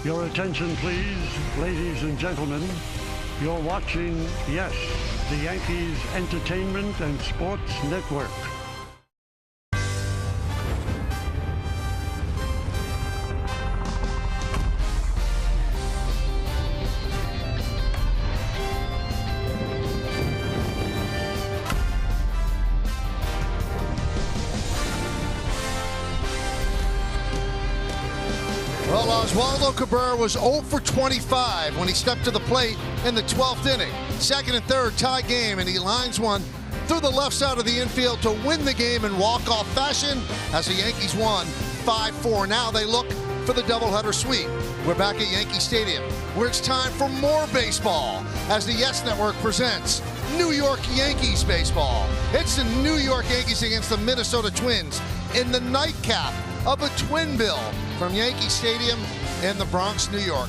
Your attention, please, ladies and gentlemen. You're watching, yes, the Yankees Entertainment and Sports Network. Well, Oswaldo Cabrera was 0 for 25 when he stepped to the plate in the 12th inning. Second and third tie game, and he lines one through the left side of the infield to win the game in walk-off fashion as the Yankees won 5-4. Now they look for the doubleheader sweep. We're back at Yankee Stadium, where it's time for more baseball as the Yes Network presents New York Yankees baseball. It's the New York Yankees against the Minnesota Twins in the nightcap of a twin bill from Yankee Stadium in the Bronx, New York.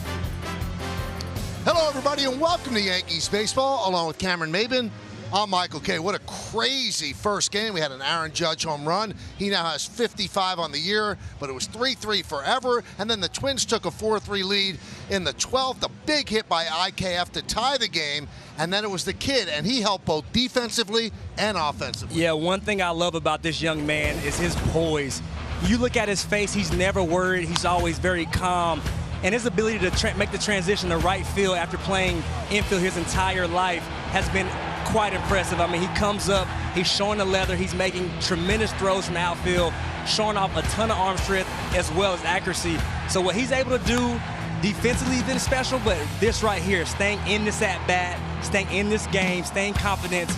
Hello, everybody, and welcome to Yankees baseball, along with Cameron Maben. I'm Michael Kay. What a crazy first game. We had an Aaron Judge home run. He now has 55 on the year, but it was 3-3 forever. And then the Twins took a 4-3 lead in the 12th. A big hit by IKF to tie the game. And then it was the kid, and he helped both defensively and offensively. Yeah, one thing I love about this young man is his poise. You look at his face, he's never worried. He's always very calm. And his ability to make the transition to right field after playing infield his entire life has been quite impressive. I mean, he comes up, he's showing the leather, he's making tremendous throws from outfield, showing off a ton of arm strength as well as accuracy. So what he's able to do defensively has been special, but this right here, staying in this at-bat, staying in this game, staying confident,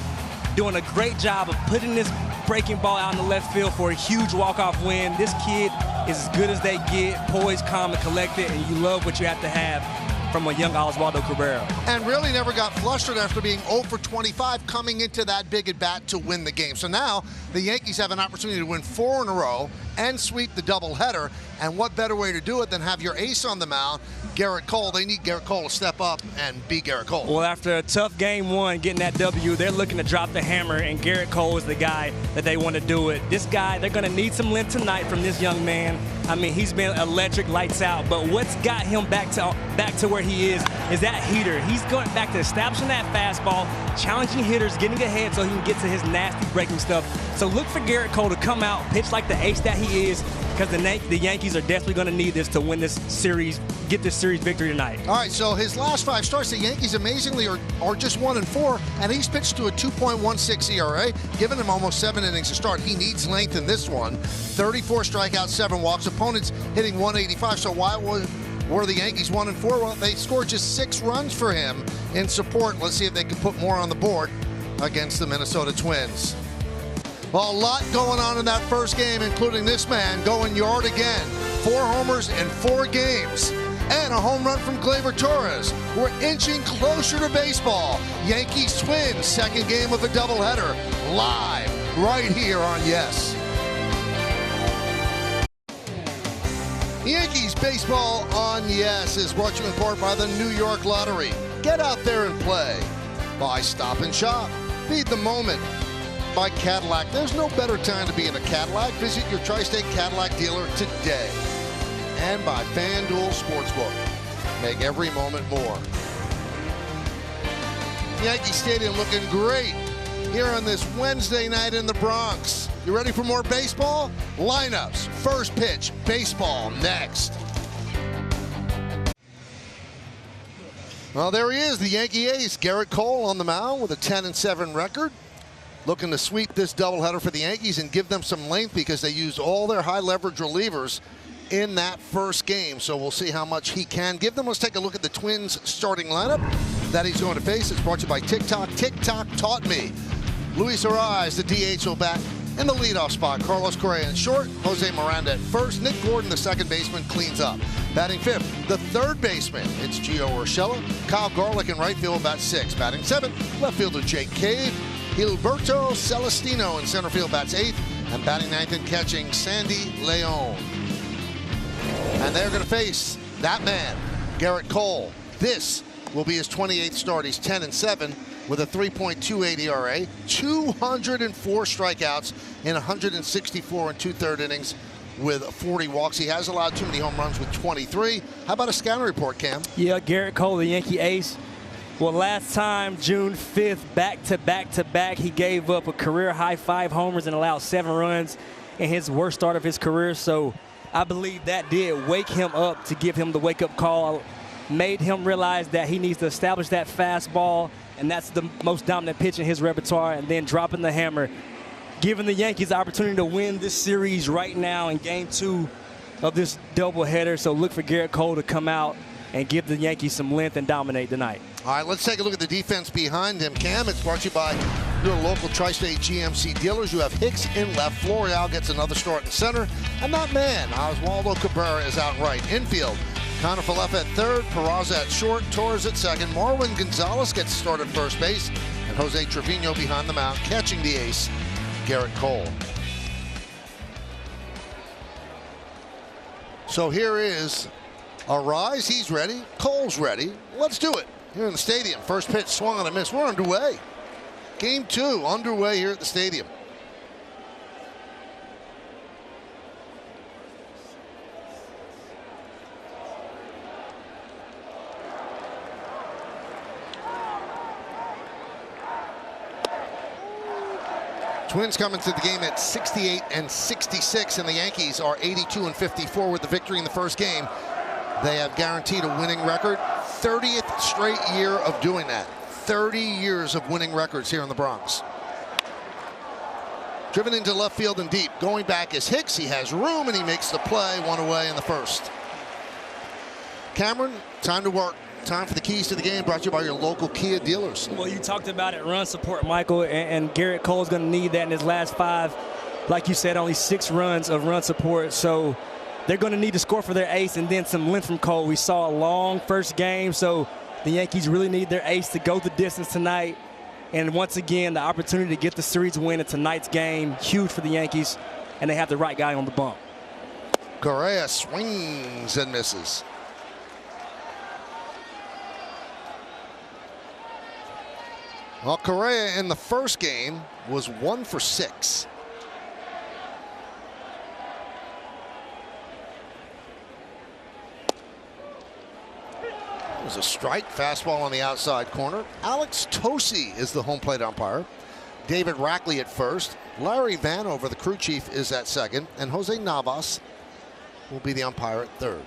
doing a great job of putting this breaking ball out in the left field for a huge walk-off win. This kid is as good as they get, poised, calm, and collected, and you love what you have to have from a young Oswaldo Cabrera. And really never got flustered after being 0 for 25 coming into that big at bat to win the game. So now the Yankees have an opportunity to win 4 in a row and sweep the doubleheader. And what better way to do it than have your ace on the mound, Gerrit Cole. They need Gerrit Cole to step up and be Gerrit Cole. Well, after a tough game one, getting that W, they're looking to drop the hammer, and Gerrit Cole is the guy that they want to do it. This guy, they're going to need some length tonight from this young man. I mean, he's been electric, lights out, but what's got him back to where he is that heater. He's going back to establishing that fastball, challenging hitters, getting ahead so he can get to his nasty breaking stuff. So look for Gerrit Cole to come out, pitch like the ace that he is, because the Yankees are definitely going to need this to win this series, get this series victory tonight. All right, so his last 5 starts, the Yankees amazingly are just 1-4, and he's pitched to a 2.16 ERA, giving him almost 7 innings to start. He needs length in this one. 34 strikeouts, 7 walks. Opponents hitting 185. So why were the Yankees 1-4? Well, they scored just 6 runs for him in support. Let's see if they can put more on the board against the Minnesota Twins. Well, a lot going on in that first game, including this man going yard again. 4 homers in 4 games. And a home run from Gleyber Torres. We're inching closer to baseball. Yankees Twins, second game of a doubleheader, live right here on Yes. Yankees baseball on Yes is brought to you in part by the New York Lottery. Get out there and play. By Stop and Shop. Feed the moment. By Cadillac. There's no better time to be in a Cadillac. Visit your Tri-State Cadillac dealer today. And by FanDuel Sportsbook. Make every moment more. Yankee Stadium looking great here on this Wednesday night in the Bronx. You ready for more baseball? Lineups, first pitch, baseball next. Well, there he is, the Yankee ace, Gerrit Cole on the mound with a 10-7 record. Looking to sweep this doubleheader for the Yankees and give them some length because they used all their high leverage relievers in that first game. So we'll see how much he can give them. Let's take a look at the Twins starting lineup that he's going to face. It's brought to you by TikTok. TikTok taught me. Luis Arraez, the DH, will bat in the leadoff spot. Carlos Correa in short. Jose Miranda at first. Nick Gordon, the second baseman, cleans up. Batting fifth, the third baseman. It's Gio Urshela. Kyle Garlick in right field, bats 6. Batting seventh, left fielder Jake Cave. Gilberto Celestino in center field, bats 8th. And batting 9th and catching, Sandy Leon. And they're going to face that man, Gerrit Cole. This will be his 28th start. He's 10-7 with a 3.28 ERA, 204 strikeouts in 164 and 2/3 innings with 40 walks. He has allowed too many home runs with 23. How about a scouting report, Cam? Yeah, Garrett Cole, the Yankee ace. Well, last time, June 5th, back-to-back, he gave up a career-high 5 homers and allowed 7 runs in his worst start of his career. So I believe that did wake him up to give him the wake-up call, made him realize that he needs to establish that fastball, and that's the most dominant pitch in his repertoire, and then dropping the hammer, giving the Yankees the opportunity to win this series right now in Game 2 of this doubleheader. So look for Garrett Cole to come out and give the Yankees some length and dominate tonight. All right, let's take a look at the defense behind him. Cam, it's brought to you by your local Tri-State GMC dealers. You have Hicks in left. Florial gets another start in center. And that man, Oswaldo Cabrera, is out right. Infield, Connor Falefa at third, Peraza at short, Torres at second. Marwin Gonzalez gets started first base. And Jose Trevino behind the mound, catching the ace, Garrett Cole. So here is Arise. He's ready. Cole's ready. Let's do it. Here in the stadium. First pitch swung on a miss. We're underway. Game 2 underway here at the stadium. Twins come into the game at 68 and 66, and the Yankees are 82 and 54 with the victory in the first game. They have guaranteed a winning record. 30th straight year of doing that. 30 years of winning records here in the Bronx. Driven into left field and deep. Going back is Hicks. He has room, and he makes the play. One away in the first. Cameron, time to work. Time for the keys to the game, brought to you by your local Kia dealers. Well, you talked about it, run support, Michael, and Garrett Cole's going to need that in his last 5. Like you said, only 6 runs of run support. So they're going to need to score for their ace and then some length from Cole. We saw a long first game, so the Yankees really need their ace to go the distance tonight. And once again, the opportunity to get the series win in tonight's game, huge for the Yankees, and they have the right guy on the bump. Correa swings and misses. Well, Correa in the first game was 1 for 6. It was a strike, fastball on the outside corner. Alex Tosi is the home plate umpire. David Rackley at first. Larry Vanover, the crew chief, is at second. And Jose Navas will be the umpire at third.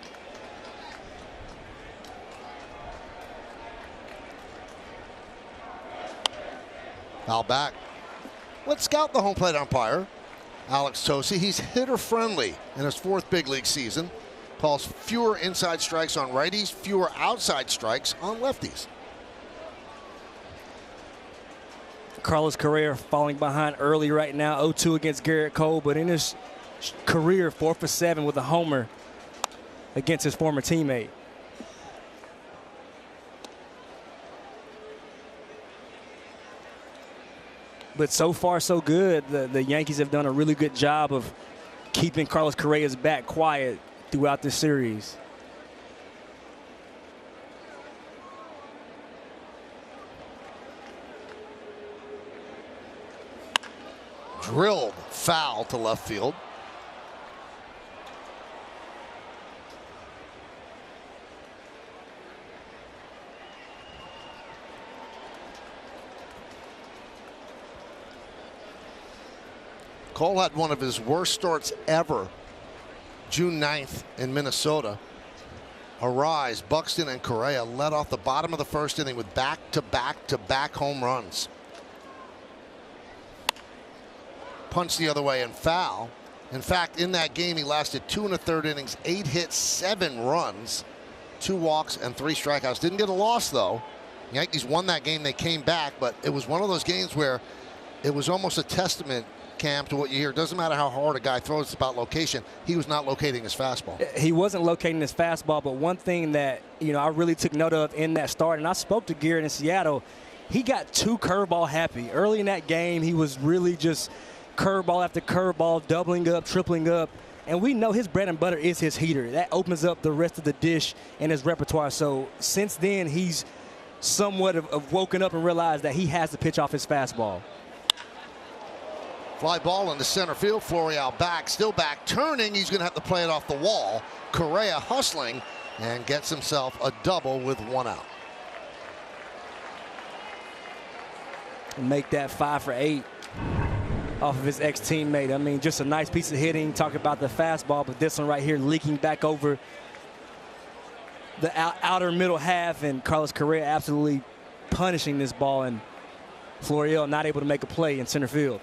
Foul back. Let's scout the home plate umpire, Alex Tosi. He's hitter friendly in his 4th big league season. Calls fewer inside strikes on righties, fewer outside strikes on lefties. Carlos Correa falling behind early right now, 0-2 against Garrett Cole, but in his career, 4 for 7 with a homer against his former teammate. But so far, so good. The Yankees have done a really good job of keeping Carlos Correa's bat quiet throughout this series. Drilled foul to left field. Cole had one of his worst starts ever, June 9th in Minnesota. Arise, Buxton, and Correa led off the bottom of the first inning with back-to-back home runs. Punch the other way and foul. In fact, in that game, he lasted 2 1/3 innings, 8 hits, 7 runs, 2 walks, and 3 strikeouts. Didn't get a loss, though. Yankees won that game. They came back, but it was one of those games where it was almost a testament, Cam, to what you hear. It doesn't matter how hard a guy throws, it's about location. He was not locating his fastball. He wasn't locating his fastball, but one thing that, I really took note of in that start, and I spoke to Garrett in Seattle, he got too curveball happy. Early in that game, he was really just curveball after curveball, doubling up, tripling up. And we know his bread and butter is his heater. That opens up the rest of the dish in his repertoire. So since then, he's somewhat of woken up and realized that he has to pitch off his fastball. Fly ball into center field. Florial back, still back, turning. He's going to have to play it off the wall. Correa hustling and gets himself a double with 1 out. Make that 5 for 8 off of his ex-teammate. I mean, just a nice piece of hitting. Talk about the fastball, but this one right here leaking back over the outer middle half, and Carlos Correa absolutely punishing this ball, and Florial not able to make a play in center field.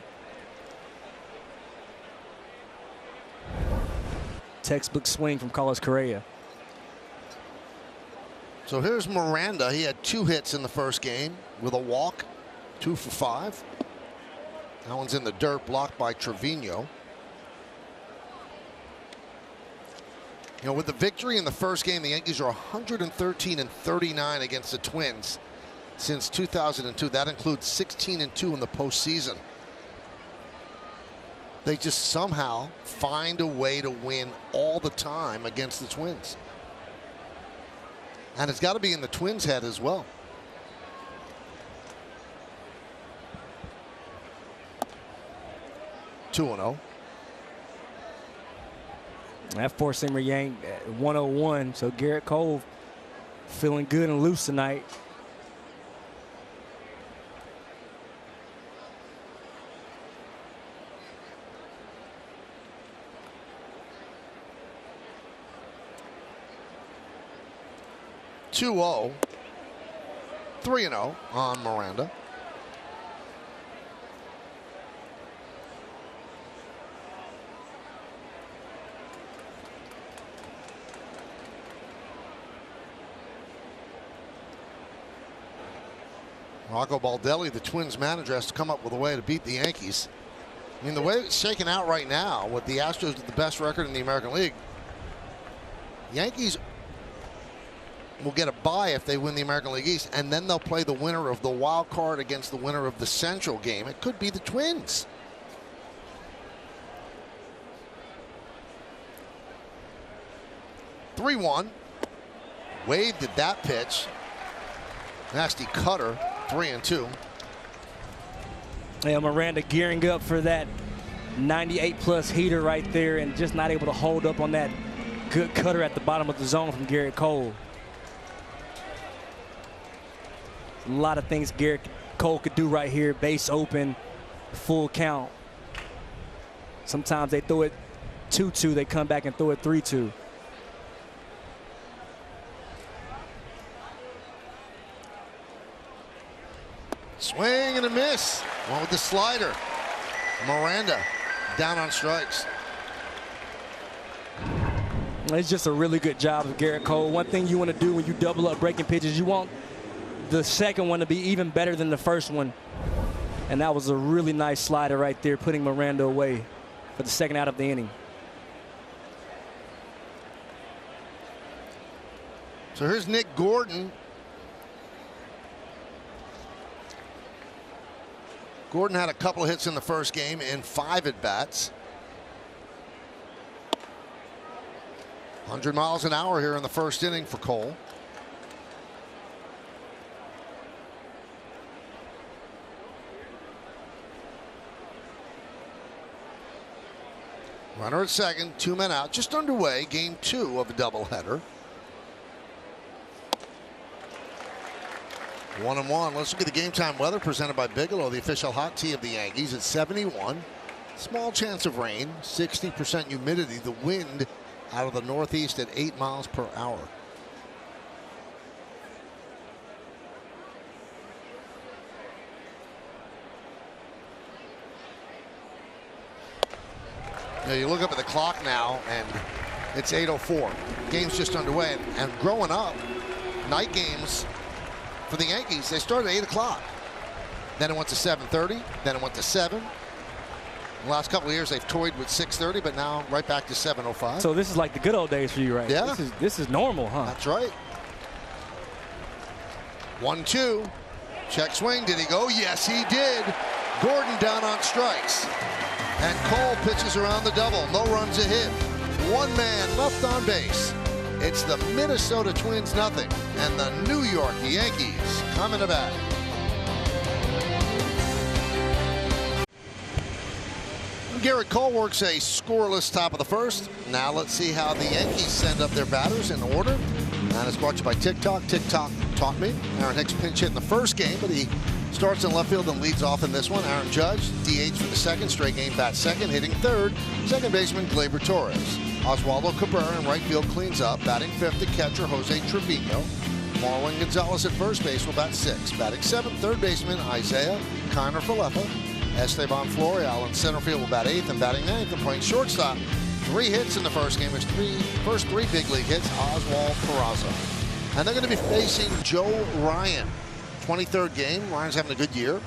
Textbook swing from Carlos Correa. So here's Miranda. He had 2 hits in the first game with a walk, 2 for 5. That one's in the dirt, blocked by Trevino. You know, with the victory in the first game, the Yankees are 113-39 against the Twins since 2002. That includes 16-2 in the postseason. They just somehow find a way to win all the time against the Twins. And it's got to be in the Twins' head as well. (2-0). That four-seamer yank at 101. So Garrett Cole feeling good and loose tonight. (2-0). 3-0 on Miranda. Rocco Baldelli, the Twins manager, has to come up with a way to beat the Yankees. I mean, the way it's shaken out right now, with the Astros with the best record in the American League, Yankees will get a bye if they win the American League East, and then they'll play the winner of the wild card against the winner of the Central game. It could be the Twins. (3-1). Wade did that pitch. Nasty cutter. 3-2. Yeah, Miranda gearing up for that 98+ heater right there, and just not able to hold up on that good cutter at the bottom of the zone from Garrett Cole. A lot of things Garrett Cole could do right here. Base open, full count. Sometimes they throw it 2-2, they come back and throw it 3-2. Swing and a miss. One with the slider. Miranda down on strikes. It's just a really good job of Garrett Cole. One thing you want to do when you double up breaking pitches, you want the second one to be even better than the first one. And that was a really nice slider right there, putting Miranda away for the second out of the inning. So here's Nick Gordon. Gordon had a couple of hits in the first game in 5 at-bats. 100 miles an hour here in the first inning for Cole. Runner at second, 2 men out, just underway, game 2 of a doubleheader. 1-1. Let's look at the game time weather presented by Bigelow, the official hot tea of the Yankees. It's 71. Small chance of rain, 60% humidity. The wind out of the northeast at 8 miles per hour. Now you look up at the clock now, and it's 8:04. Game's just underway. And growing up, night games for the Yankees, they started at 8 o'clock. Then it went to 7:30. Then it went to 7. The last couple of years, they've toyed with 6:30, but now right back to 7:05. So this is like the good old days for you, right? Yeah. This is normal, huh? That's right. 1-2. Check swing. Did he go? Yes, he did. Gordon down on strikes. And Cole pitches around the double. No runs a hit. 1 man left on base. It's the Minnesota Twins nothing, and the New York Yankees coming to bat. Garrett Cole works a scoreless top of the first. Now let's see how the Yankees send up their batters in order. And it's brought to you by TikTok. TikTok taught me. Aaron Hicks pinch hit in the first game, but he starts in left field and leads off in this one. Aaron Judge, DH for the second straight game, bats second, hitting third. Second baseman Gleyber Torres. Oswaldo Cabrera in right field cleans up. Batting fifth, the catcher Jose Trevino. Marwin Gonzalez at first base will bat sixth. Batting seventh, third baseman Isaiah Kiner-Falefa. Esteban Florial in center field will bat eighth, and batting ninth and playing shortstop. 3 hits in the first game. His first three big league hits, Oswald Peraza. And they're going to be facing Joe Ryan. 23rd game. Ryan's having a good year.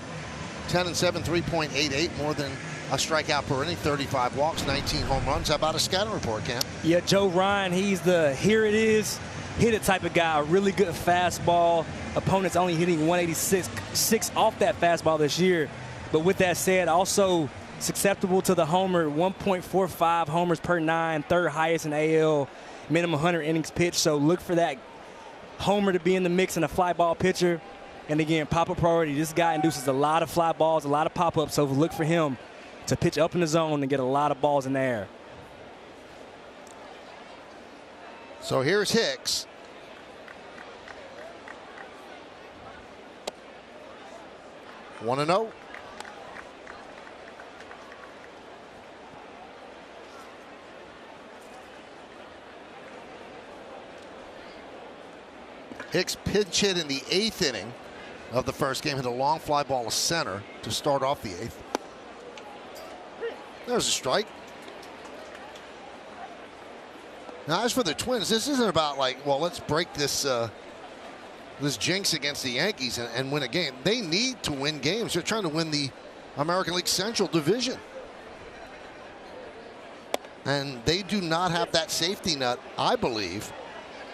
10-7, 3.88, more than a strikeout per inning, 35 walks, 19 home runs. How about a scouting report, Cam? Yeah, Joe Ryan, he's the here it is, hit it type of guy. A really good fastball. Opponents only hitting 186 off that fastball this year. But with that said, also susceptible to the homer, 1.45 homers per 9, third highest in AL, minimum 100 innings pitched. So look for that homer to be in the mix and a fly ball pitcher. And again, pop-up priority. This guy induces a lot of fly balls, a lot of pop-ups. So look for him to pitch up in the zone and get a lot of balls in the air. So here's Hicks. One and 0. Hicks pinch hit in the 8th inning of the first game, hit a long fly ball to center to start off the 8th. There's a strike. Now, as for the Twins, this isn't about like, well, let's break this this jinx against the Yankees and win a game. They need to win games. They're trying to win the American League Central Division. And they do not have that safety net, I believe,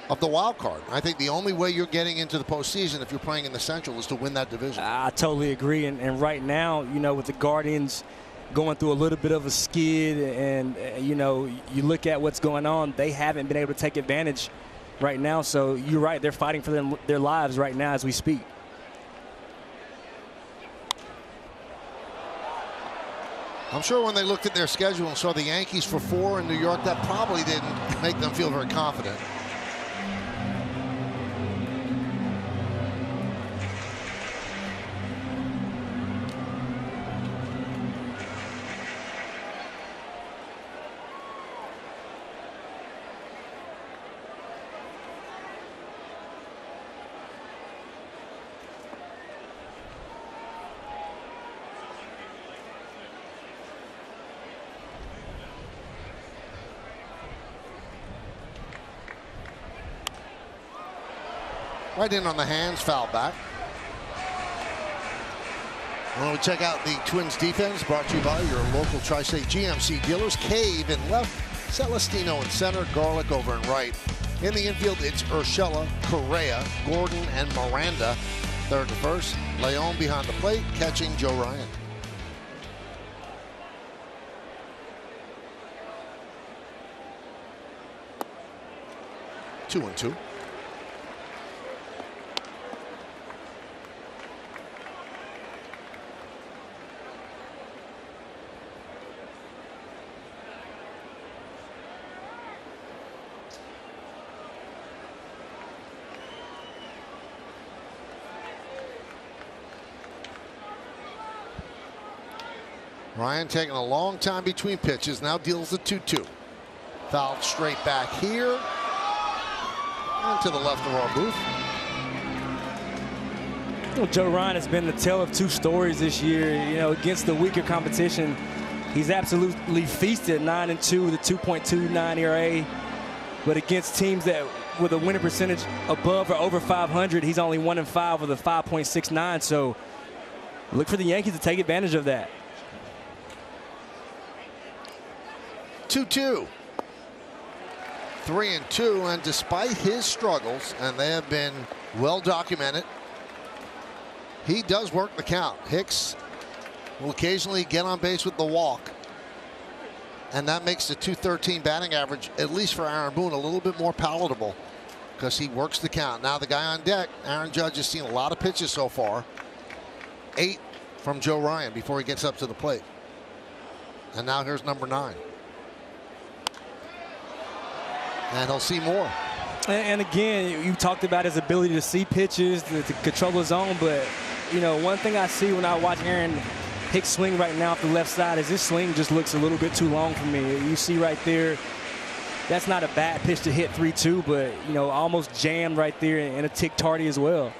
of the wild card. I think the only way you're getting into the postseason if you're playing in the Central is to win that division. I totally agree. And right now, you know, with the Guardians going through a little bit of a skid and, you know, you look at what's going on, they haven't been able to take advantage right now. So you're right. They're fighting for their lives right now as we speak. I'm sure when they looked at their schedule and saw the Yankees for 4 in New York, that probably didn't make them feel very confident. Right in on the hands, foul back. When we check out the Twins defense, brought to you by your local Tri-State GMC dealers. Cave in left, Celestino in center, Garlic over in right. In the infield, it's Urshela, Correa, Gordon, and Miranda. Third to first, Leon behind the plate, catching Joe Ryan. Two and two. Ryan taking a long time between pitches, now deals the 2-2. Fouled straight back here. And to the left of our booth. Well, Joe Ryan has been the tale of two stories this year. You know, against the weaker competition, he's absolutely feasted, 9-2 with a 2.29 ERA. But against teams that with a winning percentage above or over 500, he's only 1-5 with a 5.69. So look for the Yankees to take advantage of that. 2-2. 3-2, and despite his struggles, and they have been well documented, he does work the count. Hicks will occasionally get on base with the walk, and that makes the .213 batting average, at least for Aaron Boone, a little bit more palatable because he works the count. Now the guy on deck, Aaron Judge, has seen a lot of pitches so far. 8 from Joe Ryan before he gets up to the plate. And now here's number 9. And he'll see more. And again, you talked about his ability to see pitches, to control his zone. But, you know, one thing I see when I watch Aaron Hicks swing right now off the left side is his swing just looks a little bit too long for me. You see right there, that's not a bad pitch to hit 3-2, but, you know, almost jammed right there and a tick tardy as well.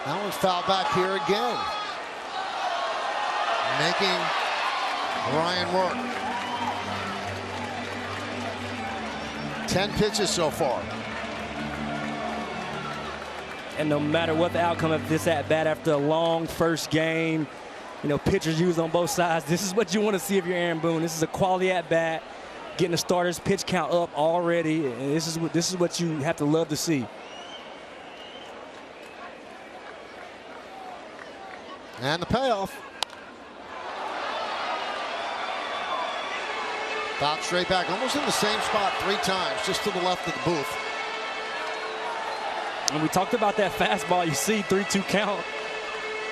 That one's fouled back here again. Making Ryan work. 10 pitches so far. And no matter what the outcome of this at bat after a long first game, you know, pitchers used on both sides, this is what you want to see if you're Aaron Boone. This is a quality at bat, getting the starter's pitch count up already, and this is what you have to love to see. And the payoff. Fouled straight back, almost in the same spot 3 times, just to the left of the booth. And we talked about that fastball. You see 3-2 count.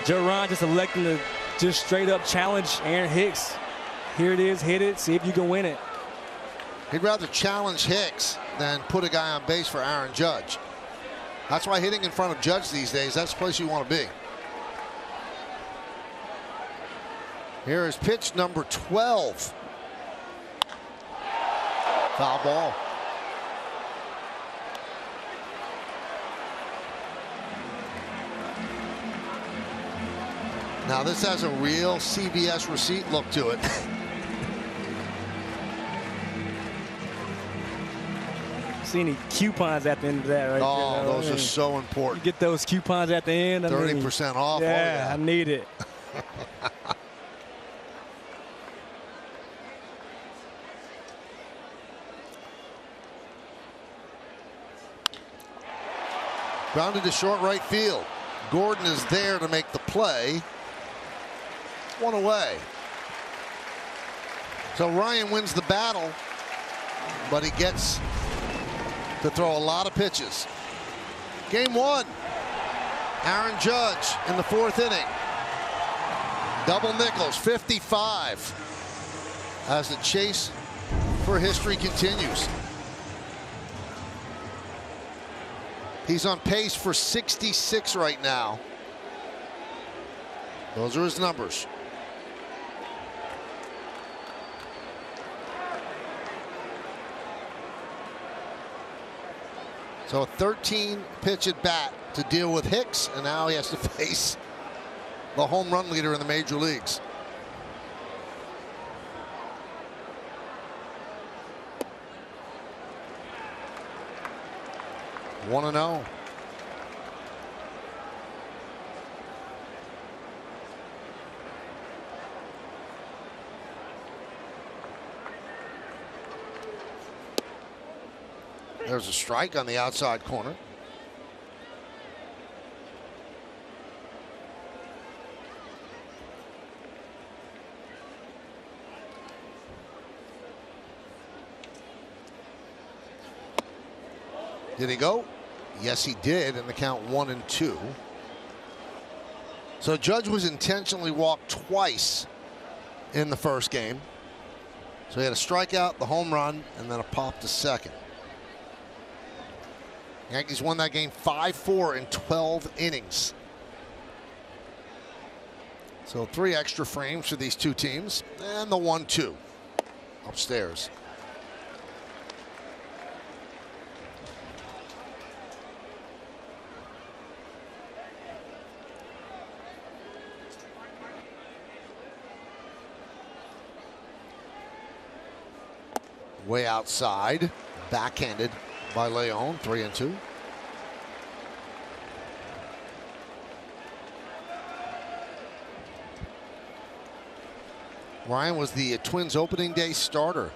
Joe Ron just electing to just straight up challenge Aaron Hicks. Here it is, hit it, see if you can win it. He'd rather challenge Hicks than put a guy on base for Aaron Judge. That's why hitting in front of Judge these days, that's the place you want to be. Here is pitch number 12. Foul ball. Now this has a real CBS receipt look to it. See any coupons at the end of that right there? Oh, those are so important. You get those coupons at the end. 30% off. Yeah, I need it. Grounded to short right field. Gordon is there to make the play. 1 away. So Ryan wins the battle, but he gets to throw a lot of pitches. Game 1. Aaron Judge in the 4th inning. Double Nichols, 55. As the chase for history continues. He's on pace for 66 right now. Those are his numbers. So a 13-pitch at bat to deal with Hicks, and now he has to face the home run leader in the major leagues. One and 0. There's a strike on the outside corner. Did he go? Yes, he did, and the count 1-2. So Judge was intentionally walked twice in the first game. So he had a strikeout, the home run, and then a pop to second. Yankees won that game 5-4 in 12 innings. So 3 extra frames for these two teams, and the 1-2 upstairs. Way outside, backhanded by Leon, 3-2. Ryan was the Twins opening day starter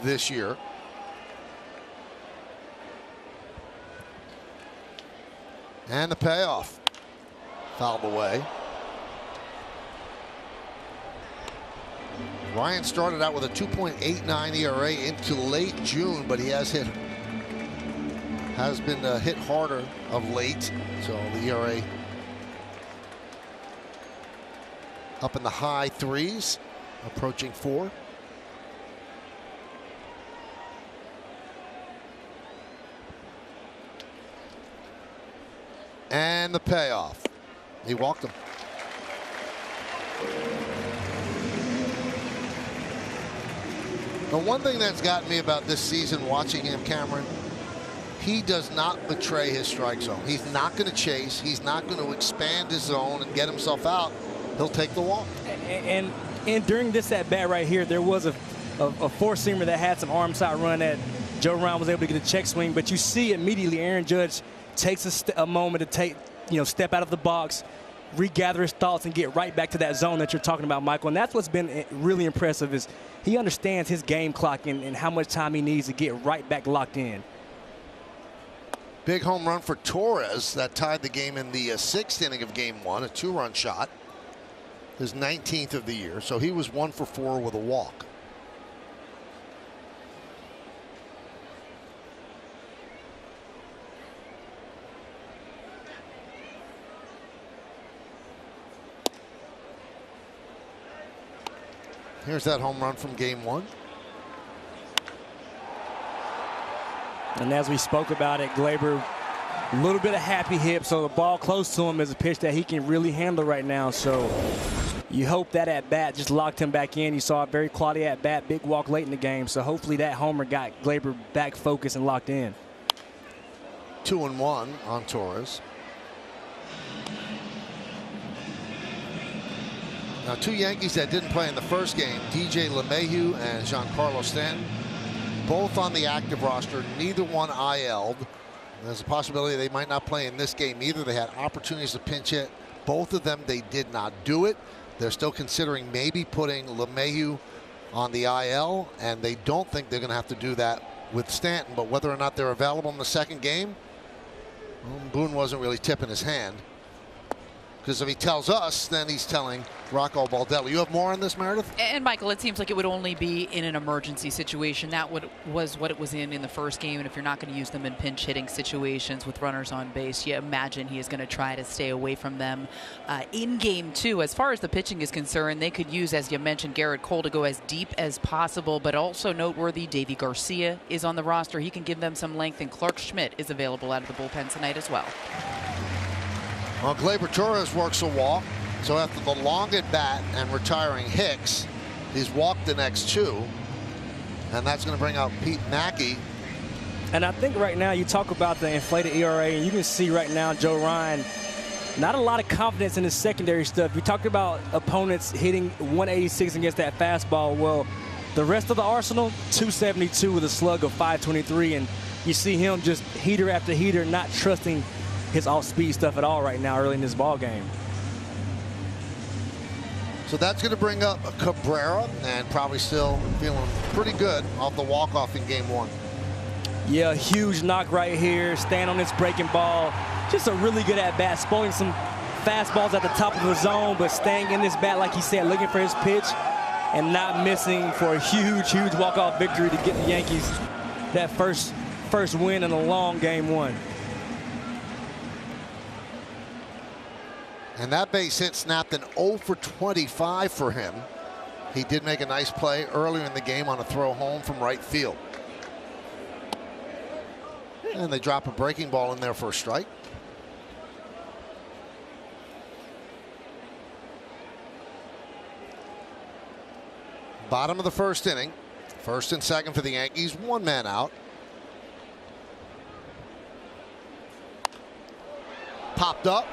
this year. And the payoff. Fouled away. Ryan started out with a 2.89 ERA into late June, but he has hit has been hit harder of late, so the ERA up in the high 3s, approaching 4. And the payoff. He walked him. The one thing that's gotten me about this season watching him, Cameron, he does not betray his strike zone. He's not going to chase. He's not going to expand his zone and get himself out. He'll take the walk. And during this at-bat right here, there was a four-seamer that had some arm side run that Joe Ryan was able to get a check swing. But you see immediately Aaron Judge takes a moment to step out of the box, regather his thoughts, and get right back to that zone that you're talking about, Michael. And that's what's been really impressive is he understands his game clock and how much time he needs to get right back locked in. Big home run for Torres that tied the game in the 6th inning of Game 1, a 2-run shot. His 19th of the year, so he was 1 for 4 with a walk. Here's that home run from Game 1. And as we spoke about it, Gleyber, a little bit of happy hip, so the ball close to him is a pitch that he can really handle right now. So you hope that at-bat just locked him back in. You saw a very quality at-bat, big walk late in the game. So hopefully that homer got Gleyber back focused and locked in. 2-1 on Torres. Now, 2 Yankees that didn't play in the first game, DJ LeMahieu and Giancarlo Stanton, both on the active roster, neither one IL'd. There's a possibility they might not play in this game either. They had opportunities to pinch hit. Both of them, they did not do it. They're still considering maybe putting LeMahieu on the IL, and they don't think they're going to have to do that with Stanton. But whether or not they're available in the second game, Boone wasn't really tipping his hand. Because if he tells us, then he's telling Rocco Baldelli. You have more on this, Meredith? And, Michael, it seems like it would only be in an emergency situation. That was what it was in the first game. And if you're not going to use them in pinch-hitting situations with runners on base, you imagine he is going to try to stay away from them. In Game 2, as far as the pitching is concerned, they could use, as you mentioned, Garrett Cole to go as deep as possible. But also noteworthy, Davy Garcia is on the roster. He can give them some length. And Clark Schmidt is available out of the bullpen tonight as well. Well, Gleyber Torres works a walk. So after the long at bat and retiring Hicks, he's walked the next 2. And that's going to bring out Pete Mackey. And I think right now you talk about the inflated ERA, and you can see right now Joe Ryan, not a lot of confidence in his secondary stuff. We talked about opponents hitting 186 against that fastball. Well, the rest of the arsenal, 272 with a slug of 523. And you see him just heater after heater, not trusting his off-speed stuff at all right now early in this ball game. So that's going to bring up Cabrera, and probably still feeling pretty good off the walk-off in Game 1. Yeah, huge knock right here. Stand on this breaking ball. Just a really good at-bat. Spoiling some fastballs at the top of the zone, but staying in this bat, like he said, looking for his pitch and not missing for a huge, huge walk-off victory to get the Yankees that first win in a long Game 1. And that base hit snapped an 0 for 25 for him. He did make a nice play earlier in the game on a throw home from right field. And they drop a breaking ball in there for a strike. Bottom of the first inning. First and second for the Yankees. 1 man out. Popped up.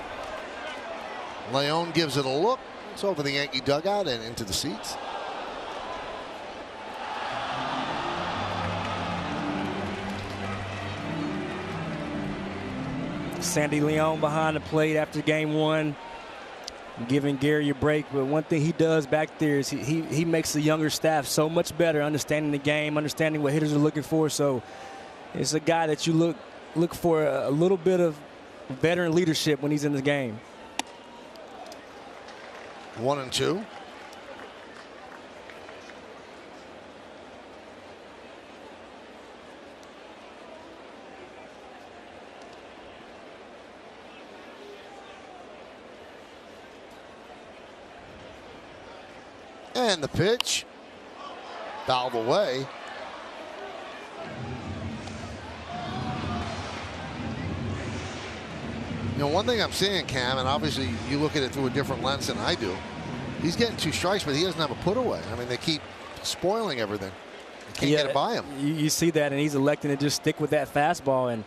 Leon gives it a look. It's over the Yankee dugout and into the seats. Sandy Leon behind the plate after Game 1, giving Gary a break. But one thing he does back there is he makes the younger staff so much better, understanding the game, understanding what hitters are looking for. So it's a guy that you look for a little bit of veteran leadership when he's in the game. 1-2. And the pitch fouled away. You know, one thing I'm seeing, Cam, and obviously you look at it through a different lens than I do, he's getting 2 strikes, but he doesn't have a put away. I mean, they keep spoiling everything. They can't get it by him. You see that, and he's electing to just stick with that fastball. And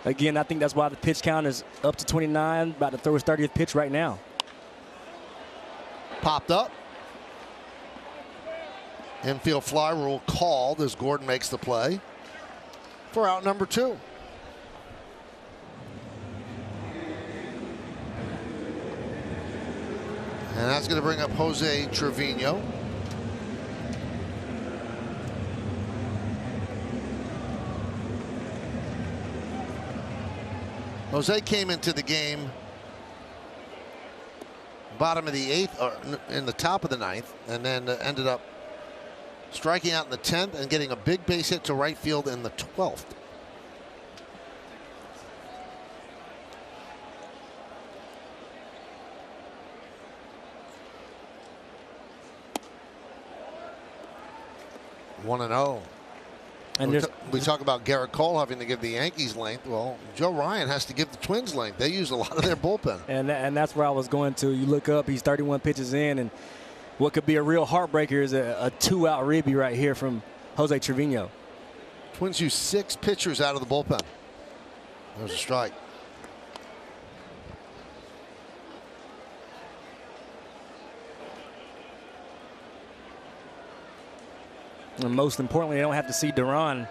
again, I think that's why the pitch count is up to 29, about to throw his 30th pitch right now. Popped up. Infield fly rule called as Gordon makes the play for out number 2. And that's going to bring up Jose Trevino. Jose came into the game bottom of the 8th, or in the top of the 9th, and then ended up striking out in the 10th and getting a big base hit to right field in the 12th. One and 0. And we talk about Garrett Cole having to give the Yankees length. Well, Joe Ryan has to give the Twins length. They use a lot of their bullpen. And that's where I was going to. You look up, he's 31 pitches in, and what could be a real heartbreaker is a 2-out ribby right here from Jose Trevino. Twins use 6 pitchers out of the bullpen. There's a strike. And most importantly, they don't have to see Duran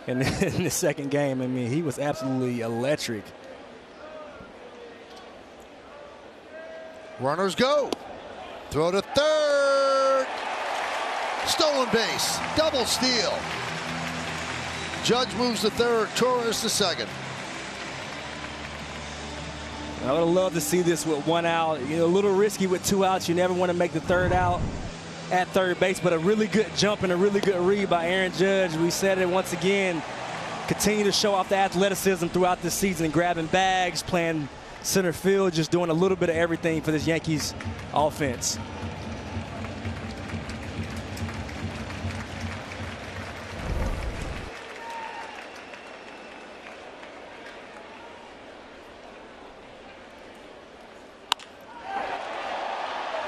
in the second game. I mean, he was absolutely electric. Runners go. Throw to third. Stolen base. Double steal. Judge moves to third. Torres to second. I would have loved to see this with 1 out. You know, a little risky with 2 outs. You never want to make the 3rd out at third base, but a really good jump and a really good read by Aaron Judge. We said it once again. Continue to show off the athleticism throughout this season, grabbing bags, playing center field, just doing a little bit of everything for this Yankees offense.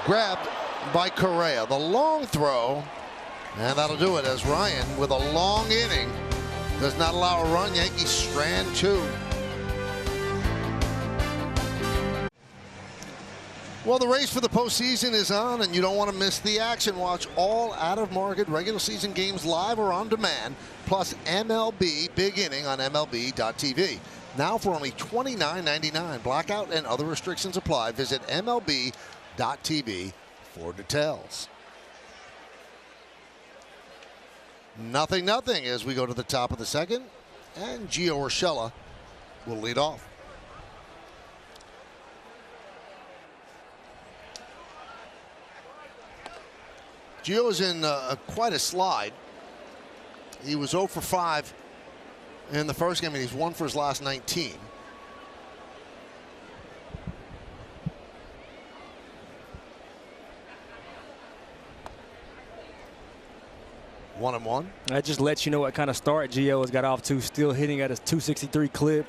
Grabbed by Correa. The long throw, and that'll do it as Ryan, with a long inning, does not allow a run. Yankees strand 2. Well, the race for the postseason is on, and you don't want to miss the action. Watch all out-of-market regular season games live or on demand, plus MLB Big Inning on MLB.tv. Now for only $29.99. Blackout and other restrictions apply. Visit MLB.tv for details. 0-0 as we go to the top of the second, and Gio Urshela will lead off. Gio is in quite a slide. He was 0 for 5 in the first game, and he's 1 for his last 19. One and one. That just lets you know what kind of start Gio has got off to. Still hitting at a 263 clip,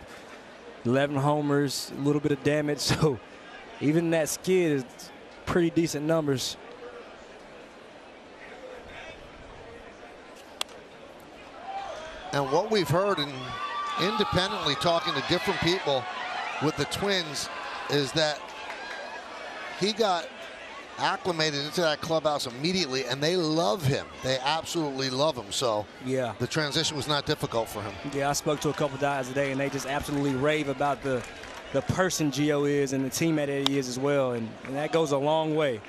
11 homers, a little bit of damage. So even that skid is pretty decent numbers. And what we've heard, and independently talking to different people with the Twins, is that he got acclimated into that clubhouse immediately, and they love him. They absolutely love him. So yeah, the transition was not difficult for him. Yeah, I spoke to a couple guys today, and they just absolutely rave about the person Gio is and the teammate that he is as well, and that goes a long way.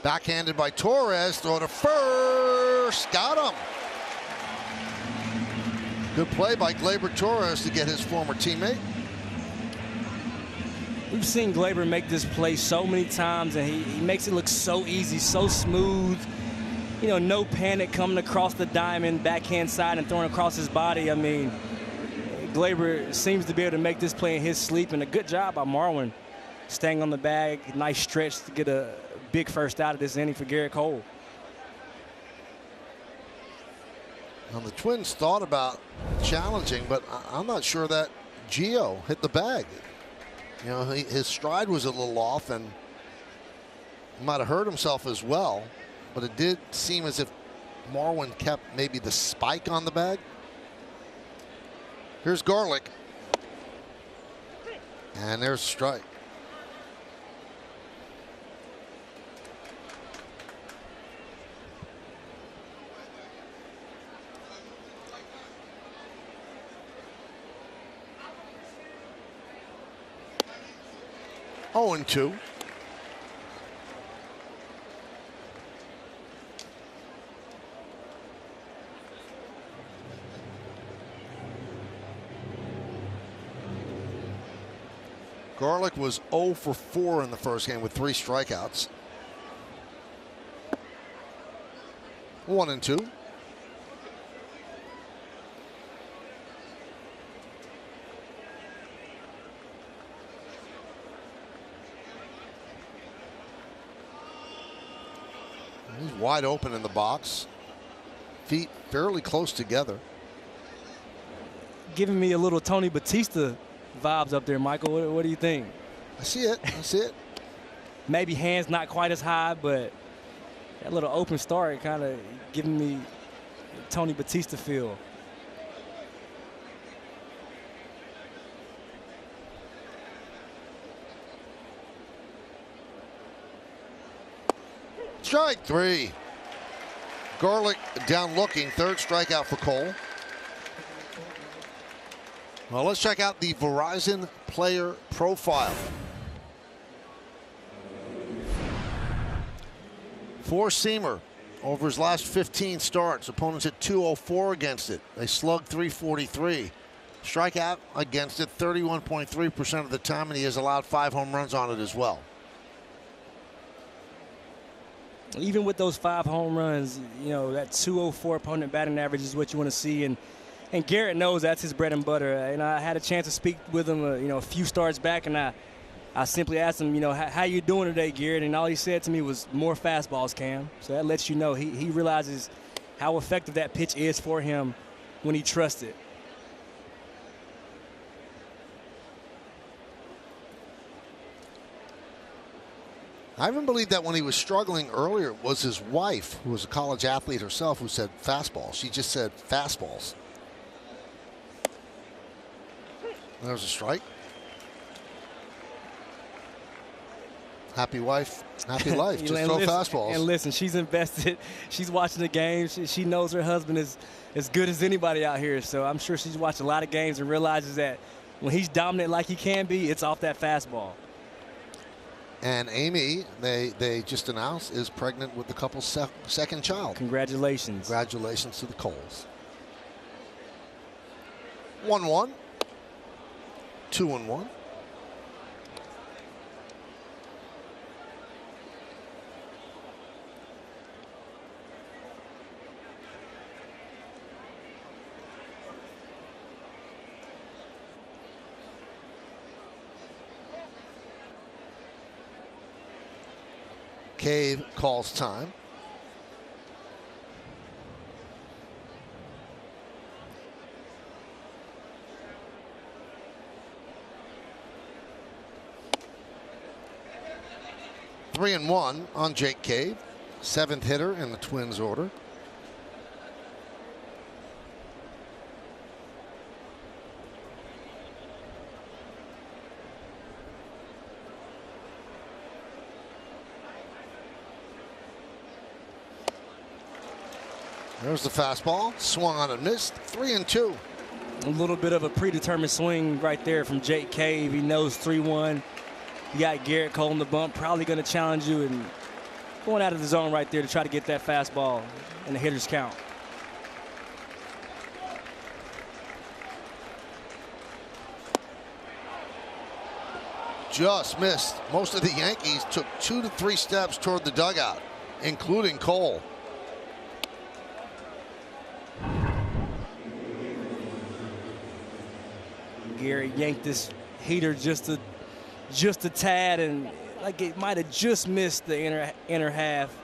Backhanded by Torres, throw to first, got him. Good play by Gleyber Torres to get his former teammate. We've seen Gleyber make this play so many times, and he makes it look so easy, so smooth. You know, no panic coming across the diamond, backhand side and throwing across his body. I mean, Gleyber seems to be able to make this play in his sleep, and a good job by Marwin staying on the bag. Nice stretch to get a big first out of this inning for Garrett Cole. Now the Twins thought about challenging, but I'm not sure that Gio hit the bag. You know, his stride was a little off and might have hurt himself as well, but it did seem as if Marwin kept maybe the spike on the bag. Here's Garlick. And there's a strike. Oh, and 2. Garlick was 0 for 4 in the first game with 3 strikeouts. 1 and 2. He's wide open in the box. Feet fairly close together. Giving me a little Tony Batista vibes up there, Michael. What do you think? I see it. I see it. Maybe hands not quite as high, but that little open start kind of giving me Tony Batista feel. Strike 3. Garlick down looking. 3rd strikeout for Cole. Well, let's check out the Verizon player profile. 4-seamer over his last 15 starts. Opponents hit .204 against it. They slugged .343. Strikeout against it 31.3% of the time, and he has allowed 5 home runs on it as well. Even with those 5 home runs, you know, that .204 opponent batting average is what you want to see. And Garrett knows that's his bread and butter. And I had a chance to speak with him, a few starts back, and I simply asked him, how you doing today, Garrett? And all he said to me was more fastballs, Cam. So that lets you know he realizes how effective that pitch is for him when he trusts it. I even believe that when he was struggling earlier, it was his wife, who was a college athlete herself, who said fastballs. She just said fastballs. There's a strike. Happy wife, happy life. Just throw fastballs. And listen, she's invested. She's watching the games. She knows her husband is as good as anybody out here. So I'm sure she's watched a lot of games and realizes that when he's dominant like he can be, it's off that fastball. And Amy, they just announced, is pregnant with the couple's second child. Congratulations. Congratulations to the Coles. 1-1. 2-1. Cave calls time. Three and 1 on Jake Cave, 7th hitter in the Twins order. There's the fastball, swung on and missed. 3 and 2. A little bit of a predetermined swing right there from Jake Cave. He knows 3-1. You got Garrett Cole in the bump, probably going to challenge you and going out of the zone right there to try to get that fastball in the hitter's count. Just missed. Most of the Yankees took 2 to 3 steps toward the dugout, including Cole. Gary yanked this heater just a tad, and like it might have just missed the inner half.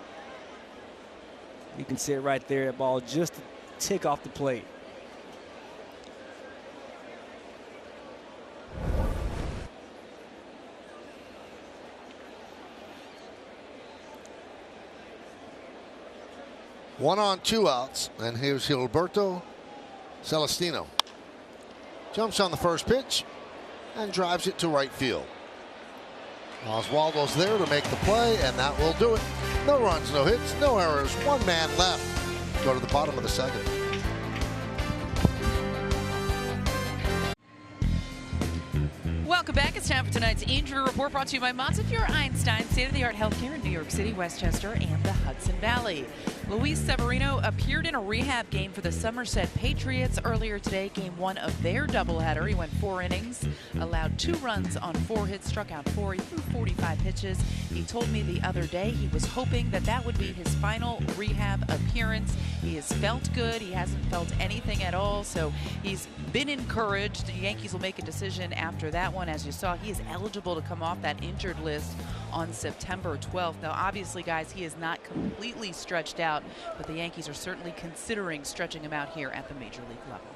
You can see it right there. That ball just tick off the plate. One on, 2 outs, and here's Gilberto Celestino. Jumps on the first pitch and drives it to right field. Oswaldo's there to make the play, and that will do it. No runs, no hits, no errors. 1 man left. Go to the bottom of the second. Welcome back. It's time for tonight's injury report, brought to you by Montefiore Einstein, state-of-the-art healthcare in New York City, Westchester, and the Hudson Valley. Luis Severino appeared in a rehab game for the Somerset Patriots earlier today, game 1 of their doubleheader. He went 4 innings, allowed 2 runs on 4 hits, struck out 4. He threw 45 pitches. He told me the other day he was hoping that that would be his final rehab appearance. He has felt good. He hasn't felt anything at all, so he's been encouraged. The Yankees will make a decision after that one. As you saw, he is eligible to come off that injured list on September 12th. Now, obviously, guys, he is not completely stretched out, but the Yankees are certainly considering stretching him out here at the major league level.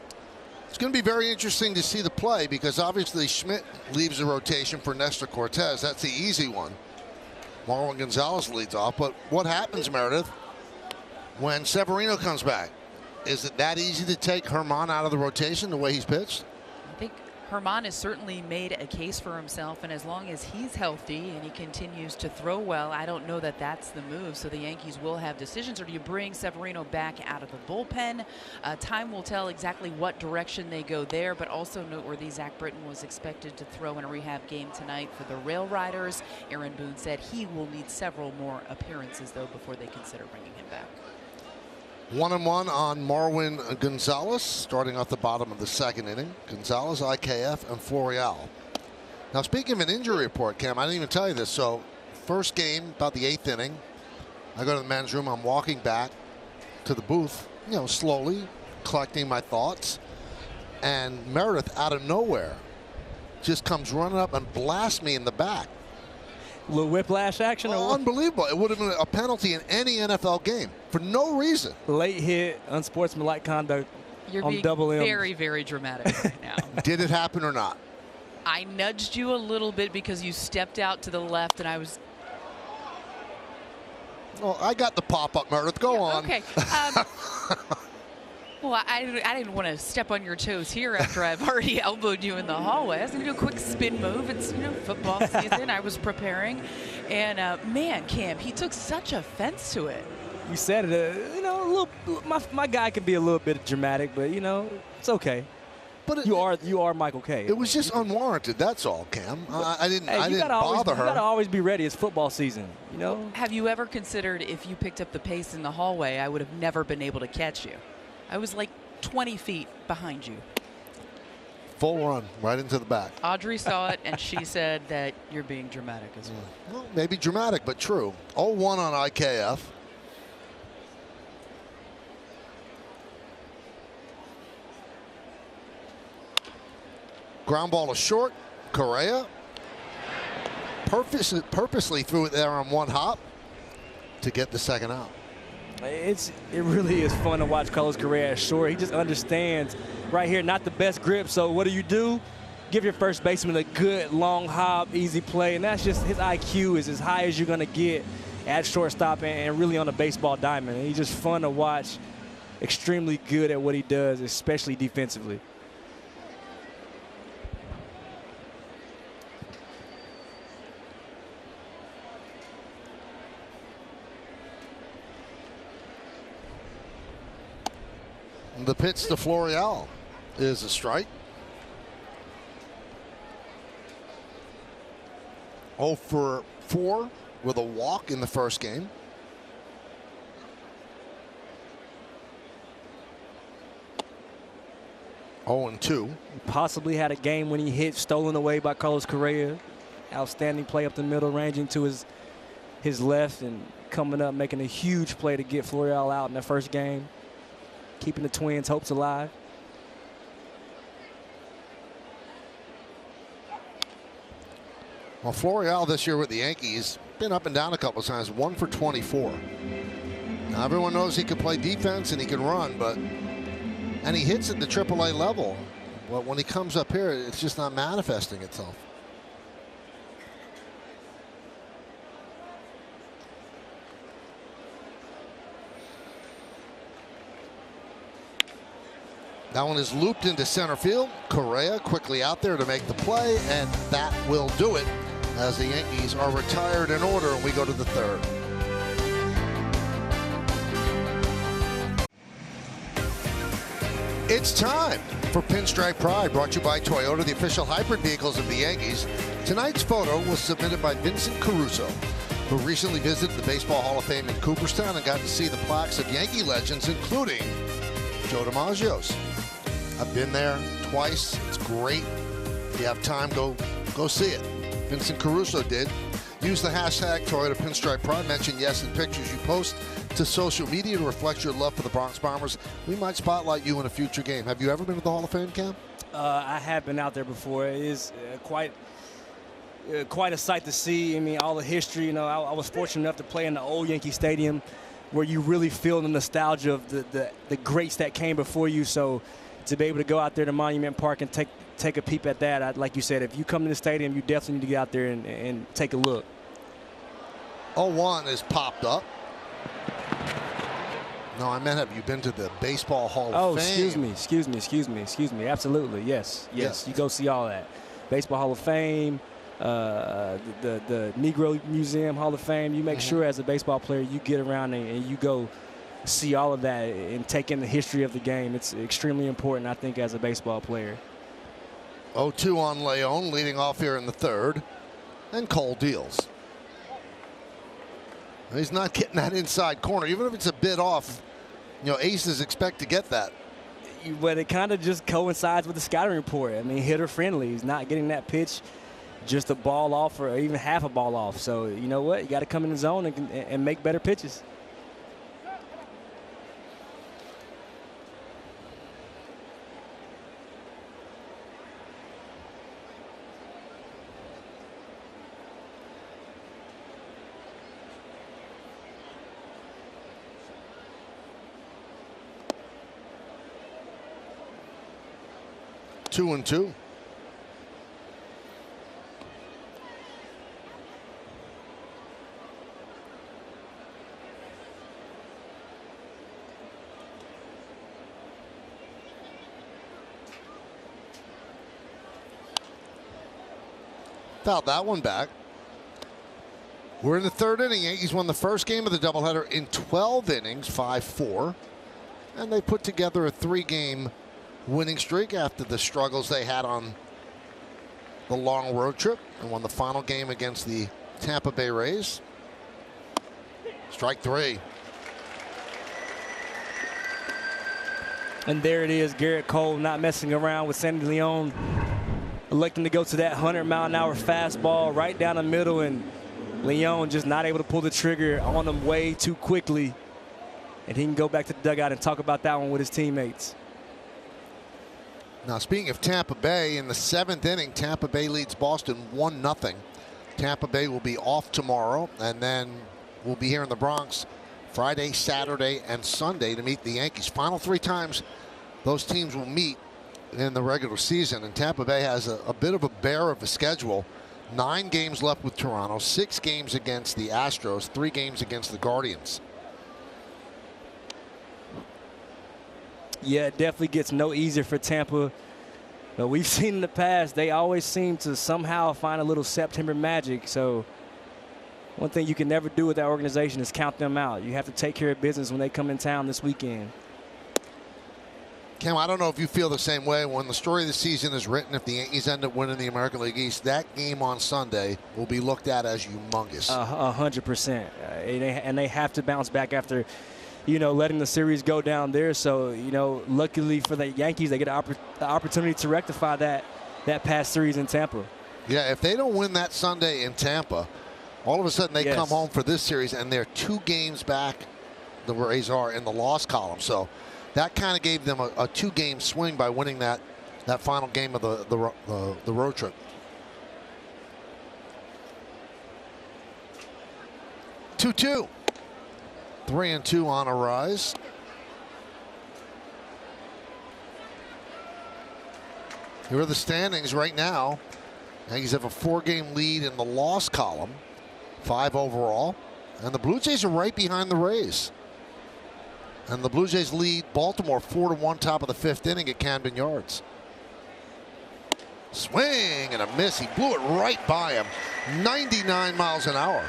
It's going to be very interesting to see the play, because obviously Schmidt leaves the rotation for Nestor Cortez. That's the easy one. Marwin Gonzalez leads off. But what happens, Meredith, when Severino comes back? Is it that easy to take Herman out of the rotation the way he's pitched? I think Herman has certainly made a case for himself, and as long as he's healthy and he continues to throw well, I don't know that that's the move. So the Yankees will have decisions. Or do you bring Severino back out of the bullpen? Time will tell exactly what direction they go there, but also noteworthy, Zach Britton was expected to throw in a rehab game tonight for the Rail Riders. Aaron Boone said he will need several more appearances, though, before they consider bringing him back. 1-1 on Marwin Gonzalez, starting off the bottom of the second inning. Gonzalez, IKF, and Florial. Now, speaking of an injury report, Cam, I didn't even tell you this. So, first game, about the 8th inning, I go to the men's room. I'm walking back to the booth, you know, slowly collecting my thoughts. And Meredith, out of nowhere, just comes running up and blasts me in the back. A little whiplash action? Oh, unbelievable. It would have been a penalty in any NFL game for no reason. Late hit, unsportsmanlike conduct. You're on being double M. very, very dramatic right now. Did it happen or not? I nudged you a little bit because you stepped out to the left, and I was... Well, I got the pop-up, Meredith. Go on. Okay. Well, I didn't want to step on your toes here after I've already elbowed you in the hallway. I was going to do a quick spin move. It's, you know, football season. I was preparing. And, man, Cam, he took such offense to it. You said it, you know, a little. My guy can be a little bit dramatic, but, you know, it's okay. But you are Michael K. It was just unwarranted. That's all, Cam. I didn't bother her. You gotta always be ready. It's football season, you know. Have you ever considered if you picked up the pace in the hallway, I would have never been able to catch you? I was like 20 feet behind you. Full run right into the back. Audrey saw it, and she said that you're being dramatic as well. Well, maybe dramatic, but true. 0-1 on IKF. Ground ball to short. Correa purposely threw it there on one hop to get the second out. It really is fun to watch Carlos Correa at short. He just understands right here, not the best grip. So what do? Give your first baseman a good long hop, easy play, and that's just his IQ is as high as you're going to get at shortstop and really on a baseball diamond. He's just fun to watch. Extremely good at what he does, especially defensively. The pitch to Florial is a strike. 0 for 4 with a walk in the first game. And 2. Possibly had a game when he hit stolen away by Carlos Correa. Outstanding play up the middle, ranging to his left and coming up, making a huge play to get Florial out in the first game. Keeping the Twins' hopes alive. Well, Florial this year with the Yankees been up and down a couple of times. 1 for 24. Now everyone knows he can play defense and he can run, but and he hits at the AAA level. But when he comes up here, it's just not manifesting itself. That one is looped into center field. Correa quickly out there to make the play, and that will do it as the Yankees are retired in order, and we go to the third. It's time for Pinstripe Pride, brought to you by Toyota, the official hybrid vehicles of the Yankees. Tonight's photo was submitted by Vincent Caruso, who recently visited the Baseball Hall of Fame in Cooperstown and got to see the plaques of Yankee legends, including Joe DiMaggio's. I've been there twice. It's great. If you have time, go see it. Vincent Caruso did. Use the hashtag Toyota Pinstripe Pride. Mention yes in pictures you post to social media to reflect your love for the Bronx Bombers. We might spotlight you in a future game. Have you ever been to the Hall of Fame, Cam? I have been out there before. It is quite a sight to see. I mean, all the history. You know, I was fortunate enough to play in the old Yankee Stadium, where you really feel the nostalgia of the greats that came before you. So to be able to go out there to Monument Park and take a peep at that, like you said, if you come to the stadium, you definitely need to get out there and take a look. 0-1 is popped up. No, I meant, have you been to the Baseball Hall of Fame? Excuse me. Absolutely, yes. You go see all that. Baseball Hall of Fame, the Negro Museum Hall of Fame. You make sure as a baseball player you get around and you go see all of that and take in the history of the game. It's extremely important, I think, as a baseball player. 0-2 on Leon, leading off here in the third, and Cole deals. He's not getting that inside corner, even if it's a bit off. You know, aces expect to get that. But it kind of just coincides with the scouting report. I mean, hitter friendly. He's not getting that pitch, just a ball off or even half a ball off. So you know what? You got to come in the zone and make better pitches. Two and two. Fouled that one back. We're in the third inning. Yankees won the first game of the doubleheader in 12 innings, 5-4. And they put together a 3-game winning streak after the struggles they had on the long road trip, and won the final game against the Tampa Bay Rays. Strike three. And there it is, Garrett Cole not messing around with Sandy Leon, electing to go to that 100-mile-an-hour fastball right down the middle, and Leon just not able to pull the trigger on him way too quickly. And he can go back to the dugout and talk about that one with his teammates. Now, speaking of Tampa Bay, in the 7th inning, Tampa Bay leads Boston 1-0. Tampa Bay will be off tomorrow, and then we'll be here in the Bronx Friday, Saturday, and Sunday to meet the Yankees. Final 3 times those teams will meet in the regular season, and Tampa Bay has a bit of a bear of a schedule. 9 games left with Toronto, 6 games against the Astros, 3 games against the Guardians. Yeah, it definitely gets no easier for Tampa. But we've seen in the past, they always seem to somehow find a little September magic. So one thing you can never do with that organization is count them out. You have to take care of business when they come in town this weekend. Cam, I don't know if you feel the same way. When the story of the season is written, if the Yankees end up winning the American League East, that game on Sunday will be looked at as humongous. 100%. And they have to bounce back after, you know, letting the series go down there. So, you know, luckily for the Yankees, they get the opportunity to rectify that past series in Tampa. Yeah, if they don't win that Sunday in Tampa, all of a sudden they come home for this series, and they're 2 games back, the Rays are, in the loss column. So that kind of gave them a 2-game swing by winning that final game of the road trip. 2-2. 3-2 on a rise. Here are the standings right now. Yankees have a 4-game lead in the loss column, 5 overall. And the Blue Jays are right behind the Rays. And the Blue Jays lead Baltimore 4-1 top of the 5th inning at Camden Yards. Swing and a miss. He blew it right by him. 99 miles an hour.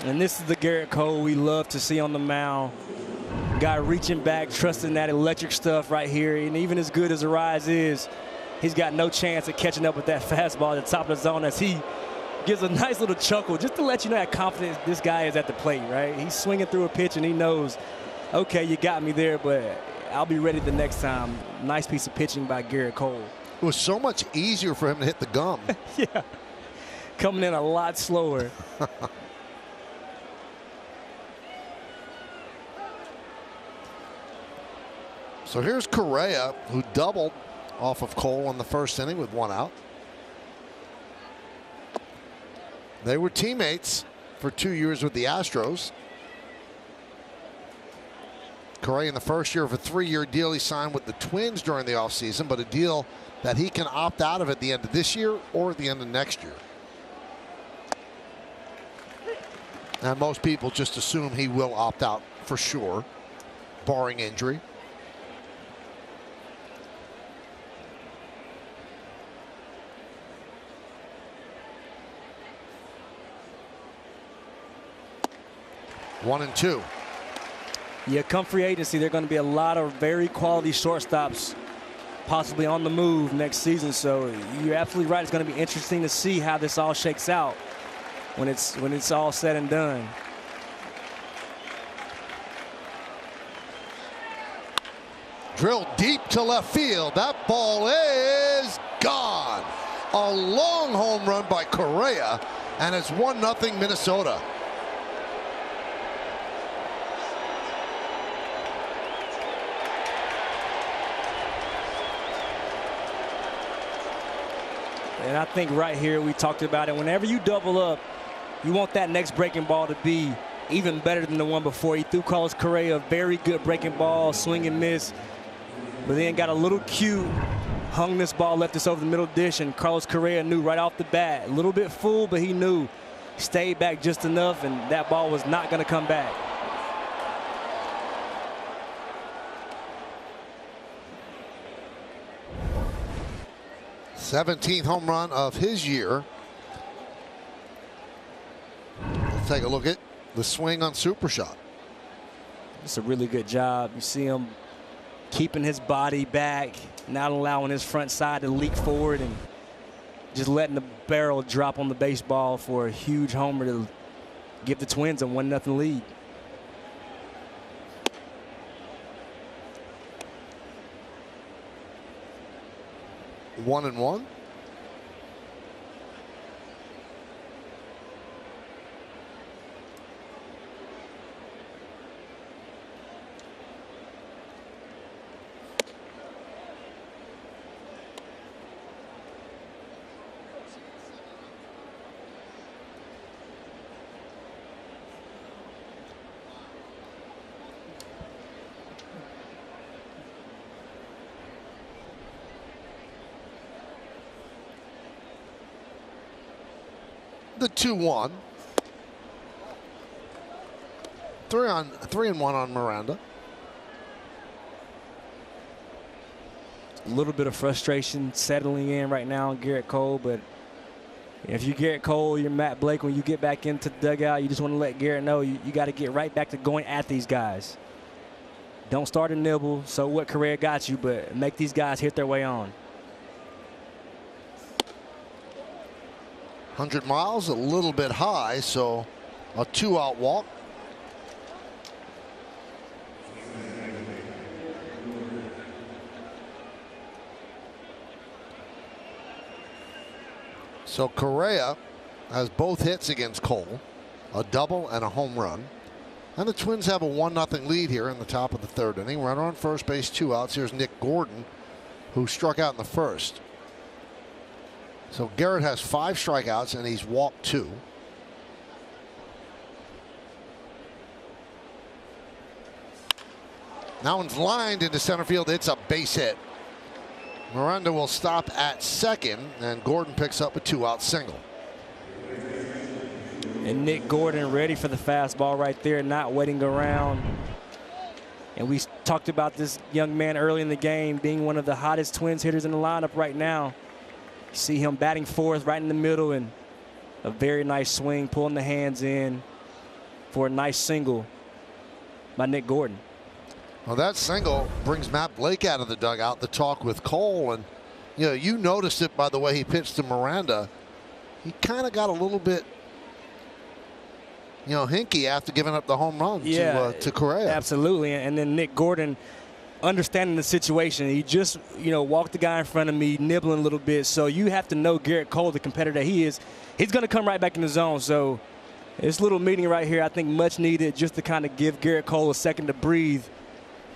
And this is the Garrett Cole we love to see on the mound. Guy reaching back, trusting that electric stuff right here. And even as good as the rise is, he's got no chance of catching up with that fastball at the top of the zone as he gives a nice little chuckle just to let you know how confident this guy is at the plate, right? He's swinging through a pitch and he knows, okay, you got me there, but I'll be ready the next time. Nice piece of pitching by Garrett Cole. It was so much easier for him to hit the gum. Yeah, coming in a lot slower. So here's Correa, who doubled off of Cole in the first inning with 1 out. They were teammates for 2 years with the Astros. Correa in the first year of a 3-year deal he signed with the Twins during the offseason, but a deal that he can opt out of at the end of this year or at the end of next year. And most people just assume he will opt out for sure, barring injury. One and two. Yeah, come free agency, there are going to be a lot of very quality shortstops possibly on the move next season. So you're absolutely right. It's going to be interesting to see how this all shakes out when it's all said and done. Drilled deep to left field. That ball is gone. A long home run by Correa, and it's 1-0 Minnesota. And I think right here we talked about it. Whenever you double up, you want that next breaking ball to be even better than the one before. He threw Carlos Correa a very good breaking ball, swing and miss, but then got a little cue, hung this ball, left this over the middle dish, and Carlos Correa knew right off the bat. A little bit full, but he knew. Stayed back just enough, and that ball was not going to come back. '17th home run of his year. Let's take a look at the swing on Super Shot. It's a really good job. You see him keeping his body back, not allowing his front side to leak forward, and just letting the barrel drop on the baseball for a huge homer to give the Twins a 1-0 lead. One and one. The 2-1. 3-1 on Miranda. A little bit of frustration settling in right now on Garrett Cole, but if you're Garrett Cole, you're Matt Blake, when you get back into the dugout, you just want to let Garrett know you got to get right back to going at these guys. Don't start a nibble. So what, Correa got you, but make these guys hit their way on. 100 miles, a little bit high, so a 2-out walk. So Correa has both hits against Cole, a double and a home run. And the Twins have a 1-0 lead here in the top of the 3rd inning. Runner on first base, 2 outs. Here's Nick Gordon, who struck out in the first. So Garrett has 5 strikeouts and he's walked 2. That one's lined into center field. It's a base hit. Miranda will stop at second, and Gordon picks up a 2-out single. And Nick Gordon ready for the fastball right there, not waiting around. And we talked about this young man early in the game being one of the hottest Twins hitters in the lineup right now. You see him batting fourth right in the middle, and a very nice swing, pulling the hands in for a nice single by Nick Gordon. Well, that single brings Matt Blake out of the dugout to talk with Cole. And, you noticed it by the way he pitched to Miranda. He kind of got a little bit, hinky after giving up the home run to Correa. Absolutely. And then Nick Gordon, understanding the situation, he just, walked the guy in front of me, nibbling a little bit. So you have to know Garrett Cole, the competitor he is, he's going to come right back in the zone. So this little meeting right here, I think much needed just to kind of give Garrett Cole a second to breathe.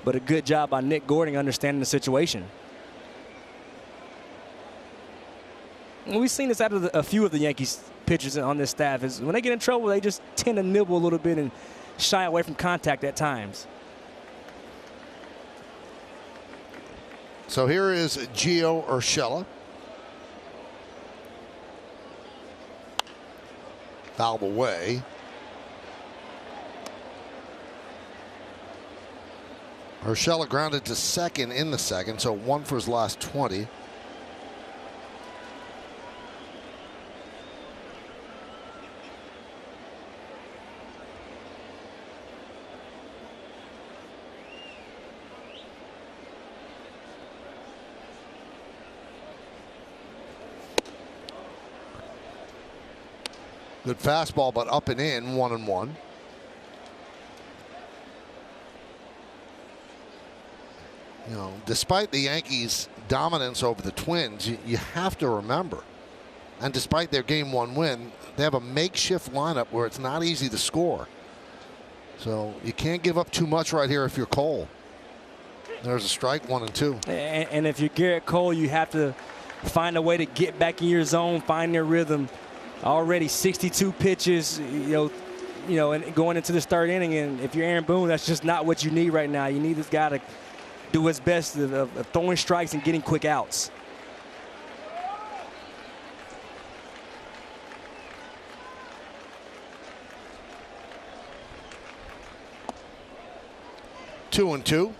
But a good job by Nick Gordon understanding the situation. And we've seen this out of a few of the Yankees pitchers on this staff, is when they get in trouble, they just tend to nibble a little bit and shy away from contact at times. So here is Gio Urshela. Fouled away. Urshela grounded to second in the second, so 1 for his last 20. Good fastball, but up and in, 1-1. Despite the Yankees' dominance over the Twins, you have to remember, and despite their Game 1 win, they have a makeshift lineup where it's not easy to score. So you can't give up too much right here if you're Cole. There's a strike, 1-2. And if you're Garrett Cole, you have to find a way to get back in your zone, find their rhythm. Already 62 pitches, and going into this third inning. And if you're Aaron Boone, that's just not what you need right now. You need this guy to do his best of throwing strikes and getting quick outs. Two and two.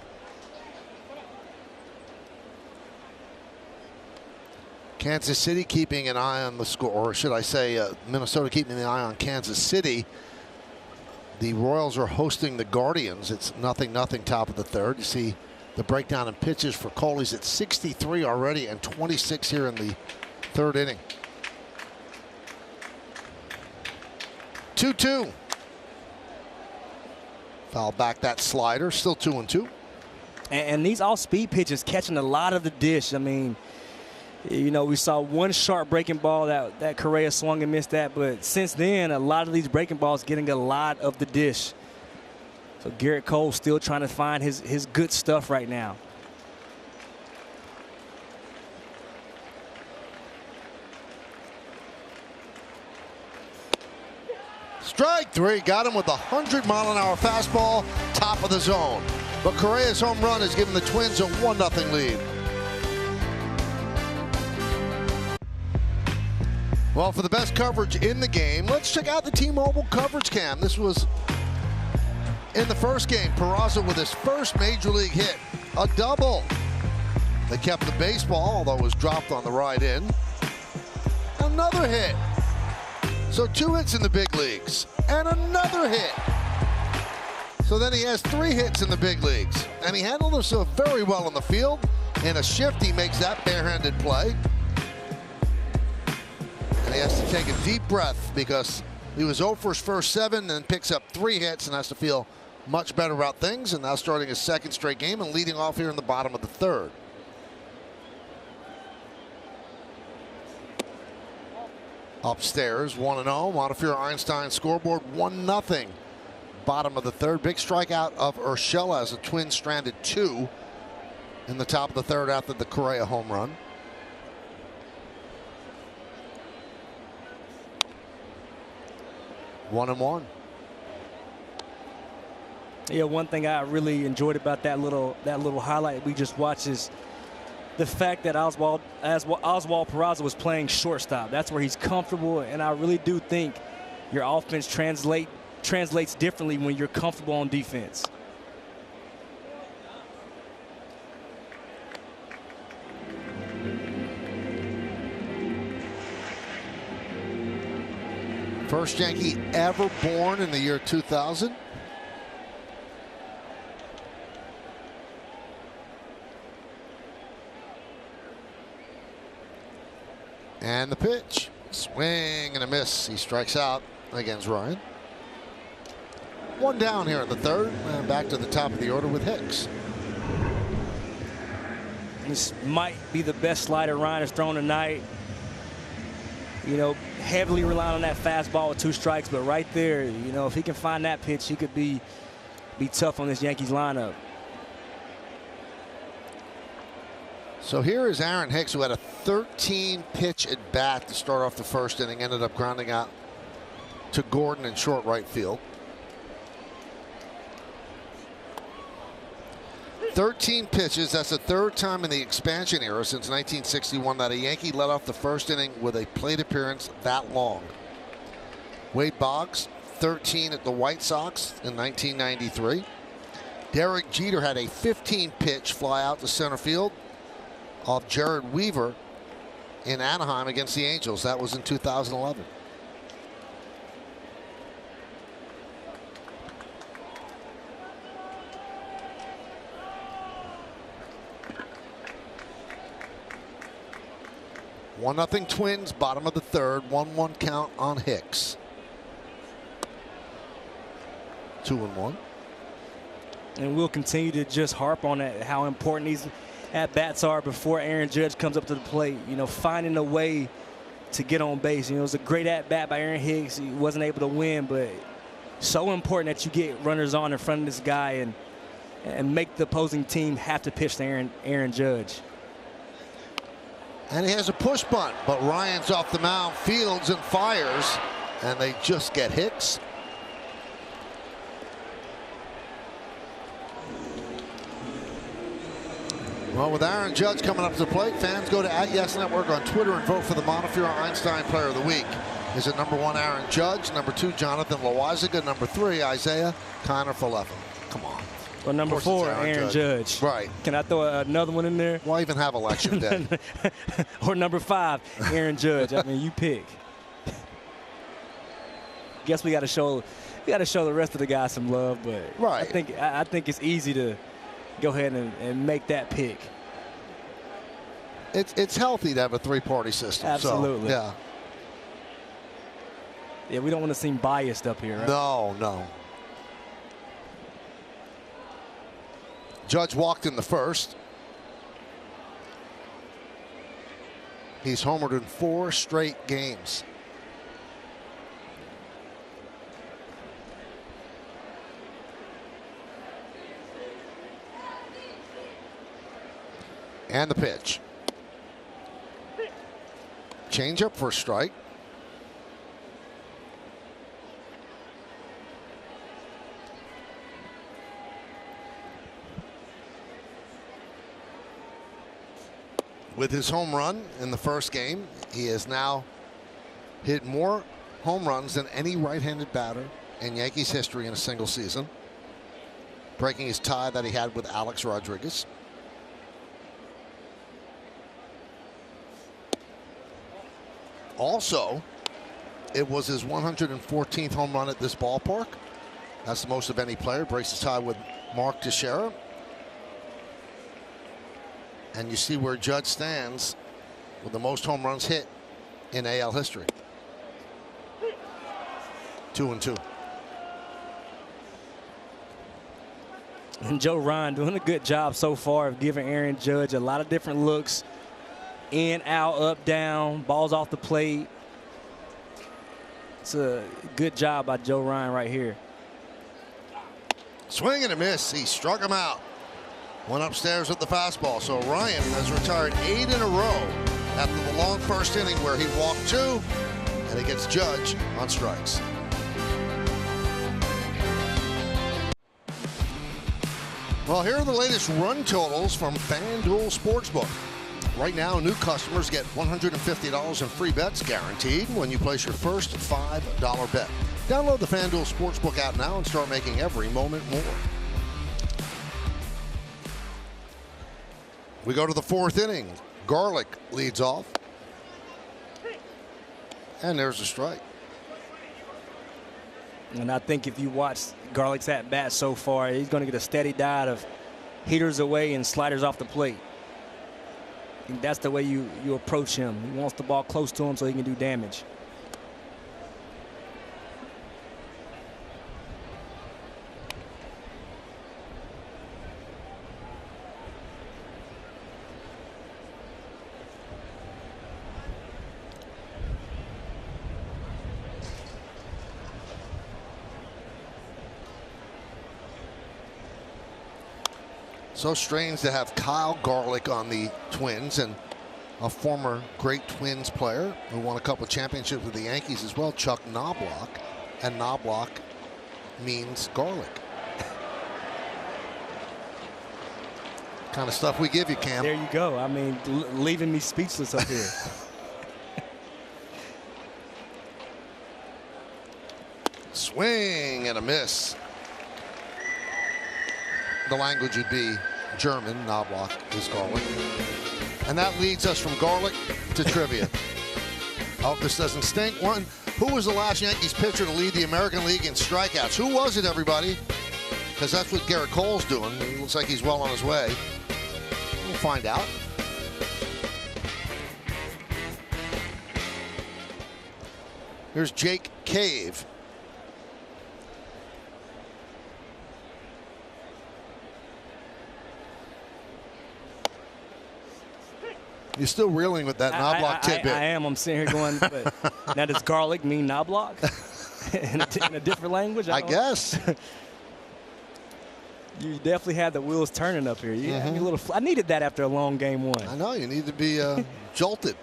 Kansas City keeping an eye on the score, or should I say Minnesota keeping an eye on Kansas City. The Royals are hosting the Guardians. It's 0-0 top of the third. You see the breakdown in pitches for Cole. He's at 63 already and 26 here in the third inning. 2-2. Foul back that slider. Still 2-2. And these all-speed pitches catching a lot of the dish. I mean, we saw one sharp breaking ball that Correa swung and missed that, but since then, a lot of these breaking balls getting a lot of the dish. So Garrett Cole still trying to find his good stuff right now. Strike three. Got him with a 100-mile-an-hour fastball, top of the zone. But Correa's home run has given the Twins a 1-0 lead. Well, for the best coverage in the game, let's check out the T-Mobile coverage cam. This was in the first game. Peraza with his first major league hit, a double. They kept the baseball, although it was dropped on the right end. Another hit. So 2 hits in the big leagues, and another hit. So then he has 3 hits in the big leagues, and he handled himself very well in the field. In a shift, he makes that barehanded play. And he has to take a deep breath because he was 0 for his first 7 and picks up 3 hits and has to feel much better about things. And now starting his second straight game and leading off here in the bottom of the third. Upstairs, 1-0. Montefiore Einstein scoreboard, 1-0. Bottom of the third. Big strikeout of Urshela as the Twins stranded 2 in the top of the third after the Correa home run. One and one. Yeah, one thing I really enjoyed about that little highlight we just watched is the fact that Oswald Peraza was playing shortstop. That's where he's comfortable, and I really do think your offense translates differently when you're comfortable on defense. First Yankee ever born in the year 2000. And the pitch. Swing and a miss. He strikes out against Ryan. One down here in the third. And back to the top of the order with Hicks. This might be the best slider Ryan has thrown tonight. You know, heavily relying on that fastball with 2 strikes, but right there, you know, if he can find that pitch, he could be tough on this Yankees lineup. So here is Aaron Hicks, who had a 13-pitch at bat to start off the first inning, ended up grounding out to Gordon in short right field. 13 pitches. That's the 3rd time in the expansion era since 1961 that a Yankee led off the first inning with a plate appearance that long. Wade Boggs, 13 at the White Sox in 1993. Derek Jeter had a 15-pitch fly out to center field off Jared Weaver in Anaheim against the Angels. That was in 2011. One nothing Twins, bottom of the third, 1-1 count on Hicks. 2-1. And we'll continue to just harp on that, how important these at-bats are before Aaron Judge comes up to the plate. You know, finding a way to get on base. You know, it was a great at-bat by Aaron Hicks. He wasn't able to win, but so important that you get runners on in front of this guy and make the opposing team have to pitch to Aaron Judge. And he has a push bunt, but Ryan's off the mound, fields and fires, and they just get Hicks. Well, with Aaron Judge coming up to the plate, fans go to @YesNetwork on Twitter and vote for the Montefiore Einstein Player of the Week. Is it number 1, Aaron Judge, number 2, Jonathan Loaisiga, number 3, Isaiah Kiner-Falefa? Come on. Well, number 4, Aaron Judge. Right. Can I throw another one in there? Why even have election day? Or number 5, Aaron Judge. I mean, you pick. Guess we got to show the rest of the guys some love, but right. I think it's easy to go ahead and make that pick. It's healthy to have a 3-party system. Absolutely. So, yeah. Yeah, we don't want to seem biased up here, right? No. Judge walked in the first. He's homered in 4 straight games. And the pitch. Changeup for a strike. With his home run in the first game, he has now hit more home runs than any right-handed batter in Yankees history in a single season, breaking his tie that he had with Alex Rodriguez. Also, it was his 114th home run at this ballpark. That's the most of any player. Breaks his tie with Mark Teixeira. And you see where Judge stands with the most home runs hit in AL history. 2-2. And Joe Ryan doing a good job so far of giving Aaron Judge a lot of different looks. In, out, up, down, balls off the plate. It's a good job by Joe Ryan right here. Swing and a miss. He struck him out. Went upstairs with the fastball. So Ryan has retired 8 in a row after the long first inning where he walked 2, and he gets Judge on strikes. Well, here are the latest run totals from FanDuel Sportsbook. Right now, new customers get $150 in free bets guaranteed when you place your first $5 bet. Download the FanDuel Sportsbook app now and start making every moment more. We go to the fourth inning. Garlick leads off. And there's a strike. And I think if you watch Garlick's at-bat so far, he's going to get a steady diet of heaters away and sliders off the plate. And that's the way you approach him. He wants the ball close to him so he can do damage. So strange to have Kyle Garlick on the Twins, and a former great Twins player who won a couple championships with the Yankees as well, Chuck Knobloch. And Knobloch means garlic. Kind of stuff we give you, Cam. There you go. I mean, leaving me speechless up here. Swing and a miss. The language would be German. Knobloch is garlic. And that leads us from garlic to trivia. I hope this doesn't stink. One, who was the last Yankees pitcher to lead the American League in strikeouts? Who was it, everybody? Because that's what Garrett Cole's doing. It looks like he's well on his way. We'll find out. Here's Jake Cave. You're still reeling with that Knobloch tidbit. I am. I'm sitting here going, but now does garlic mean Knobloch in a different language? I guess. You definitely had the wheels turning up here. You had me a little. I needed that after a long game one. I know. You need to be jolted.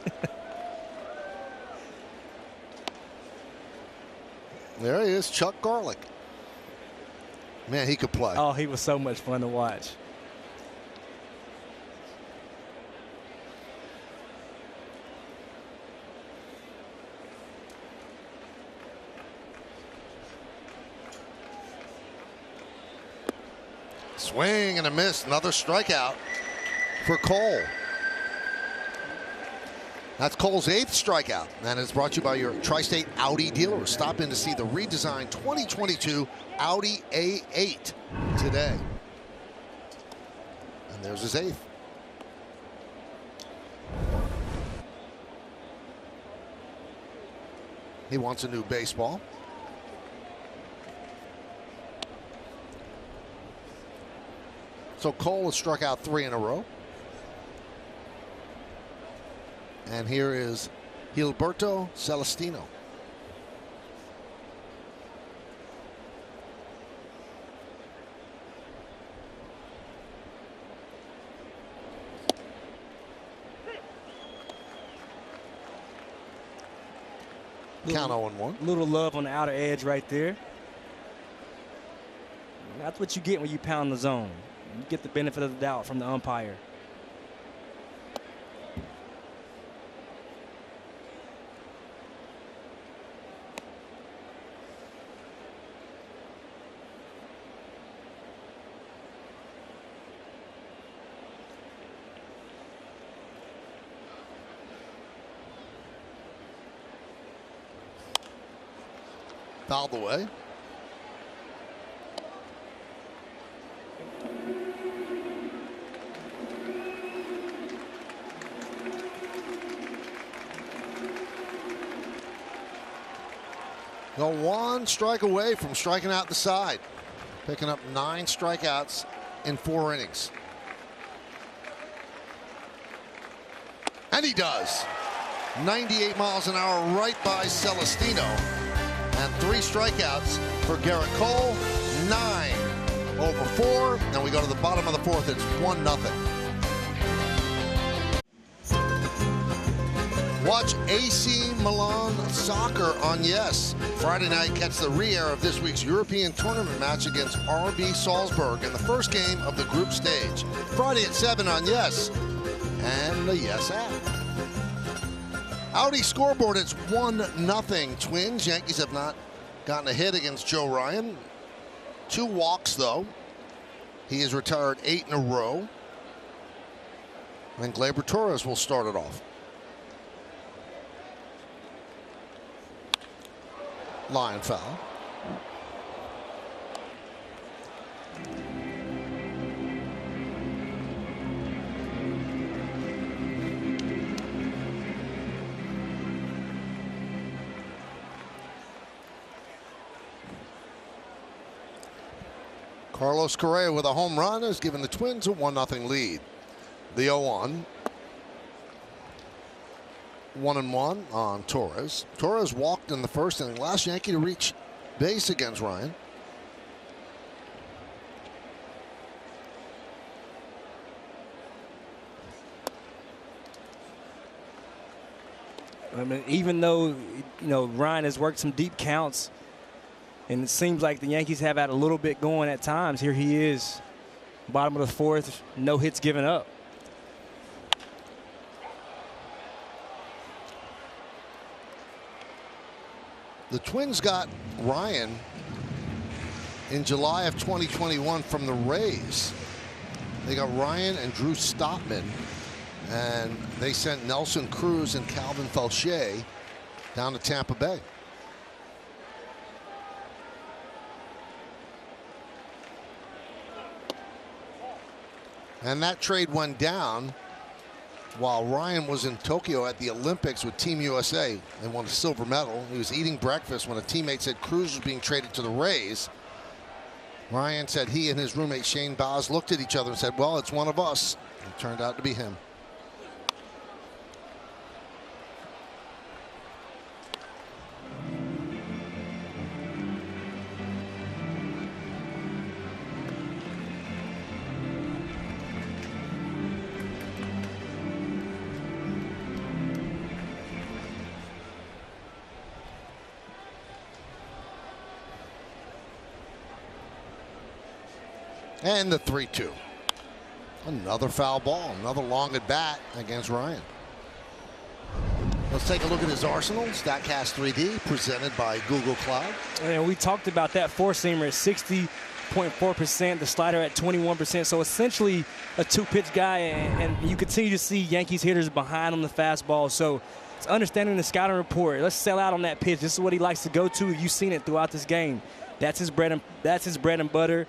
There he is, Chuck Garlick. Man, he could play. Oh, he was so much fun to watch. Swing and a miss. Another strikeout for Cole. That's Cole's 8th strikeout. And it's brought to you by your Tri-State Audi dealer. Stop in to see the redesigned 2022 Audi A8 today. And there's his 8th. He wants a new baseball. So Cole has struck out 3 in a row. And here is Gilberto Celestino. Count 0-1. Little love on the outer edge right there. That's what you get when you pound the zone. You get the benefit of the doubt from the umpire. Fouled away. Go 1 strike away from striking out the side. Picking up 9 strikeouts in 4 innings. And he does. 98 miles an hour right by Celestino. And 3 strikeouts for Garrett Cole. 9 over 4. And we go to the bottom of the 4th. It's 1-0. Watch AC Milan soccer on Yes. Friday night, catch the re-air of this week's European tournament match against RB Salzburg in the first game of the group stage. Friday at 7 on Yes. And the yes app. Audi scoreboard, it's 1-0 Twins. Yankees have not gotten a hit against Joe Ryan. 2 walks, though. He has retired 8 in a row. And Gleyber Torres will start it off. Line foul. Carlos Correa with a home run has given the Twins a 1-0 lead. The 0-1. 1-1 on Torres. Torres walked in the first inning. Last Yankee to reach base against Ryan. I mean, even though, Ryan has worked some deep counts, and it seems like the Yankees have had a little bit going at times. Here he is, bottom of the 4th, no hits given up. The Twins got Ryan in July of 2021 from the Rays. They got Ryan and Drew Stoutman, and they sent Nelson Cruz and Calvin Felche down to Tampa Bay. And that trade went down while Ryan was in Tokyo at the Olympics with Team USA and won a silver medal. He was eating breakfast when a teammate said Cruz was being traded to the Rays. Ryan said he and his roommate Shane Baz looked at each other and said, well, it's one of us. It turned out to be him. And the 3-2. Another foul ball, another long at bat against Ryan. Let's take a look at his arsenal. StatCast 3D presented by Google Cloud. And we talked about that four-seamer at 60.4%, the slider at 21%. So essentially a 2-pitch guy, and you continue to see Yankees hitters behind on the fastball. So it's understanding the scouting report. Let's sell out on that pitch. This is what he likes to go to. You've seen it throughout this game. That's his bread and butter.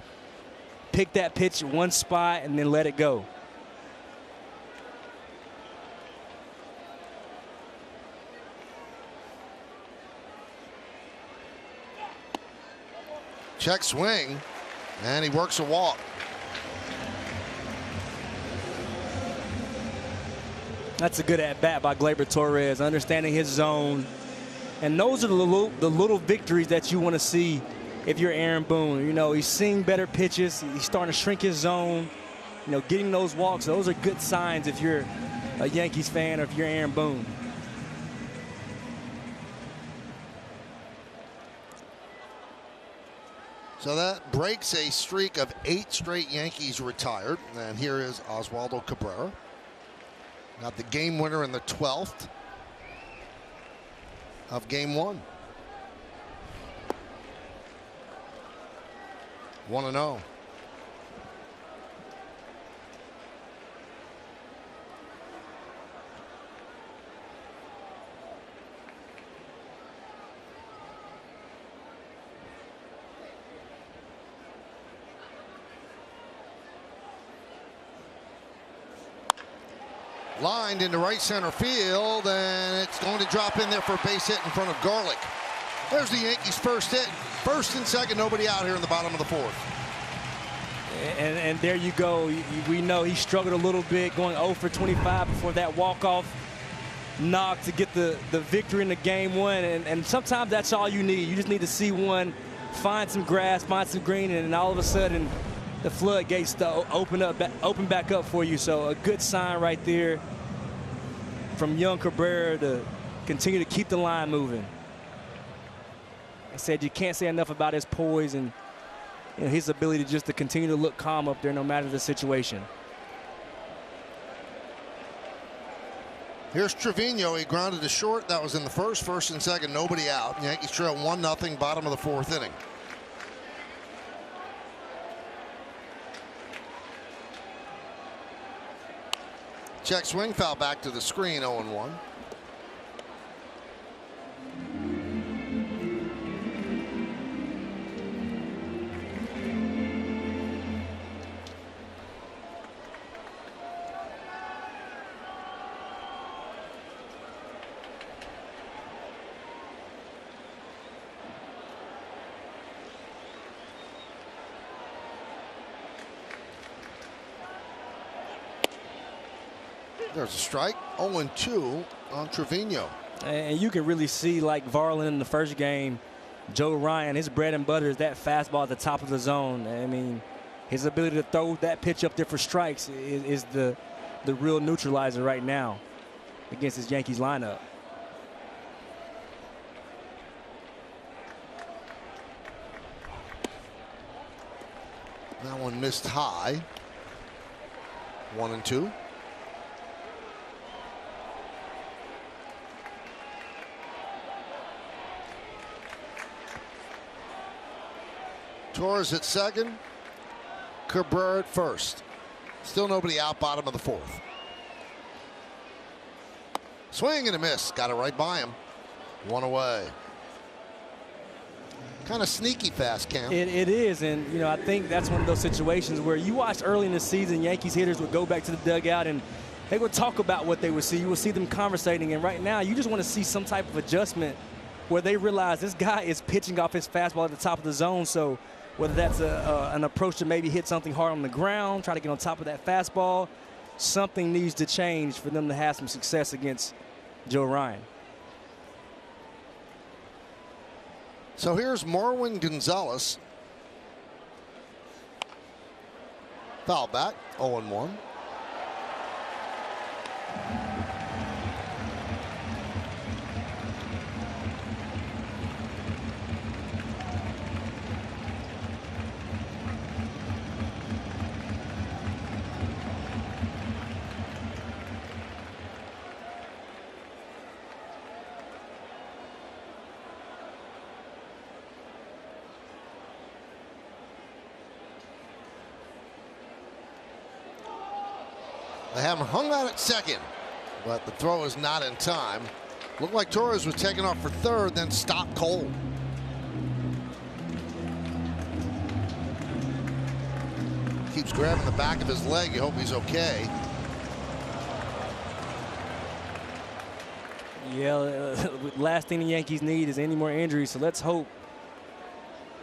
Pick that pitch in one spot and then let it go. Check swing, and he works a walk. That's a good at-bat by Gleyber Torres, understanding his zone. And those are the little victories that you want to see if you're Aaron Boone. He's seeing better pitches. He's starting to shrink his zone. Getting those walks. Those are good signs if you're a Yankees fan or if you're Aaron Boone. So that breaks a streak of 8 straight Yankees retired. And here is Oswaldo Cabrera. Got the game winner in the 12th of game 1. 1-0. Lined into right center field, and it's going to drop in there for a base hit in front of Garlick. There's the Yankees' first hit. First and second, nobody out here in the bottom of the 4th. And there you go. We know he struggled a little bit, going 0 for 25 before that walk-off knock to get the victory in the game 1. And sometimes that's all you need. You just need to see one, find some grass, find some green, and all of a sudden the floodgates open back up for you. So a good sign right there from young Cabrera to continue to keep the line moving. I said you can't say enough about his poise and his ability just to continue to look calm up there no matter the situation. Here's Trevino. He grounded to short. That was in the first and second, nobody out. Yankees trail 1-0, bottom of the fourth inning. Check swing, foul back to the screen, 0-1. There's a strike. 0-2 on Trevino. And you can really see, like Varland in the first game, Joe Ryan, his bread and butter is that fastball at the top of the zone. I mean, his ability to throw that pitch up there for strikes is the real neutralizer right now against this Yankees lineup. That one missed high. 1-2. Torres at second. Cabrera at first. Still nobody out, bottom of the fourth. Swing and a miss. Got it right by him. One away. Kind of sneaky fast, Cam. It is, and you know, I think that's one of those situations where you watched early in the season, Yankees hitters would go back to the dugout and they would talk about what they would see. You would see them conversating, and right now you just want to see some type of adjustment where they realize this guy is pitching off his fastball at the top of the zone. So whether that's an approach to maybe hit something hard on the ground, try to get on top of that fastball, something needs to change for them to have some success against Joe Ryan. So here's Marwin Gonzalez. Foul back, 0-1. They have him hung out at second, but the throw is not in time. Looked like Torres was taking off for third, then stopped cold. Keeps grabbing the back of his leg. You hope he's okay. Yeah, last thing the Yankees need is any more injuries, so let's hope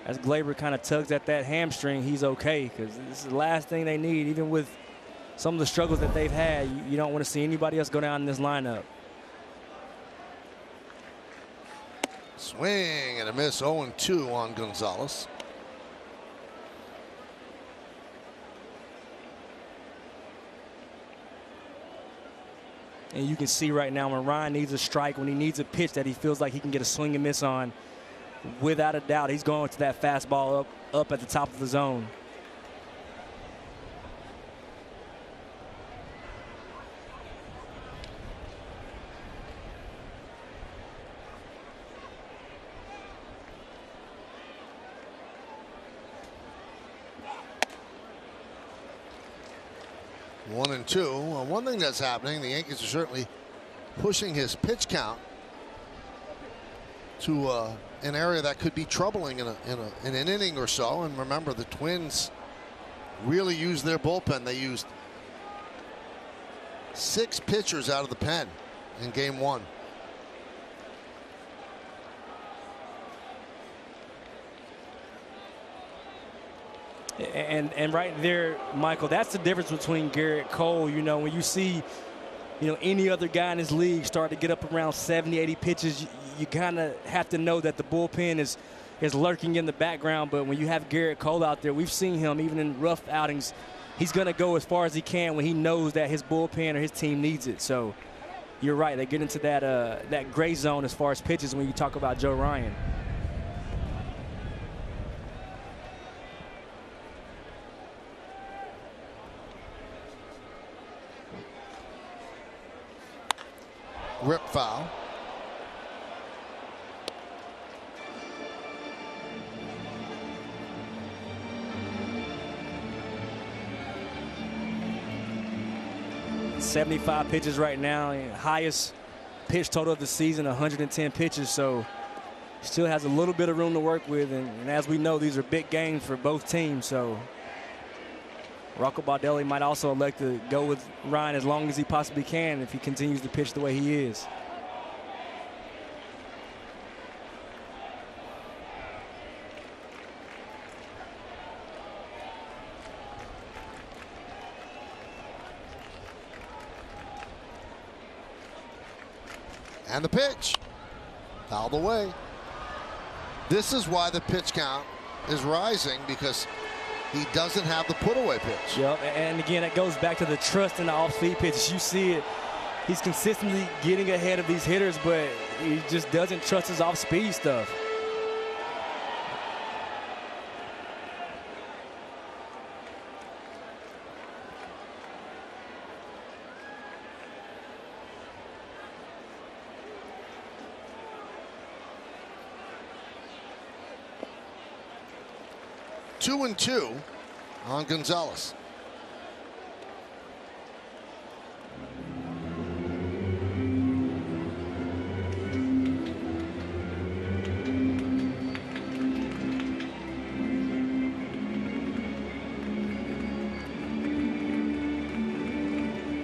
as Gleyber kind of tugs at that hamstring, he's okay, because this is the last thing they need. Even with some of the struggles that they've had, you don't want to see anybody else go down in this lineup. Swing and a miss, 0-2 on Gonzalez. And you can see right now when Ryan needs a strike, when he needs a pitch that he feels like he can get a swing and miss on, without a doubt, he's going to that fastball up at the top of the zone. One and two. Well, one thing that's happening, the Yankees are certainly pushing his pitch count to an area that could be troubling in an inning or so. And remember, the Twins really used their bullpen. They used 6 pitchers out of the pen in game 1. And right there, Michael, that's the difference between Garrett Cole. You know, when you see, you know, any other guy in this league start to get up around 70, 80 pitches, you kind of have to know that the bullpen is lurking in the background. But when you have Garrett Cole out there, we've seen him even in rough outings, he's going to go as far as he can when he knows that his bullpen or his team needs it. So you're right, they get into that gray zone as far as pitches when you talk about Joe Ryan. Rip foul. .75 pitches right now, highest pitch total of the season, 110 pitches, so still has a little bit of room to work with, and as we know, these are big games for both teams, so Rocco Baldelli might also elect to go with Ryan as long as he possibly can if he continues to pitch the way he is. And the pitch. Fouled away. This is why the pitch count is rising, because he doesn't have the put-away pitch. Yep, and again, it goes back to the trust in the off-speed pitches. You see it. He's consistently getting ahead of these hitters, but he just doesn't trust his off-speed stuff. Two and two on Gonzalez.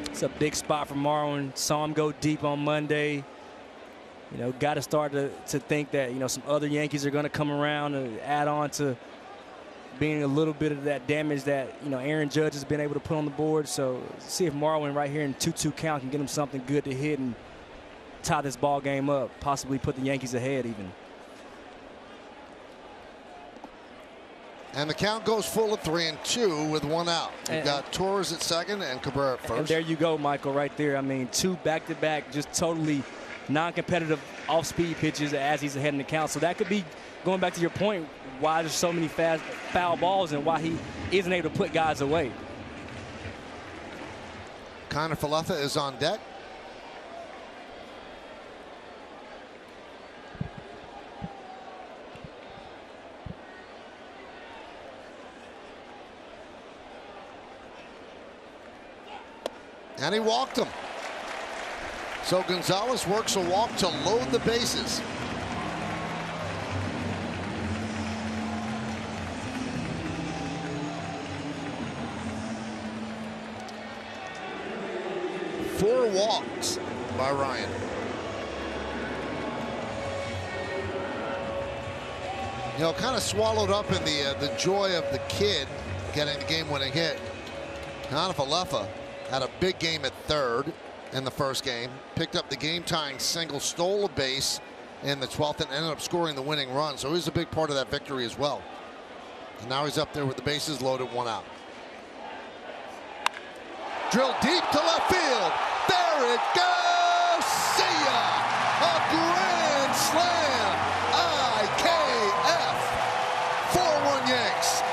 It's a big spot for Marwin. Saw him go deep on Monday. You know, got to start to think that, you know, some other Yankees are going to come around and add on to being a little bit of that damage that, you know, Aaron Judge has been able to put on the board. So see if Marwin right here in 2-2 count can get him something good to hit and tie this ball game up, possibly put the Yankees ahead even. And the count goes full at 3-2 with one out. You've got Torres at second and Cabrera at first. And there you go, Michael, right there. I mean, two back-to-back, just totally non-competitive off-speed pitches as he's ahead in the count. So that could be, going back to your point, why there's so many fast foul balls and why he isn't able to put guys away. Connor Falefa is on deck. And he walked him. So Gonzalez works a walk to load the bases. Four walks by Ryan. You know, kind of swallowed up in the joy of the kid getting the game-winning hit. Connor Falefa had a big game at third in the first game. Picked up the game-tying single, stole a base in the 12th, and ended up scoring the winning run. So he was a big part of that victory as well. And now he's up there with the bases loaded, one out. Drilled deep to left field. There it goes. See ya. A grand slam. IKF. 4-1 Yanks.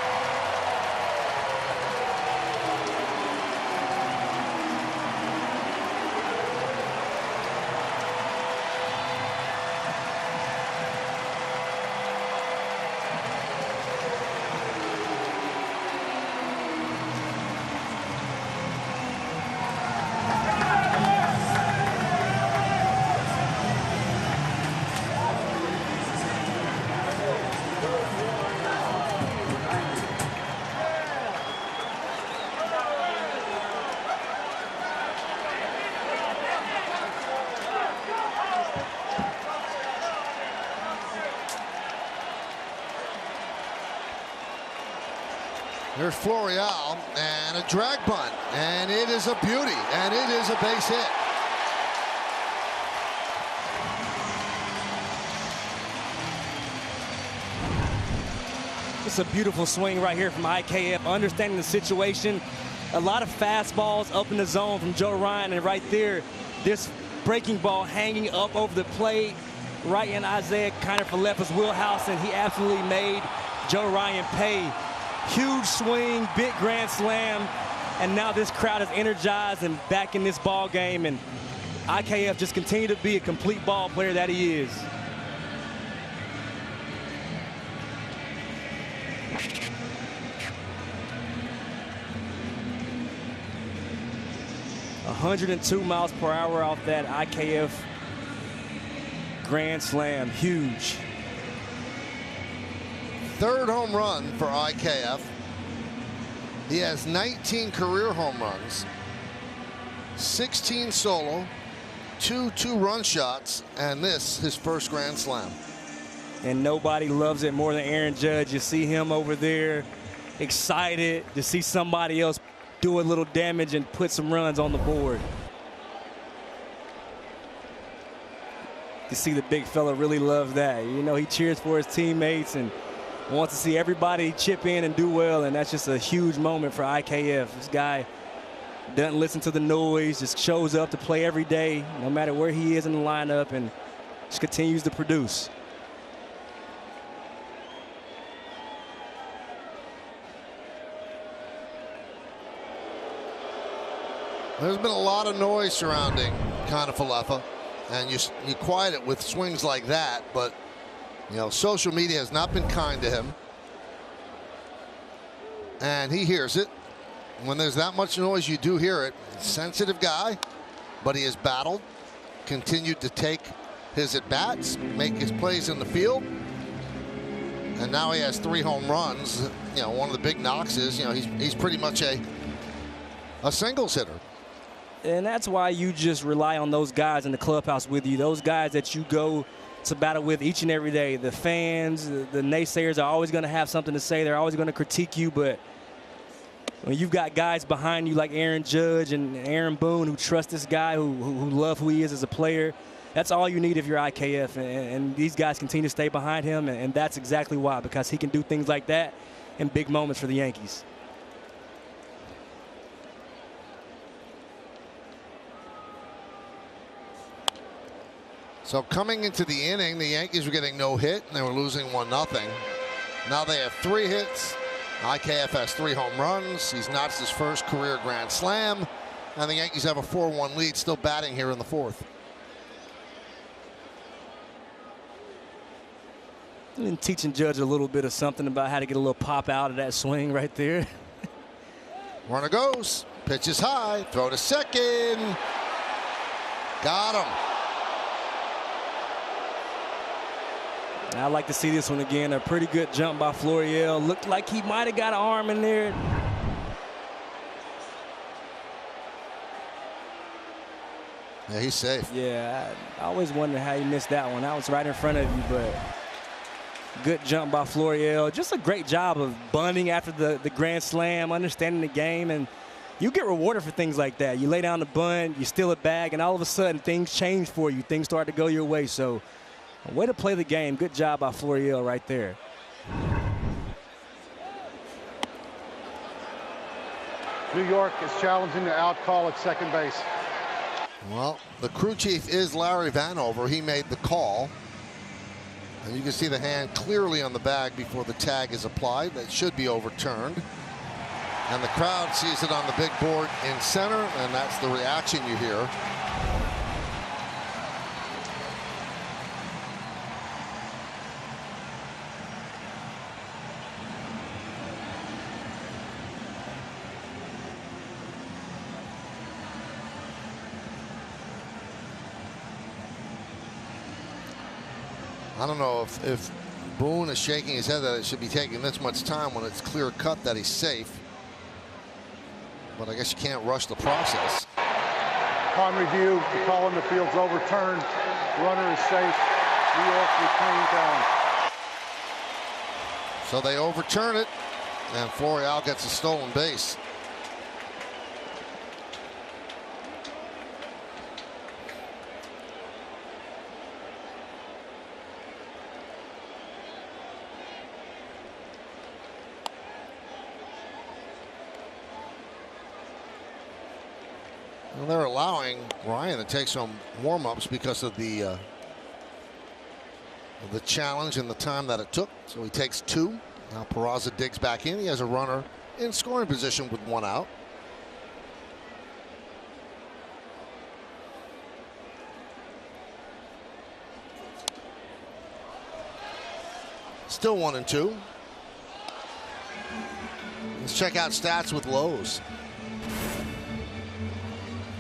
There's Florial and a drag bunt, and it is a beauty, and it is a base hit. It's a beautiful swing right here from IKF, understanding the situation. A lot of fastballs up in the zone from Joe Ryan, and right there, this breaking ball hanging up over the plate, right in Isaiah Kiner Falefa's wheelhouse, and he absolutely made Joe Ryan pay. Huge swing, big grand slam, and now this crowd is energized and back in this ball game, and IKF just continue to be a complete ball player that he is. .102 miles per hour off that IKF grand slam. Huge. Third home run for IKF. He has 19 career home runs, 16 solo, 2 two-run shots, and this his first grand slam. And nobody loves it more than Aaron Judge. You see him over there excited to see somebody else do a little damage and put some runs on the board. You see the big fella really loves that. You know, he cheers for his teammates and wants to see everybody chip in and do well, and that's just a huge moment for IKF. This guy doesn't listen to the noise, just shows up to play every day, no matter where he is in the lineup, and just continues to produce. There's been a lot of noise surrounding Kiner-Falefa, and you quiet it with swings like that, but you know, social media has not been kind to him, and he hears it. When there's that much noise, you do hear it. Sensitive guy, but he has battled, continued to take his at-bats, make his plays in the field, and now he has 3 home runs. You know, one of the big knocks is, you know, he's pretty much a singles hitter. And that's why you just rely on those guys in the clubhouse with you, those guys that you go to battle with each and every day. The fans, the naysayers are always going to have something to say. They're always going to critique you, but when you've got guys behind you like Aaron Judge and Aaron Boone who trust this guy, who love who he is as a player, that's all you need if you're IKF. And these guys continue to stay behind him, and that's exactly why, because he can do things like that in big moments for the Yankees. So coming into the inning, the Yankees were getting no hit, and they were losing 1-0. Now they have 3 hits. IKF has 3 home runs. He's notched his first career grand slam, and the Yankees have a 4-1 lead, still batting here in the 4th. And teaching Judge a little bit of something about how to get a little pop out of that swing right there. Runner goes, pitch is high, throw to second. Got him. I'd like to see this one again. A pretty good jump by Florial. Looked like he might have got an arm in there. Yeah, he's safe. Yeah, I always wonder how he missed that one. That was right in front of you, but good jump by Florial. Just a great job of bunting after the grand slam, understanding the game, and you get rewarded for things like that. You lay down the bunt, you steal a bag, and all of a sudden things change for you. Things start to go your way. So a way to play the game. Good job by Florial right there. New York is challenging the out call at second base. Well, the crew chief is Larry Vanover. He made the call. And you can see the hand clearly on the bag before the tag is applied. That should be overturned. And the crowd sees it on the big board in center, and that's the reaction you hear. I don't know if Boone is shaking his head that it should be taking this much time when it's clear cut that he's safe. But I guess you can't rush the process. Upon review, the call in the field's overturned. Runner is safe. New York retains down. So they overturn it, and Florial gets a stolen base. Well, they're allowing Ryan to take some warm-ups because of the challenge and the time that it took. So he takes 2. Now Peraza digs back in. He has a runner in scoring position with 1 out. Still 1-2. Let's check out stats with Lowe's.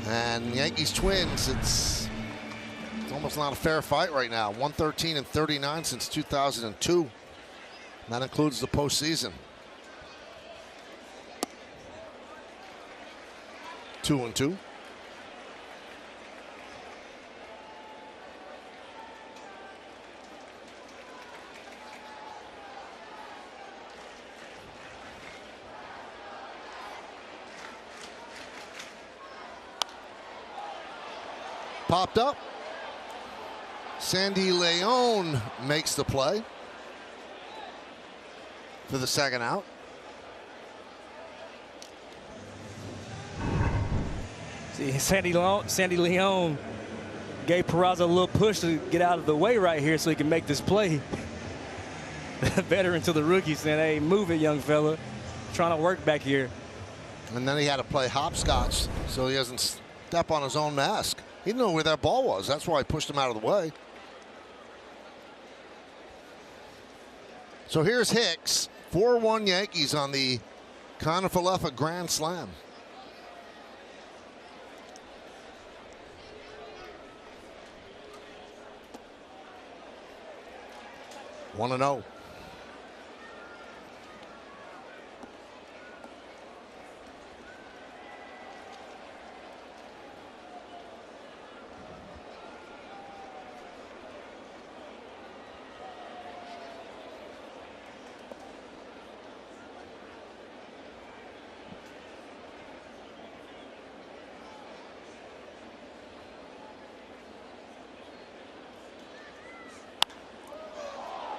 And Yankees Twins, it's almost not a fair fight right now. 113-39 since 2002. That includes the postseason. 2-2. Popped up. Sandy Leon makes the play for the second out. See, Sandy Leon gave Peraza a little push to get out of the way right here so he can make this play. The veteran to the rookie saying, hey, move it, young fella. Trying to work back here. And then he had to play hopscotch so he doesn't step on his own mask. He didn't know where that ball was. That's why I pushed him out of the way. So here's Hicks. 4-1 Yankees on the Kiner-Falefa grand slam. One and 0.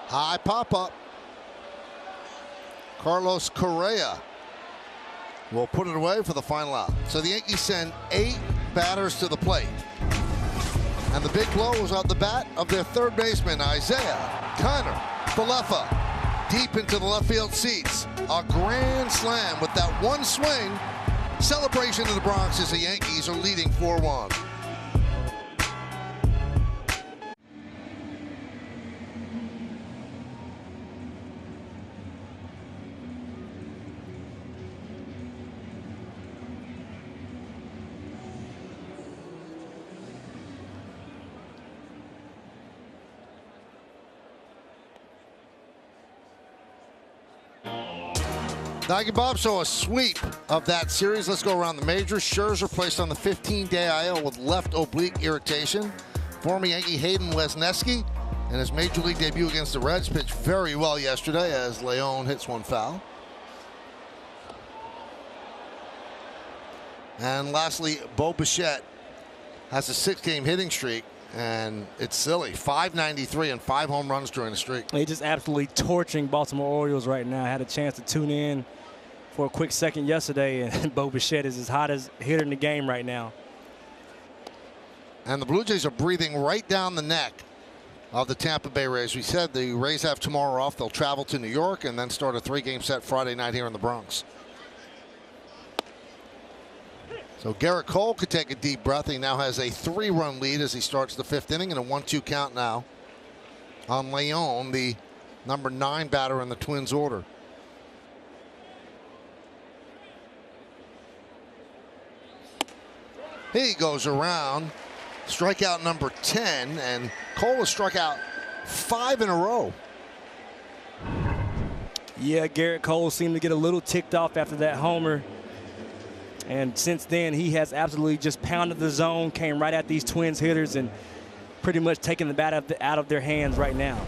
High pop-up. Carlos Correa will put it away for the final out. So the Yankees send 8 batters to the plate. And the big blow was out the bat of their third baseman, Isaiah Kiner-Falefa, deep into the left field seats. A grand slam with that one swing. Celebration in the Bronx as the Yankees are leading 4-1. Thank you, Bob. So a sweep of that series. Let's go around the majors. Scherzer placed on the 15-day IL with left oblique irritation. Former Yankee Hayden Wesneski in his major league debut against the Reds pitched very well yesterday as Leon hits one foul. And lastly, Bo Bichette has a 6-game hitting streak, and it's silly. 593 and 5 home runs during the streak. He's just absolutely torching Baltimore Orioles right now. I had a chance to tune in for a quick second yesterday, and Bo Bichette is as hot as hitter in the game right now. And the Blue Jays are breathing right down the neck of the Tampa Bay Rays. We said the Rays have tomorrow off. They'll travel to New York and then start a 3-game set Friday night here in the Bronx. So Garrett Cole could take a deep breath. He now has a 3-run lead as he starts the 5th inning and a 1-2 count now on Leon, the number 9 batter in the Twins order. He goes around. Strikeout number 10, and Cole has struck out 5 in a row. Yeah, Garrett Cole seemed to get a little ticked off after that homer. And since then, he has absolutely just pounded the zone, came right at these Twins hitters, and pretty much taking the bat out of their hands right now.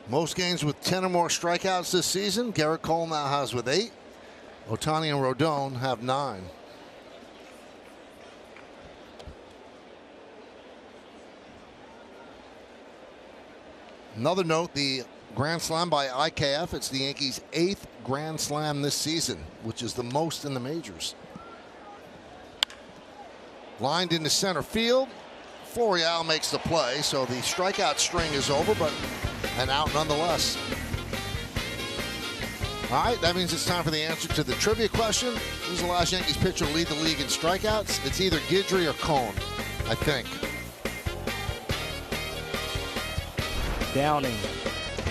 Most games with 10 or more strikeouts this season. Garrett Cole now has with 8. Ohtani and Rodon have 9. Another note, the grand slam by IKF. It's the Yankees' 8th grand slam this season, which is the most in the majors. Lined into center field. Florial makes the play, so the strikeout string is over, but an out nonetheless. All right, that means it's time for the answer to the trivia question. Who's the last Yankees pitcher to lead the league in strikeouts? It's either Guidry or Cone, I think. Downing.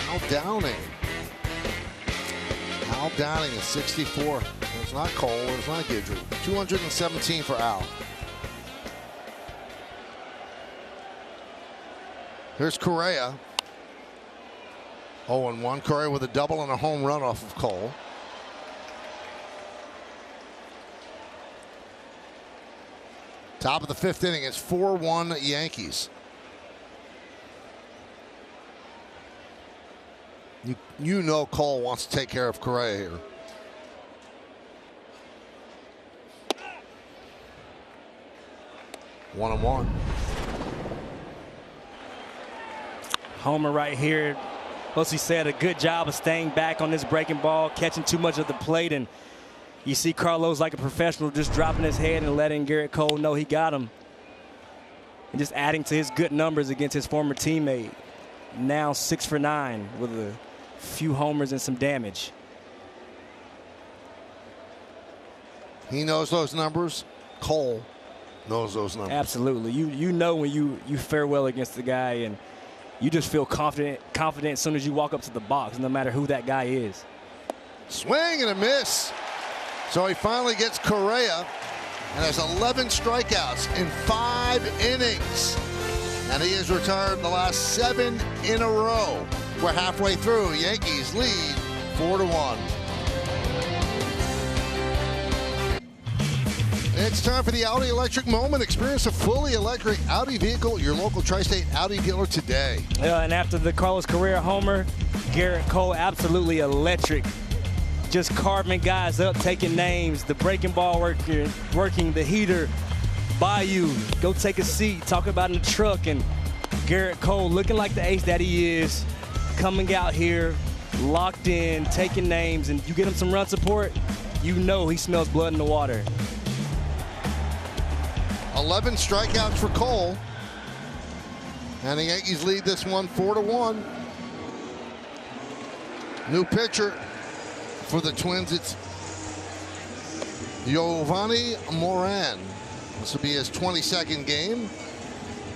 Al Downing. Al Downing is 64. It's not Cole. It's not Guidry. 217 for Al. Here's Correa. 0-1. Correa with a double and a home run off of Cole. Top of the 5th inning. It's 4-1 Yankees. You know Cole wants to take care of Correa here. One and one. Homer right here. Mostly said a good job of staying back on this breaking ball, catching too much of the plate, and you see Carlos like a professional just dropping his head and letting Garrett Cole know he got him. And just adding to his good numbers against his former teammate. Now 6 for 9 with a few homers and some damage. He knows those numbers. Cole knows those numbers. Absolutely. You know when you fare well against the guy, and you just feel confident as soon as you walk up to the box, no matter who that guy is. Swing and a miss. So he finally gets Correa and has 11 strikeouts in 5 innings. And he has retired the last 7 in a row. We're halfway through. Yankees lead 4-1. It's time for the Audi Electric Moment. Experience a fully electric Audi vehicle at your local Tri-State Audi dealer today. And after the Carlos Correa homer, Garrett Cole absolutely electric. Just carving guys up, taking names, the breaking ball working the heater by you. Go take a seat, talk about in the truck, and Garrett Cole looking like the ace that he is, coming out here, locked in, taking names, and you get him some run support, you know he smells blood in the water. 11 strikeouts for Cole. And the Yankees lead this one 4-1. New pitcher for the Twins, it's Giovanni Moran. This will be his 22nd game.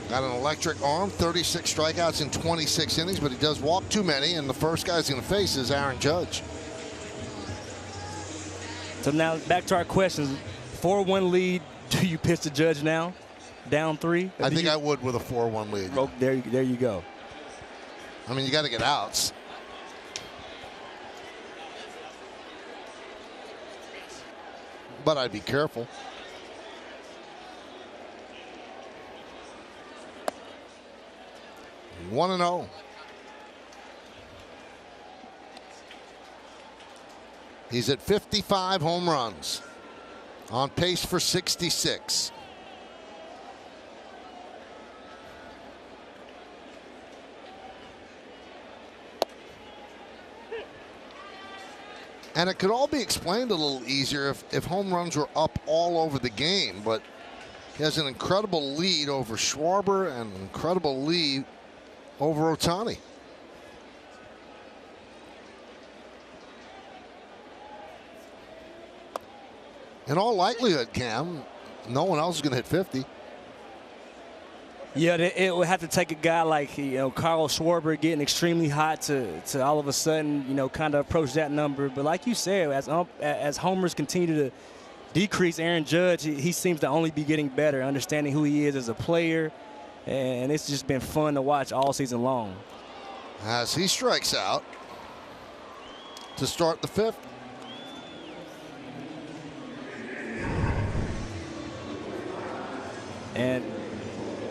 Got an electric arm, 36 strikeouts in 26 innings, but he does walk too many, and the first guy he's going to face is Aaron Judge. So now back to our questions. 4-1 lead. Do you pitch the Judge now? Down 3? I think I would with a 4-1 lead. Oh, there you go. I mean, you got to get outs. But I'd be careful. One and 0. He's at 55 home runs. On pace for 66. And it could all be explained a little easier if home runs were up all over the game. But he has an incredible lead over Schwarber and an incredible lead over Ohtani. In all likelihood, Cam, no one else is going to hit 50. Yeah, it would have to take a guy like Carlos Schwarber getting extremely hot to all of a sudden kind of approach that number. But like you said, as homers continue to decrease, Aaron Judge he seems to only be getting better, understanding who he is as a player, and it's just been fun to watch all season long. As he strikes out to start the 5th. And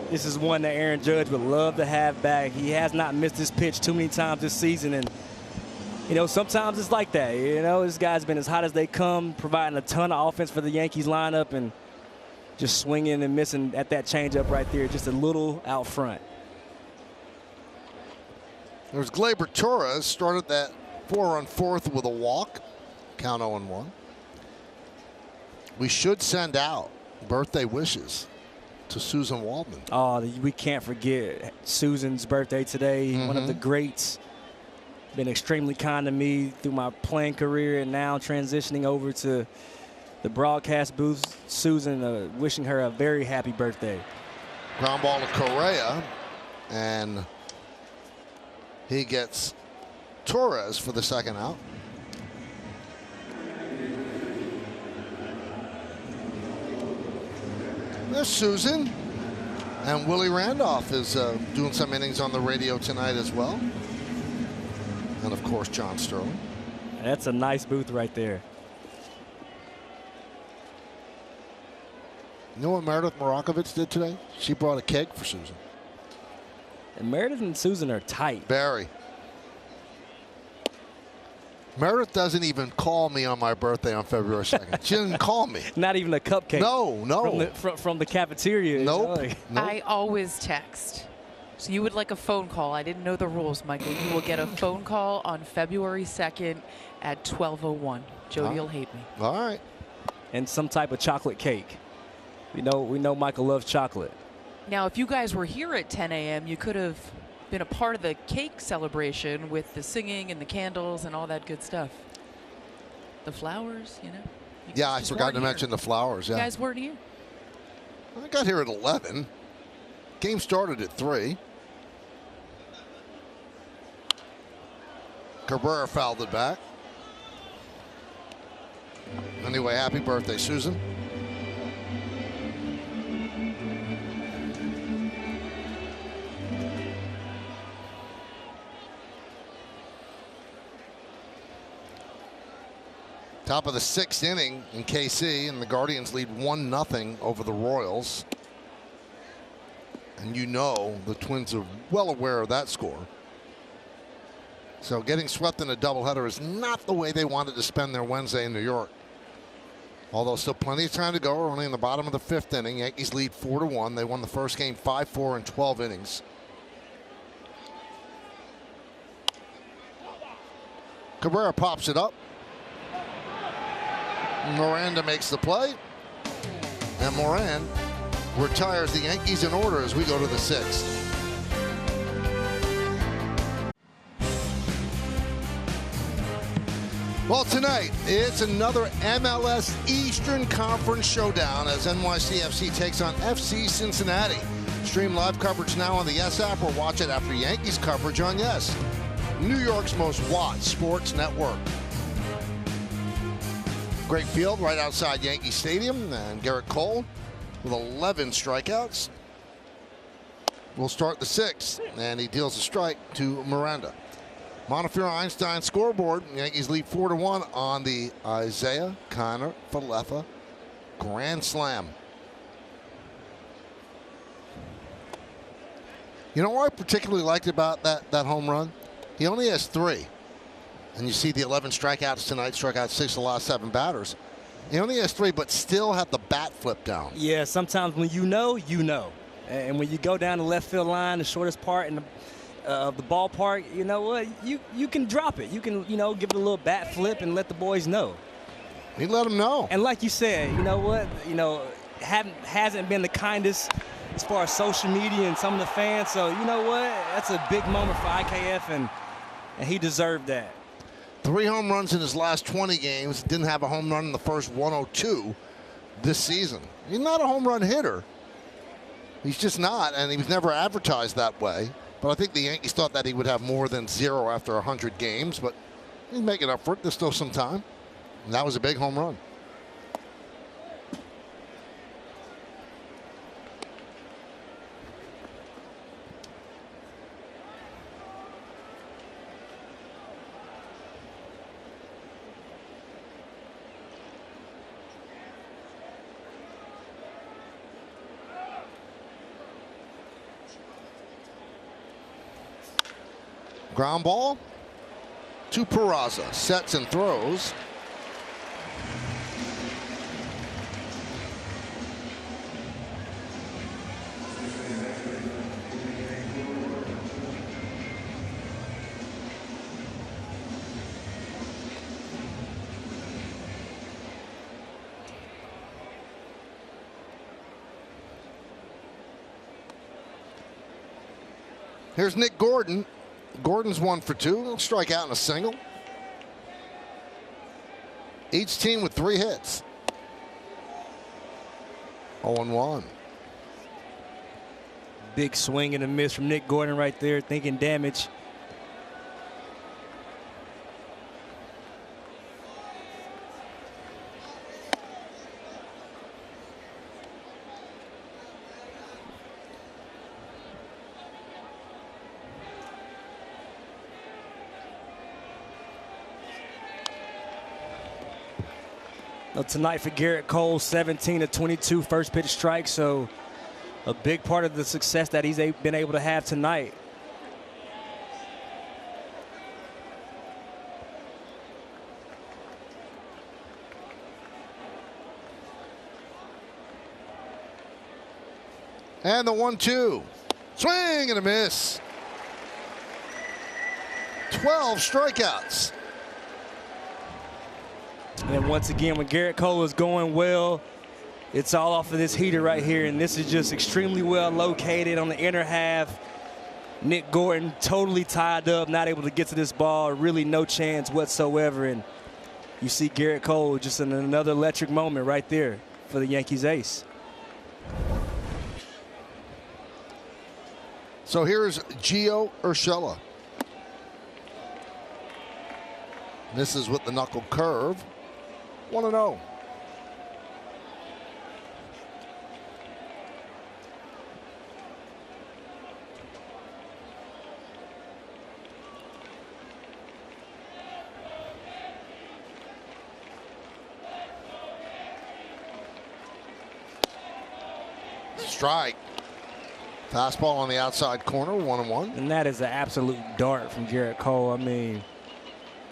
this is one that Aaron Judge would love to have back. He has not missed this pitch too many times this season. And, sometimes it's like that. This guy's been as hot as they come, providing a ton of offense for the Yankees lineup and just swinging and missing at that changeup right there, just a little out front. There's Gleyber Torres, started that 4-run 4th with a walk. Count 0-1. We should send out birthday wishes to Susan Waldman. Oh, we can't forget Susan's birthday today. One of the greats. Been extremely kind to me through my playing career, and now transitioning over to the broadcast booth. Susan, wishing her a very happy birthday. Ground ball to Correa, and He gets Torres for the second out. There's Susan. And Willie Randolph is doing some innings on the radio tonight as well. And, of course, John Sterling. That's a nice booth right there. You know what Meredith Morakovich did today? She brought a cake for Susan. And Meredith and Susan are tight. Very. Meredith doesn't even call me on my birthday on February 2nd. She doesn't call me. Not even a cupcake. No. From the cafeteria. Nope. I always text. So you would like a phone call. I didn't know the rules, Michael. You will get a phone call on February 2nd at 12:01. Jody will hate me. All right. And some type of chocolate cake. We know Michael loves chocolate. Now, if you guys were here at 10 a.m., you could have been a part of the cake celebration with the singing and the candles and all that good stuff. The flowers, you know. Yeah, I forgot to mention the flowers. Yeah. You guys weren't here. I got here at 11. Game started at 3. Cabrera fouled it back. Anyway, happy birthday, Susan. Top of the 6th inning in KC, and the Guardians lead 1-0 over the Royals. And you know the Twins are well aware of that score. So getting swept in a doubleheader is not the way they wanted to spend their Wednesday in New York. Although still plenty of time to go. We're only in the bottom of the 5th inning. Yankees lead 4-1. They won the first game 5-4 in 12 innings. Cabrera pops it up. Miranda makes the play. And Moran retires the Yankees in order as we go to the 6th. Well, tonight, it's another MLS Eastern Conference showdown as NYCFC takes on FC Cincinnati. Stream live coverage now on the Yes app or watch it after Yankees coverage on Yes, New York's most watched sports network. Great field right outside Yankee Stadium, and Garrett Cole with 11 strikeouts will start the 6th, and he deals a strike to Miranda. Montefiore Einstein scoreboard. Yankees lead 4-1 on the Isaiah Connor Falefa grand slam. You know what I particularly liked about that home run? He only has 3. And you see the 11 strikeouts tonight, struck out 6 of the last 7 batters. He only has 3, but still had the bat flip down. Yeah, sometimes when you know. And when you go down the left field line, the shortest part in the of the ballpark, you know what? You can drop it. You can, give it a little bat flip and let the boys know. He let them know. And like you said, you know what? Hasn't been the kindest as far as social media and some of the fans. So, you know what? That's a big moment for IKF, and he deserved that. 3 home runs in his last 20 games. Didn't have a home run in the first 102 this season. He's not a home run hitter. He's just not, and he was never advertised that way. But I think the Yankees thought that he would have more than 0 after 100 games, but he's making up for it. There's still some time. And that was a big home run. Ground ball to Peraza. Sets and throws. Here's Nick Gordon. Gordon's 1 for 2. He'll strike out in a single. Each team with 3 hits. 0-1. Big swing and a miss from Nick Gordon right there, thinking damage. Tonight for Garrett Cole, 17 of 22 first pitch strikes. So a big part of the success that he's been able to have tonight. And the 1-2. Swing and a miss. 12 strikeouts. And then once again, when Garrett Cole is going well, it's all off of this heater right here. And this is just extremely well located on the inner half. Nick Gordon totally tied up, not able to get to this ball. Really no chance whatsoever. And you see Garrett Cole just in another electric moment right there for the Yankees ace. So here's Gio Urshela. This is with the knuckle curve. 1-0. Strike. Fastball on the outside corner, 1-1. And that is an absolute dart from Garrett Cole. I mean,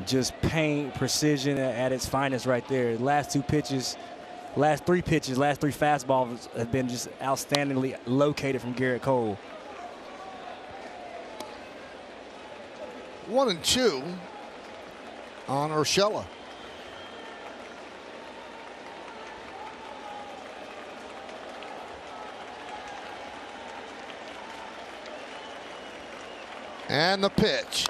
just paint, precision at its finest right there. Last three pitches, last three fastballs have been just outstandingly located from Garrett Cole. 1-2 on Urshela. And the pitch.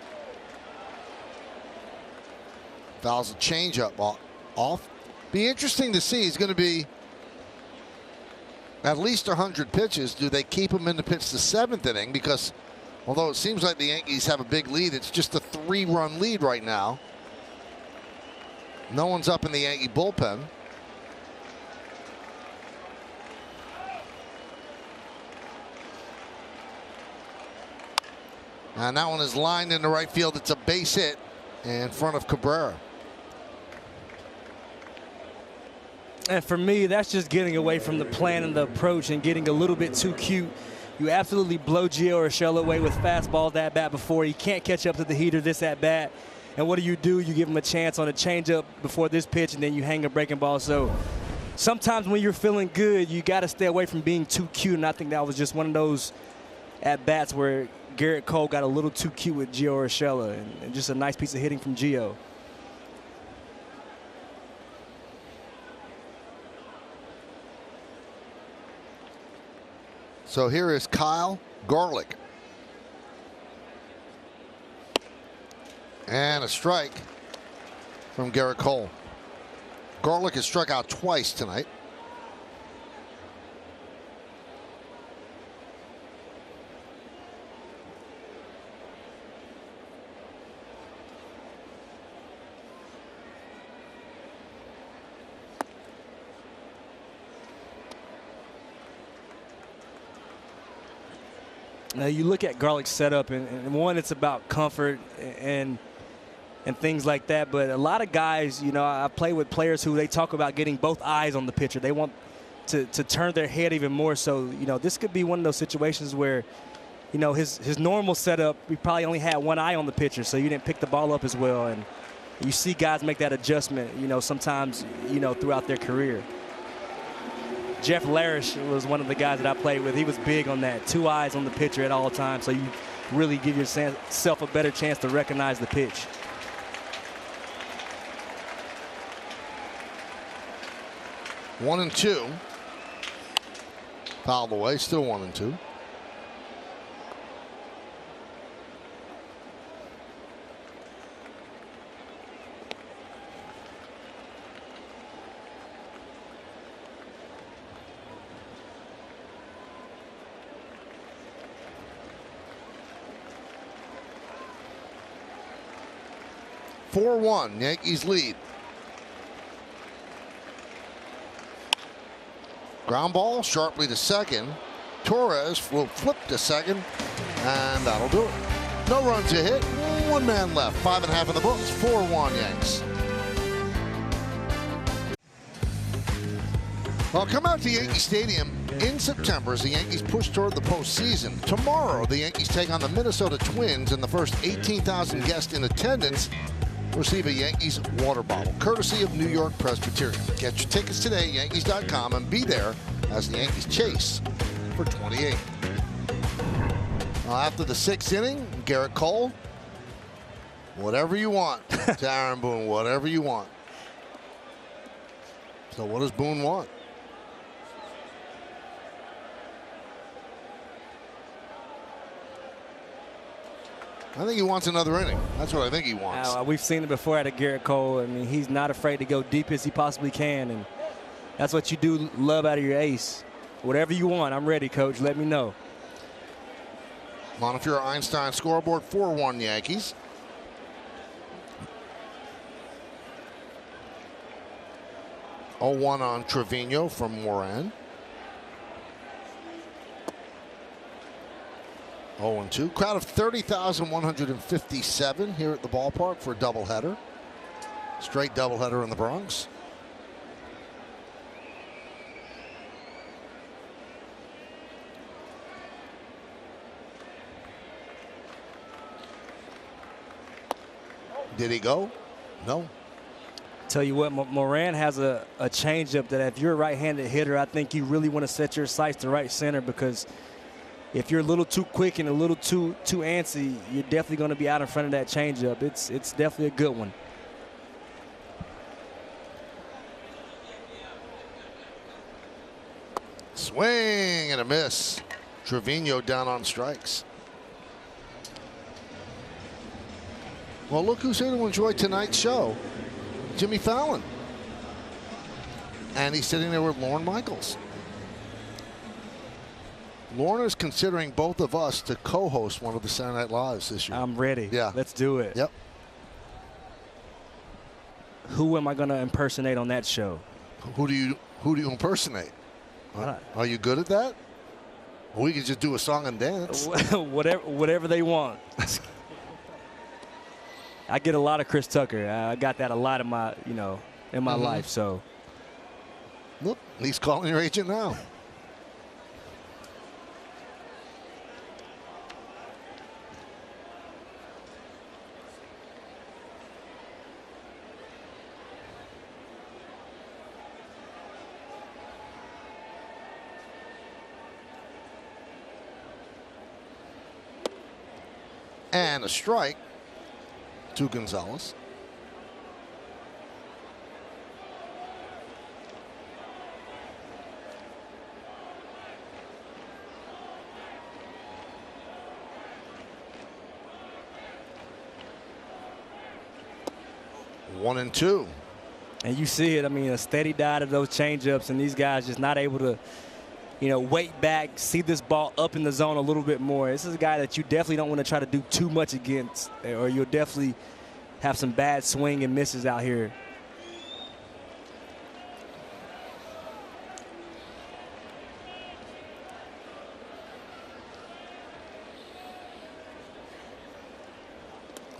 Fouls a changeup off. Be interesting to see. He's going to be at least 100 pitches. Do they keep him in to pitch the 7th inning? Because although it seems like the Yankees have a big lead, it's just a 3-run lead right now. No one's up in the Yankee bullpen. And that one is lined into right field. It's a base hit in front of Cabrera. And for me, that's just getting away from the plan and the approach and getting a little bit too cute. You absolutely blow Gio Urshela away with fastballs at bat before. He can't catch up to the heater this at bat. And what do? You give him a chance on a changeup before this pitch, and then you hang a breaking ball. So sometimes when you're feeling good, you got to stay away from being too cute. And I think that was just one of those at bats where Garrett Cole got a little too cute with Gio Urshela, and just a nice piece of hitting from Gio. So here is Kyle Garlick. And a strike from Garrett Cole. Garlick has struck out twice tonight. Now you look at Garlick's setup, and one, it's about comfort and things like that. But a lot of guys, you know, I play with players who they talk about getting both eyes on the pitcher. They want to turn their head even more. So, you know, this could be one of those situations where, you know, his normal setup, he probably only had one eye on the pitcher, so you didn't pick the ball up as well. And you see guys make that adjustment, you know, sometimes, you know, throughout their career. Jeff Larish was one of the guys that I played with. He was big on that. 2 eyes on the pitcher at all times, so you really give yourself a better chance to recognize the pitch. One and two. Fouled away, still 1-2. (4-1) Yankees lead. Ground ball sharply to second. Torres will flip to second, and that'll do it. No runs to hit. 1 man left. 5.5 in the books. 4-1 Yanks. Well, come out to Yankee Stadium in September as the Yankees push toward the postseason. Tomorrow, the Yankees take on the Minnesota Twins, and the first 18,000 guests in attendance receive a Yankees water bottle, courtesy of New York Presbyterian. Get your tickets today, Yankees.com, and be there as the Yankees chase for 28. After the 6th inning, Garrett Cole, whatever you want to Aaron Boone, whatever you want. So what does Boone want? I think he wants another inning. That's what I think he wants. We've seen it before out of Garrett Cole. I mean, he's not afraid to go deep as he possibly can, and that's what you do love out of your ace. Whatever you want, I'm ready, Coach. Let me know. Montefiore Einstein scoreboard, 4-1 Yankees. Oh, 1 on Trevino from Moran. 0-2. Crowd of 30,157 here at the ballpark for a doubleheader. Straight doubleheader in the Bronx. Did he go? No. Tell you what, Moran has a changeup that if you're a right-handed hitter, I think you really want to set your sights to right center, because if you're a little too quick and a little too antsy, you're definitely going to be out in front of that changeup. It's definitely a good one. Swing and a miss. Trevino down on strikes. Well, look who's here to enjoy tonight's show. Jimmy Fallon. And he's sitting there with Lorne Michaels. Lorne is considering both of us to co-host one of the Saturday Night Lives this year. I'm ready. Yeah. Let's do it. Yep. Who am I going to impersonate on that show? Who do you impersonate? Are you good at that? We could just do a song and dance. Whatever they want. I get a lot of Chris Tucker. I got that a lot in my, in my life. So, look, he's calling your agent now. And a strike to Gonzalez. One and two. And you see it. I mean, a steady diet of those changeups, and these guys just not able to, wait back, see this ball up in the zone a little bit more. This is a guy that you definitely don't want to try to do too much against, or you'll definitely have some bad swing and misses out here.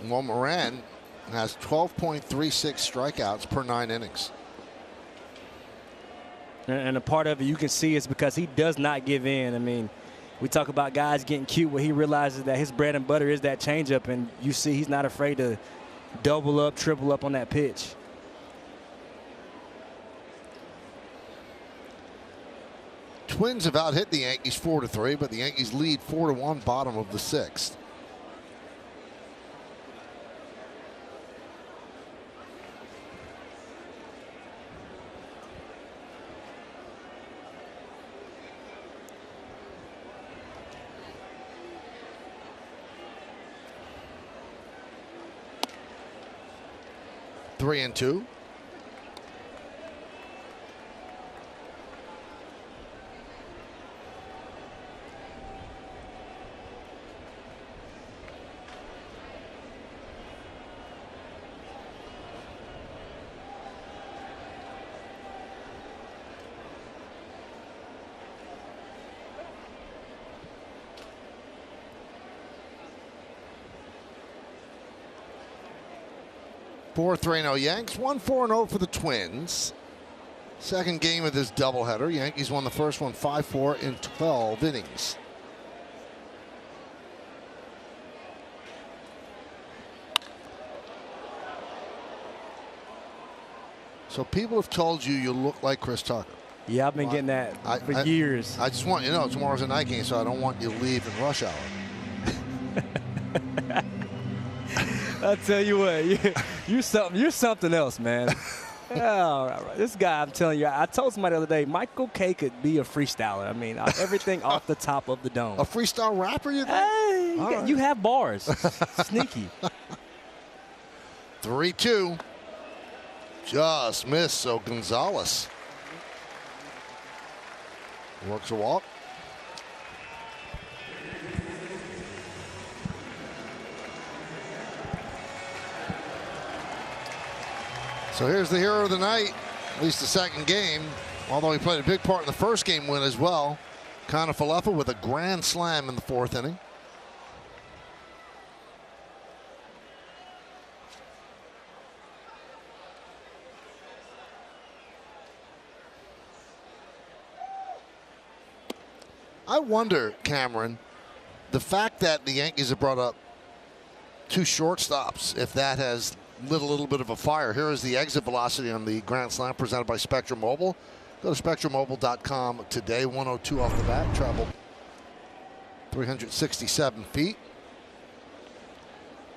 Well, Moran has 12.36 strikeouts per 9 innings. And a part of it you can see is because he does not give in. I mean, we talk about guys getting cute where he realizes that his bread and butter is that changeup, and you see he's not afraid to double up, triple up on that pitch. Twins have out-hit the Yankees 4-3, but the Yankees lead 4-1, bottom of the 6th. Three and two. Four 3-0 Yanks, 1-4-0 for the Twins. Second game of this doubleheader. Yankees won the first one 5-4 in 12 innings. So people have told you you look like Chris Tucker. Yeah, I've been getting that for years. I just want you to know tomorrow's a night game, so I don't want you to leave in rush hour. I'll tell you what, you're something else, man. Yeah, this guy, I'm telling you, I told somebody the other day, Michael Kay could be a freestyler. I mean, everything off the top of the dome. A freestyle rapper, you think? Hey, you have bars. Sneaky. 3-2. Just missed, so Gonzalez works a walk. So here's the hero of the night, at least the second game, although he played a big part in the first game win as well. Kiner-Falefa with a grand slam in the fourth inning. I wonder, Cameron, the fact that the Yankees have brought up two shortstops, if that has lit a little bit of a fire. Here is the exit velocity on the grand slam presented by Spectrum Mobile. Go to SpectrumMobile.com today. 102 off the bat. Traveled 367 feet.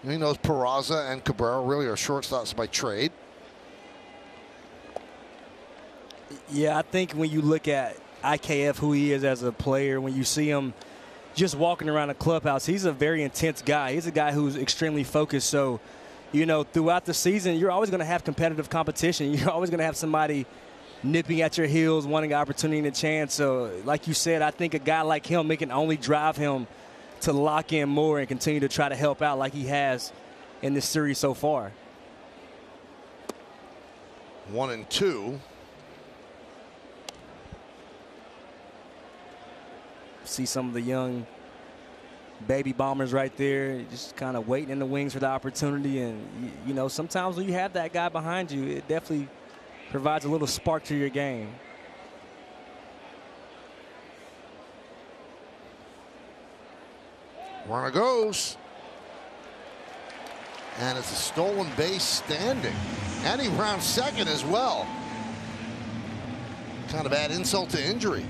He knows Peraza and Cabrera really are shortstops by trade. Yeah, I think when you look at IKF, who he is as a player, when you see him just walking around the clubhouse, he's a very intense guy. He's a guy who's extremely focused. So, you know, throughout the season, you're always going to have competitive competition. You're always going to have somebody nipping at your heels, wanting an opportunity and a chance. So, like you said, I think a guy like him, it can only drive him to lock in more and continue to try to help out like he has in this series so far. 1-2. See some of the young baby bombers right there just kind of waiting in the wings for the opportunity. And, you know, sometimes when you have that guy behind you, it definitely provides a little spark to your game. Runner goes. And it's a stolen base standing. And he rounds second as well. Kind of add insult to injury.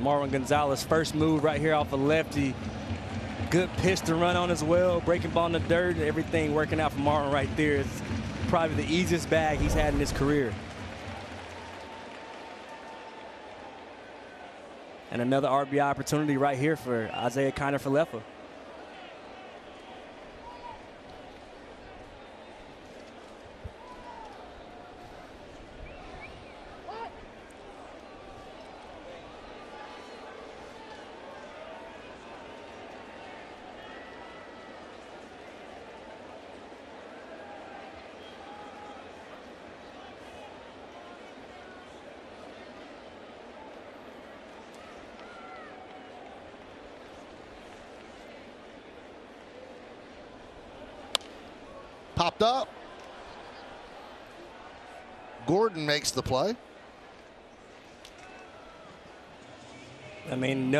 Marwin Gonzalez, first move right here off a lefty. Good pitch to run on as well. Breaking ball in the dirt. Everything working out for Marwin right there. It's probably the easiest bag he's had in his career. And another RBI opportunity right here for Isaiah Kiner-Falefa. Popped up. Gordon makes the play. I mean,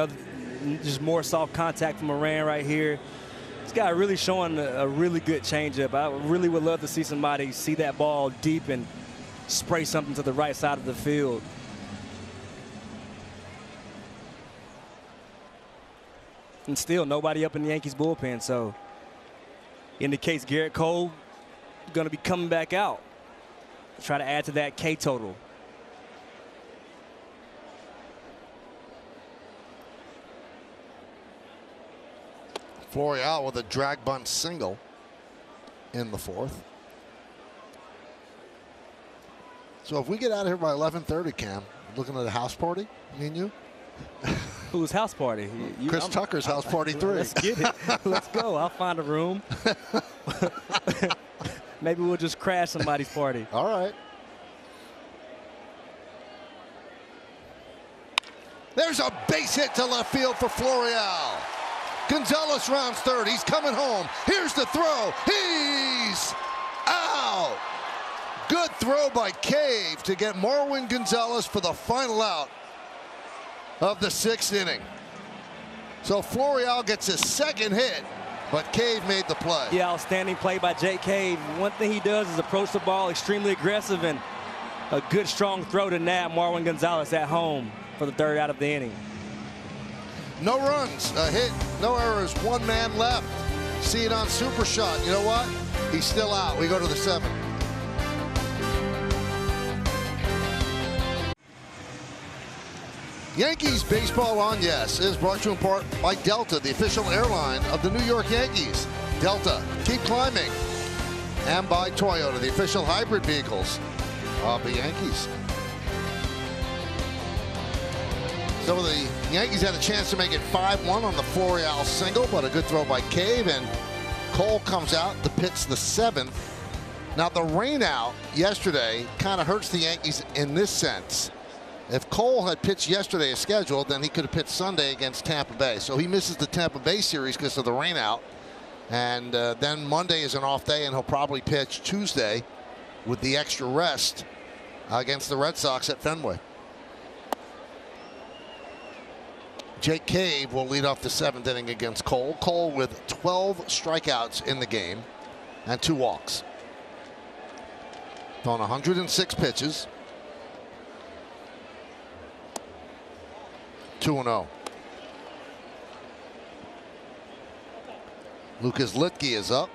just more soft contact from Moran right here. This guy really showing a really good changeup. I really would love to see somebody see that ball deep and spray something to the right side of the field. And still nobody up in the Yankees bullpen, so indicates Garrett Cole going to be coming back out to try to add to that K total. Florial with a drag bunt single in the fourth. So if we get out of here by 11:30, Cam, looking at a house party, me and you? Whose house party? Chris Tucker's house party 3. Let's get it. Let's go. I'll find a room. Maybe we'll just crash somebody's party. All right. There's a base hit to left field for Florial. Gonzalez rounds third. He's coming home. Here's the throw. He's out. Good throw by Cave to get Marwin Gonzalez for the final out of the 6th inning. So Florial gets his 2nd hit, but Cave made the play. Yeah, outstanding play by Jake Cave. One thing he does is approach the ball extremely aggressive, and a good strong throw to nab Marwin Gonzalez at home for the 3rd out of the inning. No runs, a hit, no errors, 1 man left. See it on Super Shot. You know what? He's still out. We go to the 7th. Yankees Baseball on Yes is brought to you in part by Delta, the official airline of the New York Yankees. Delta, keep climbing. And by Toyota, the official hybrid vehicles of the Yankees. So the Yankees had a chance to make it 5-1 on the Florial single, but a good throw by Cave, and Cole comes out to pitch the 7th. Now the rain out yesterday kind of hurts the Yankees in this sense. If Cole had pitched yesterday as scheduled, then he could have pitched Sunday against Tampa Bay. So he misses the Tampa Bay series because of the rain out. And then Monday is an off day, and he'll probably pitch Tuesday with the extra rest against the Red Sox at Fenway. Jake Cave will lead off the 7th inning against Cole. Cole with 12 strikeouts in the game and 2 walks. On 106 pitches. 2-0. Lucas Litke is up.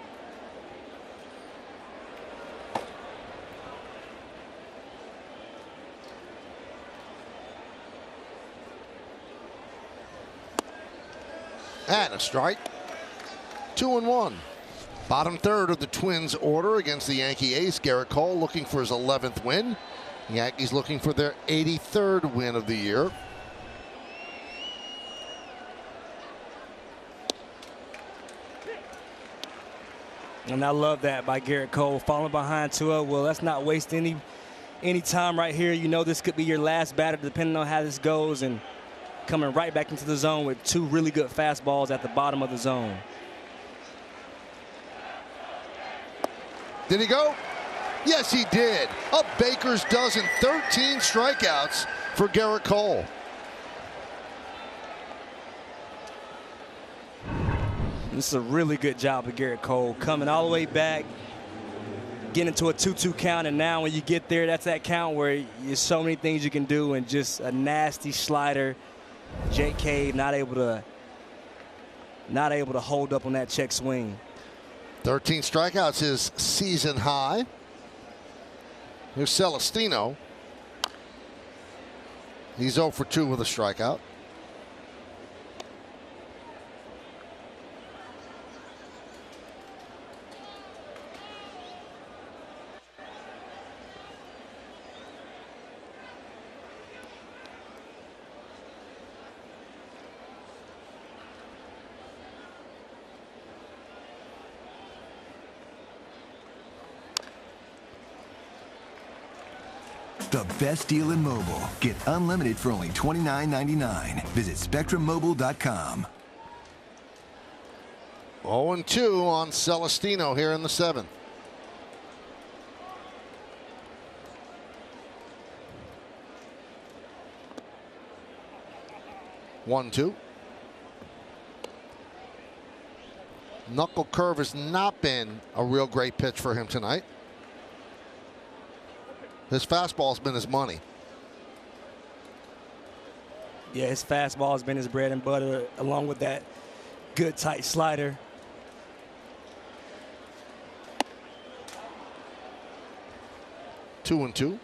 And a strike. 2-1. Bottom 3rd of the Twins' order against the Yankee ace. Garrett Cole looking for his 11th win. The Yankees looking for their 83rd win of the year. And I love that by Garrett Cole, falling behind 2-0. Well, let's not waste any time right here. You know this could be your last batter depending on how this goes, and coming right back into the zone with 2 really good fastballs at the bottom of the zone. Did he go? Yes, he did. A baker's dozen, 13 strikeouts for Garrett Cole. This is a really good job of Garrett Cole, coming all the way back, getting into a 2-2 count, and now when you get there, that's that count where there's so many things you can do, and just a nasty slider. Jake Cave not able to hold up on that check swing. 13 strikeouts is season high. Here's Celestino. He's 0 for 2 with a strikeout. The best deal in mobile. Get unlimited for only $29.99. Visit SpectrumMobile.com. 0-2 on Celestino here in the 7th. One, 2. Knuckle curve has not been a real great pitch for him tonight. His fastball's been his money. Yeah, his fastball has been his bread and butter, along with that good tight slider. 2-2.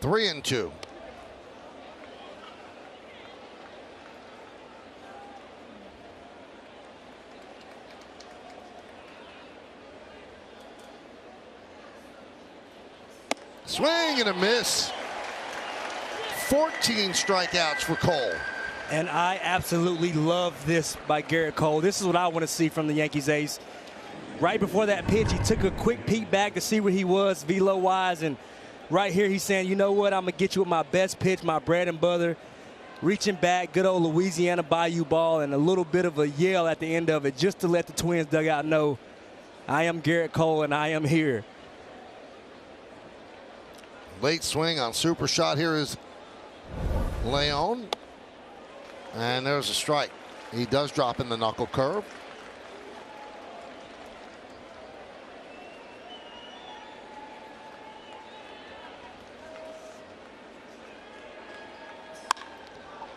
Three and 2. Swing and a miss. 14 strikeouts for Cole. And I absolutely love this by Garrett Cole. This is what I want to see from the Yankees ace. right before that pitch, he took a quick peek back to see where he was velo-wise, and right here he's saying, you know what, I'm going to get you with my best pitch, my bread and butter. Reaching back, good old Louisiana Bayou ball, and a little bit of a yell at the end of it just to let the Twins dugout know, I am Garrett Cole and I am here. Late swing on super shot. Here is Leon. And there's a strike. He does drop in the knuckle curve.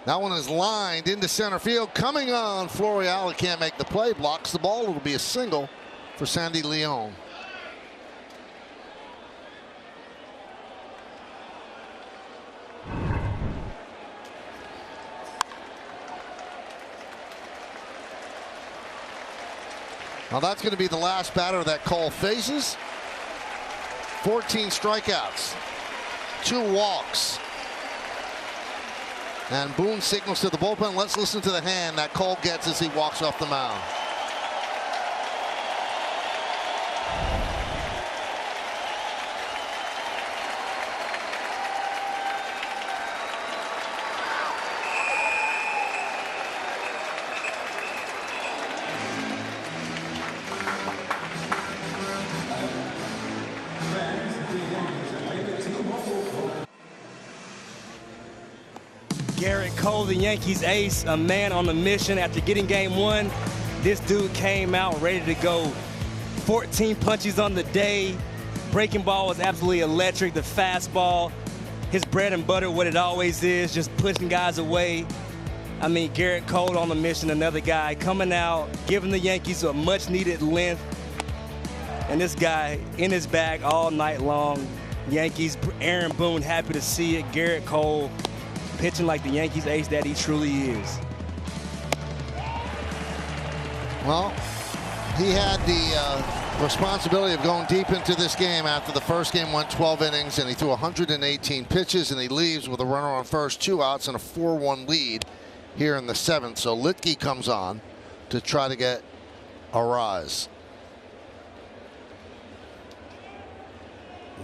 That one is lined into center field. Coming on, Florial. He can't make the play. Blocks the ball. It'll be a single for Sandy Leon. Now that's going to be the last batter that Cole faces. 14 strikeouts, 2 walks. And Boone signals to the bullpen. Let's listen to the hand that Cole gets as he walks off the mound. Garrett Cole, the Yankees ace, a man on a mission. After getting game 1, this dude came out ready to go. 14 punches on the day. Breaking ball was absolutely electric. The fastball, his bread and butter, what it always is, just pushing guys away. I mean, Garrett Cole on a mission, another guy coming out, giving the Yankees a much-needed length. And this guy in his bag all night long. Yankees, Aaron Boone, happy to see it. Garrett Cole pitching like the Yankees ace that he truly is. Well, he had the responsibility of going deep into this game after the first game went 12 innings, and he threw 118 pitches, and he leaves with a runner on first, 2 outs, and a 4-1 lead here in the 7th. So Litke comes on to try to get a rise.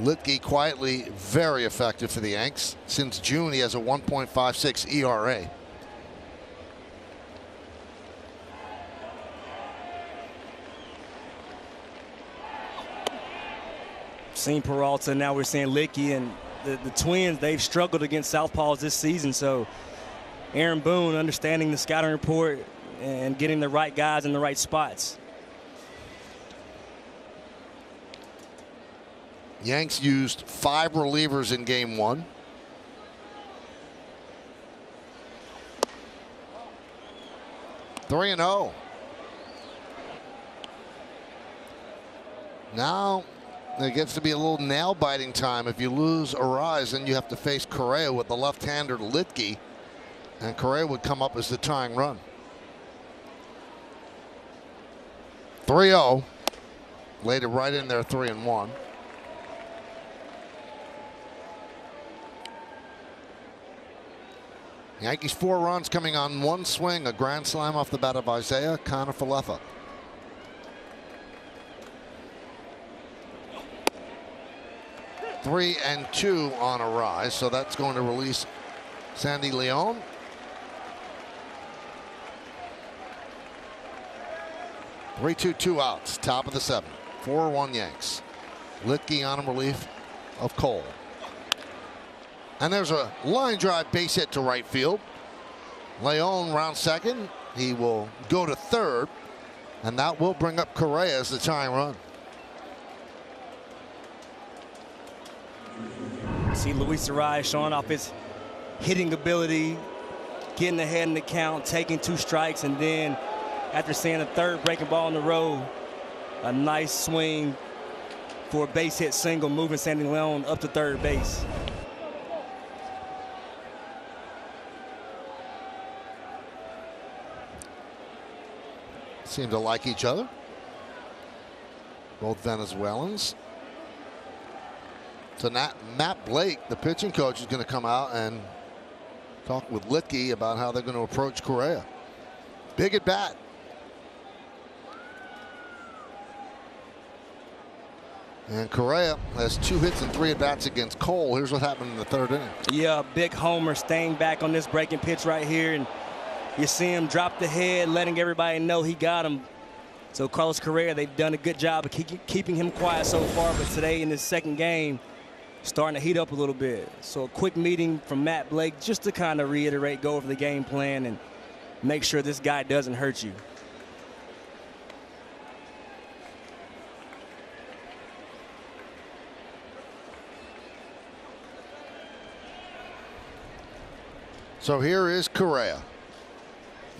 Litke quietly very effective for the Yanks. Since June, he has a 1.56 ERA. Seen Peralta, now we're seeing Litke, and the Twins, they've struggled against southpaws this season. So Aaron Boone understanding the scouting report and getting the right guys in the right spots. Yanks used 5 relievers in game 1. Three and 0. Now it gets to be a little nail biting time. If you lose Arise, then you have to face Correa with the left-hander Litke, and Correa would come up as the tying run. 3-0. Laid it right in there, 3-1. Yankees 4 runs coming on 1 swing, a grand slam off the bat of Isaiah Kiner-Falefa. Three and 2 on a rise, so that's going to release Sandy Leon. Three, 2 outs, top of the 7th. 4-1 Yanks. Litke on in relief of Cole. And there's a line drive base hit to right field. Leon round second. He will go to third, and that will bring up Correa as the tying run. See Luis Arias showing off his hitting ability, getting ahead in the count, taking 2 strikes, and then after seeing a third breaking ball in the row, a nice swing for a base hit single, moving Sandy Leon up to third base. Seem to like each other. Both Venezuelans. So Matt Blake, the pitching coach, is going to come out and talk with Litke about how they're going to approach Correa. Big at bat. And Correa has 2 hits and 3 at-bats against Cole. Here's what happened in the 3rd inning. Yeah, big homer, staying back on this breaking pitch right here. And you see him drop the head, letting everybody know he got him. So Carlos Correa, they've done a good job of keeping him quiet so far. But today in this 2nd game, starting to heat up a little bit. So a quick meeting from Matt Blake just to kind of reiterate, go over the game plan, and make sure this guy doesn't hurt you. So here is Correa.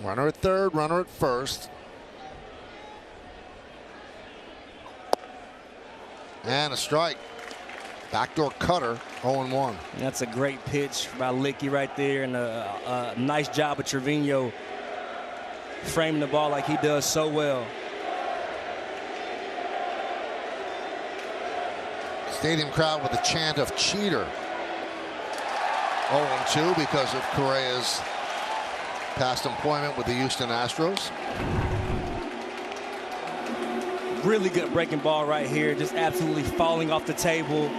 Runner at 3rd, runner at 1st. And a strike. Backdoor cutter, 0-1. That's a great pitch by Licky right there, and a nice job of Trevino framing the ball like he does so well. Stadium crowd with a chant of cheater. 0-2 because of Correa's past employment with the Houston Astros. Really good breaking ball right here, just absolutely falling off the table.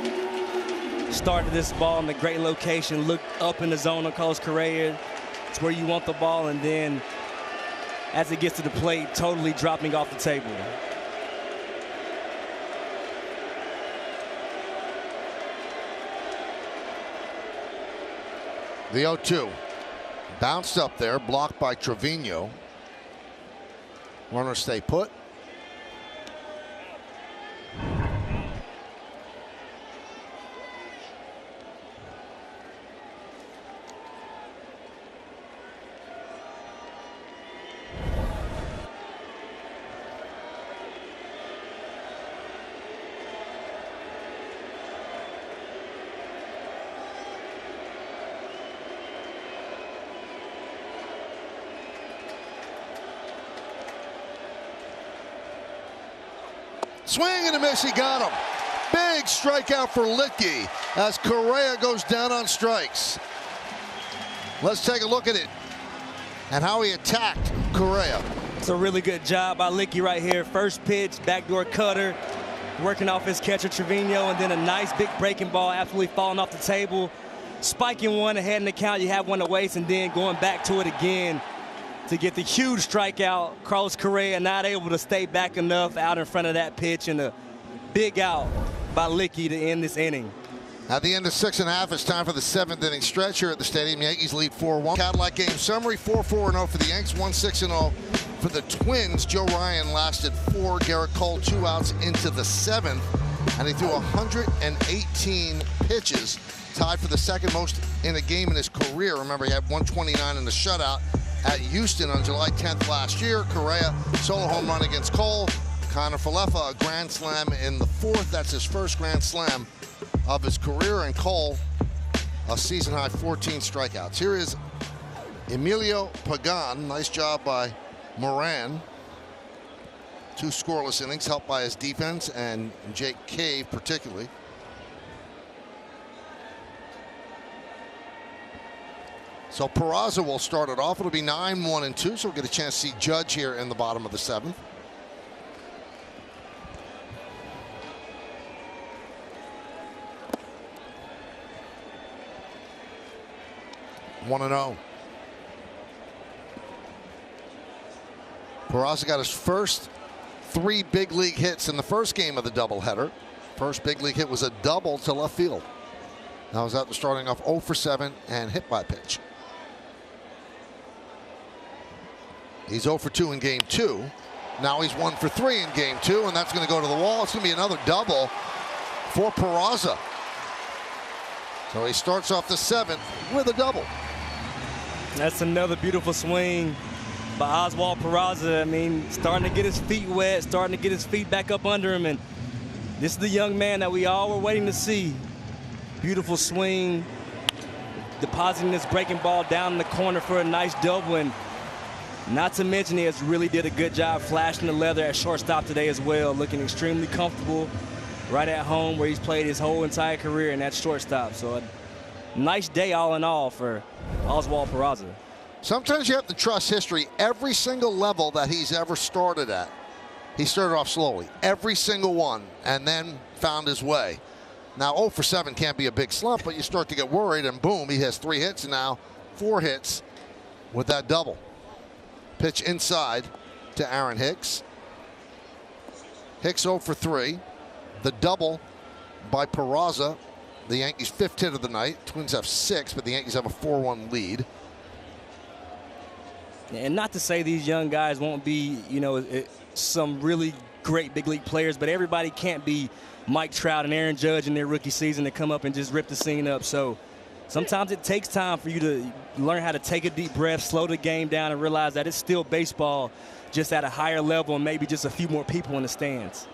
Started this ball in the great location, looked up in the zone on Carlos Correa. It's where you want the ball, and then as it gets to the plate, totally dropping off the table. The 0-2. Bounced up there, blocked by Trevino. Runners stay put. Swing and a miss, he got him. Big strikeout for Licky as Correa goes down on strikes. Let's take a look at it and how he attacked Correa. It's a really good job by Licky right here. First pitch, backdoor cutter, working off his catcher Trevino, and then a nice big breaking ball, absolutely falling off the table. Spiking one ahead in the count, you have one to waste, and then going back to it again to get the huge strikeout. Carlos Correa not able to stay back enough out in front of that pitch, and a big out by Licky to end this inning. At the end of 6.5, it's time for the 7th inning stretch here at the stadium. Yankees lead 4-1. Cadillac game summary: 4-4-0 for the Yanks, 1-6-0 for the Twins. Joe Ryan lasted 4. Garrett Cole 2 outs into the 7th, and he threw 118 pitches, tied for the 2nd most in a game in his career. Remember, he had 129 in the shutout at Houston on July 10th last year. Correa, solo home run against Cole. Connor Falefa, a grand slam in the 4th. That's his first grand slam of his career. And Cole, a season-high 14 strikeouts. Here is Emilio Pagan. Nice job by Moran. 2 scoreless innings, helped by his defense and Jake Cave particularly. So Peraza will start it off. It'll be 9-1-2, so we'll get a chance to see Judge here in the bottom of the 7th. One and 0. Peraza got his first 3 big league hits in the first game of the doubleheader. First big league hit was a double to left field. That was after starting off 0 for 7 and hit by pitch. He's 0 for 2 in game 2. Now he's 1 for 3 in game 2, and that's going to go to the wall. It's going to be another double for Peraza. So he starts off the 7th with a double. That's another beautiful swing by Oswald Peraza. I mean, starting to get his feet wet, starting to get his feet back up under him, and this is the young man that we all were waiting to see. Beautiful swing, depositing this breaking ball down in the corner for a nice double, and not to mention he has really did a good job flashing the leather at shortstop today as well, looking extremely comfortable right at home where he's played his whole entire career in that shortstop. So a nice day all in all for Oswald Peraza. Sometimes you have to trust history. Every single level that he's ever started at, he started off slowly, every single one, and then found his way. Now 0 for 7 can't be a big slump, but you start to get worried, and boom, he has 3 hits, and now 4 hits with that double. Pitch inside to Aaron Hicks. Hicks 0 for 3. The double by Peraza, the Yankees' 5th hit of the night. Twins have 6, but the Yankees have a 4-1 lead. And not to say these young guys won't be, some really great big league players, but everybody can't be Mike Trout and Aaron Judge in their rookie season to come up and just rip the scene up. So sometimes it takes time for you to learn how to take a deep breath, slow the game down, and realize that it's still baseball, just at a higher level and maybe just a few more people in the stands.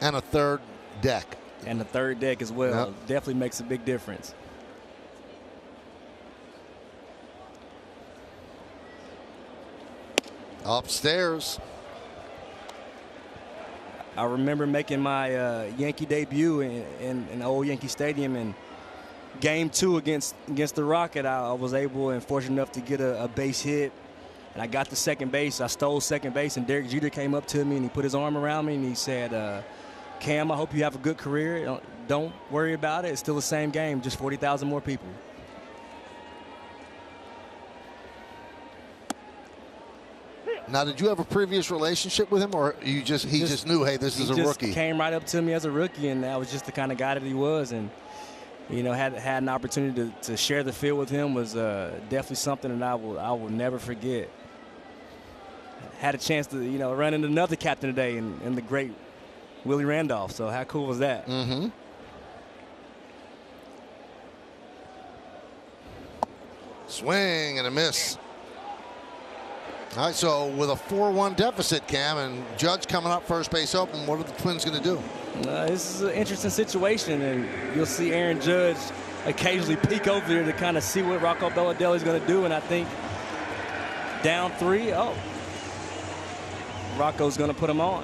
And a third deck. And the third deck as well. Yep. Definitely makes a big difference. Upstairs. I remember making my Yankee debut in the old Yankee Stadium, and game 2 against the Rocket, I was able and fortunate enough to get a base hit, and I got to second base. I stole second base, and Derek Jeter came up to me and he put his arm around me and he said, Cam, I hope you have a good career. Don't worry about it. It's still the same game, just 40,000 more people. Now, did you have a previous relationship with him, or he just knew, hey, this is a rookie? He came right up to me as a rookie, and that was just the kind of guy that he was. And had an opportunity to share the field with him was definitely something that I will never forget. Had a chance to run into another captain today in the great Willie Randolph. So how cool was that? Mm-hmm. Swing and a miss. All right, so with a 4-1 deficit, Cam, and Judge coming up first base open, what are the Twins going to do? This is an interesting situation, and you'll see Aaron Judge occasionally peek over there to kind of see what Rocco Baldelli is going to do, and I think down 3, Rocco's going to put him on.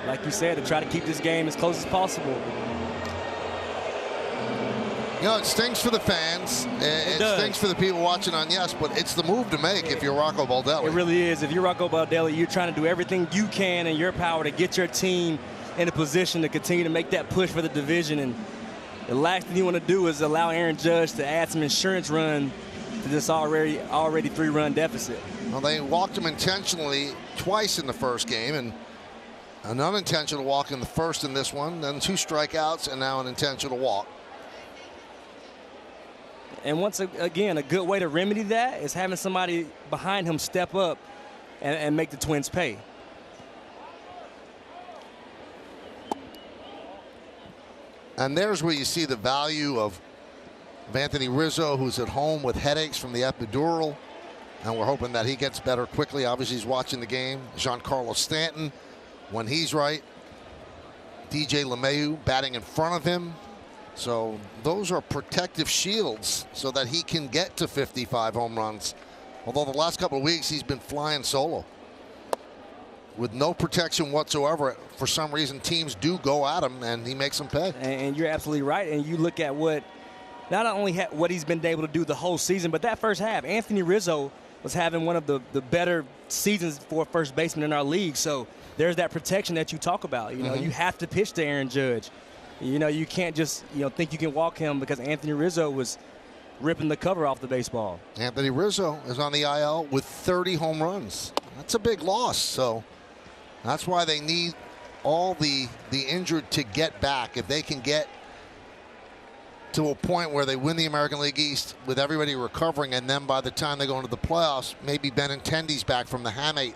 Like you said, to try to keep this game as close as possible. It stings for the fans. It stings for the people watching on Yes, but it's the move to make if you're Rocco Baldelli. It really is. If you're Rocco Baldelli, you're trying to do everything you can in your power to get your team in a position to continue to make that push for the division. And the last thing you want to do is allow Aaron Judge to add some insurance run to this already 3-run deficit. Well, they walked him intentionally twice in the first game, and an unintentional walk in the first in this one, then 2 strikeouts, and now an intentional walk. And once again, a good way to remedy that is having somebody behind him step up and make the Twins pay. And there's where you see the value of Anthony Rizzo, who's at home with headaches from the epidural. And we're hoping that he gets better quickly. Obviously, he's watching the game. Giancarlo Stanton, when he's right. DJ LeMahieu batting in front of him. So those are protective shields so that he can get to 55 home runs. Although the last couple of weeks he's been flying solo with no protection whatsoever. For some reason teams do go at him and he makes them pay. And you're absolutely right. And you look at what not only what he's been able to do the whole season, but that first half, Anthony Rizzo was having one of the better seasons for a first baseman in our league. So there's that protection that you talk about. You have to pitch to Aaron Judge. You can't just think you can walk him because Anthony Rizzo was ripping the cover off the baseball. Anthony Rizzo is on the IL with 30 home runs. That's a big loss. So that's why they need all the injured to get back. If they can get to a point where they win the American League East with everybody recovering, and then by the time they go into the playoffs, maybe Benintendi's back from the hamate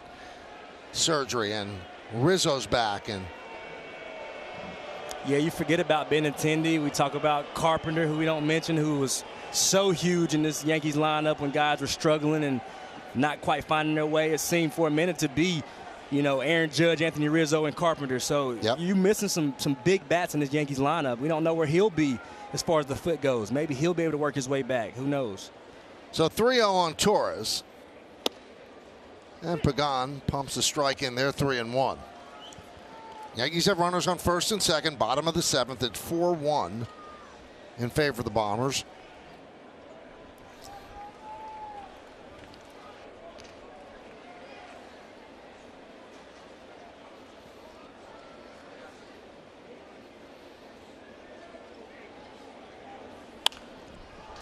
surgery and Rizzo's back. And yeah, you forget about Benintendi. We talk about Carpenter, who we don't mention, who was so huge in this Yankees lineup when guys were struggling and not quite finding their way. It seemed for a minute to be, Aaron Judge, Anthony Rizzo, and Carpenter. So you're missing some big bats in this Yankees lineup. We don't know where he'll be as far as the foot goes. Maybe he'll be able to work his way back. Who knows? So 3-0 on Torres. And Pagan pumps a strike in there, 3-1. Yankees have runners on first and second, bottom of the 7th at 4-1. in favor of the Bombers.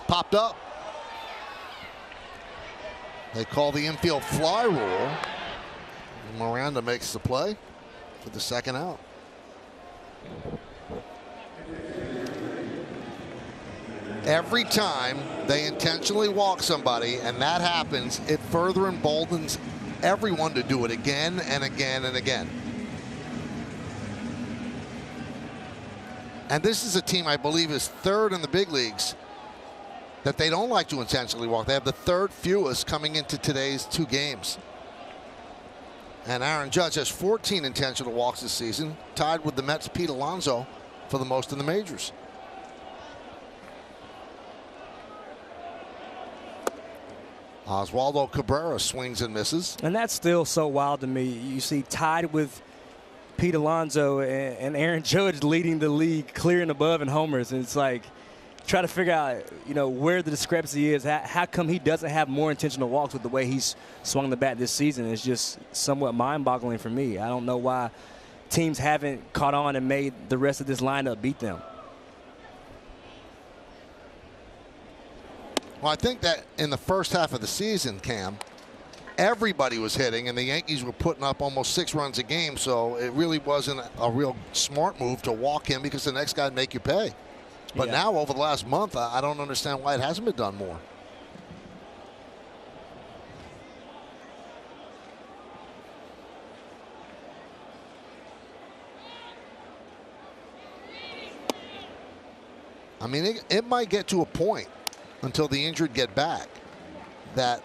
Popped up. They call the infield fly rule. Miranda makes the play for the second out. Every time they intentionally walk somebody and that happens, it further emboldens everyone to do it again and again and again. And this is a team I believe is third in the big leagues that they don't like to intentionally walk. They have the third fewest coming into today's 2 games. And Aaron Judge has 14 intentional walks this season, tied with the Mets' Pete Alonso for the most in the majors. Oswaldo Cabrera swings and misses. And that's still so wild to me. You see, tied with Pete Alonso and Aaron Judge leading the league clear and above in homers. And it's like, try to figure out, where the discrepancy is. How come he doesn't have more intentional walks with the way he's swung the bat this season? It's just somewhat mind-boggling for me. I don't know why teams haven't caught on and made the rest of this lineup beat them. Well, I think that in the first half of the season, Cam, everybody was hitting, and the Yankees were putting up almost 6 runs a game, so it really wasn't a real smart move to walk him because the next guy would make you pay. But now, over the last month, I don't understand why it hasn't been done more. I mean, it might get to a point until the injured get back that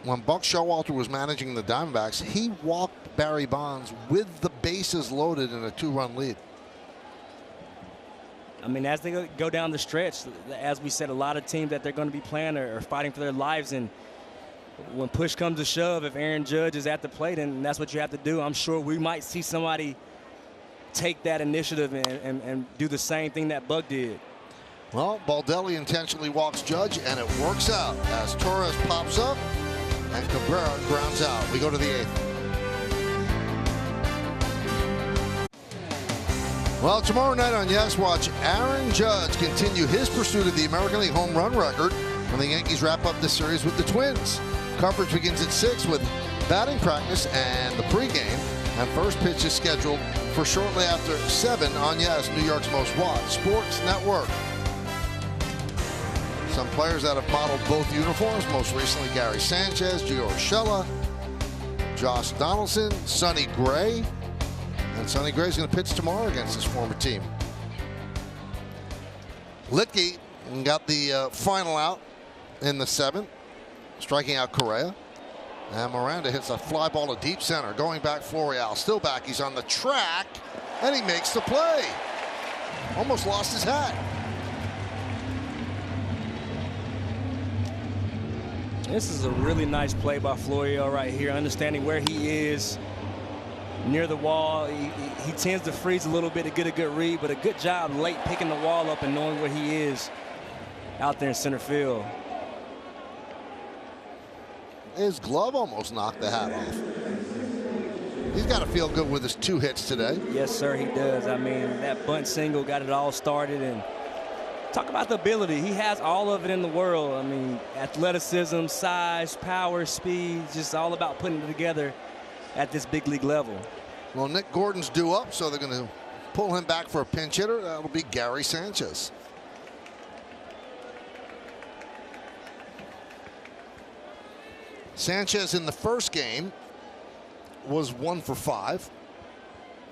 when Buck Showalter was managing the Diamondbacks, he walked Barry Bonds with the bases loaded in a 2-run lead. I mean, as they go down the stretch, as we said, a lot of teams that they're going to be playing are fighting for their lives. And when push comes to shove, if Aaron Judge is at the plate, and that's what you have to do, I'm sure we might see somebody take that initiative and do the same thing that Buck did. Well, Baldelli intentionally walks Judge, and it works out as Torres pops up and Cabrera grounds out. We go to the 8th. Well, tomorrow night on Yes, watch Aaron Judge continue his pursuit of the American League home run record when the Yankees wrap up this series with the Twins. Coverage begins at 6 with batting practice and the pregame, and first pitch is scheduled for shortly after 7 on Yes, New York's most watched sports network. Some players that have modeled both uniforms, most recently Gary Sanchez, Gio Urshela, Josh Donaldson, Sonny Gray. And Sonny Gray's going to pitch tomorrow against his former team. Litke got the final out in the 7th, striking out Correa. And Miranda hits a fly ball to deep center. Going back, Florial still back. He's on the track, and he makes the play. Almost lost his hat. This is a really nice play by Florial right here, understanding where he is near the wall. He tends to freeze a little bit to get a good read, but a good job late picking the wall up and knowing where he is out there in center field. His glove almost knocked the hat off. He's got to feel good with his 2 hits today. Yes, sir, he does. I mean, that bunt single got it all started. And talk about the ability. He has all of it in the world. I mean, athleticism, size, power, speed, just all about putting it together at this big league level. Well, Nick Gordon's due up, so they're going to pull him back for a pinch hitter. That'll be Gary Sanchez. Sanchez in the first game was 1 for 5.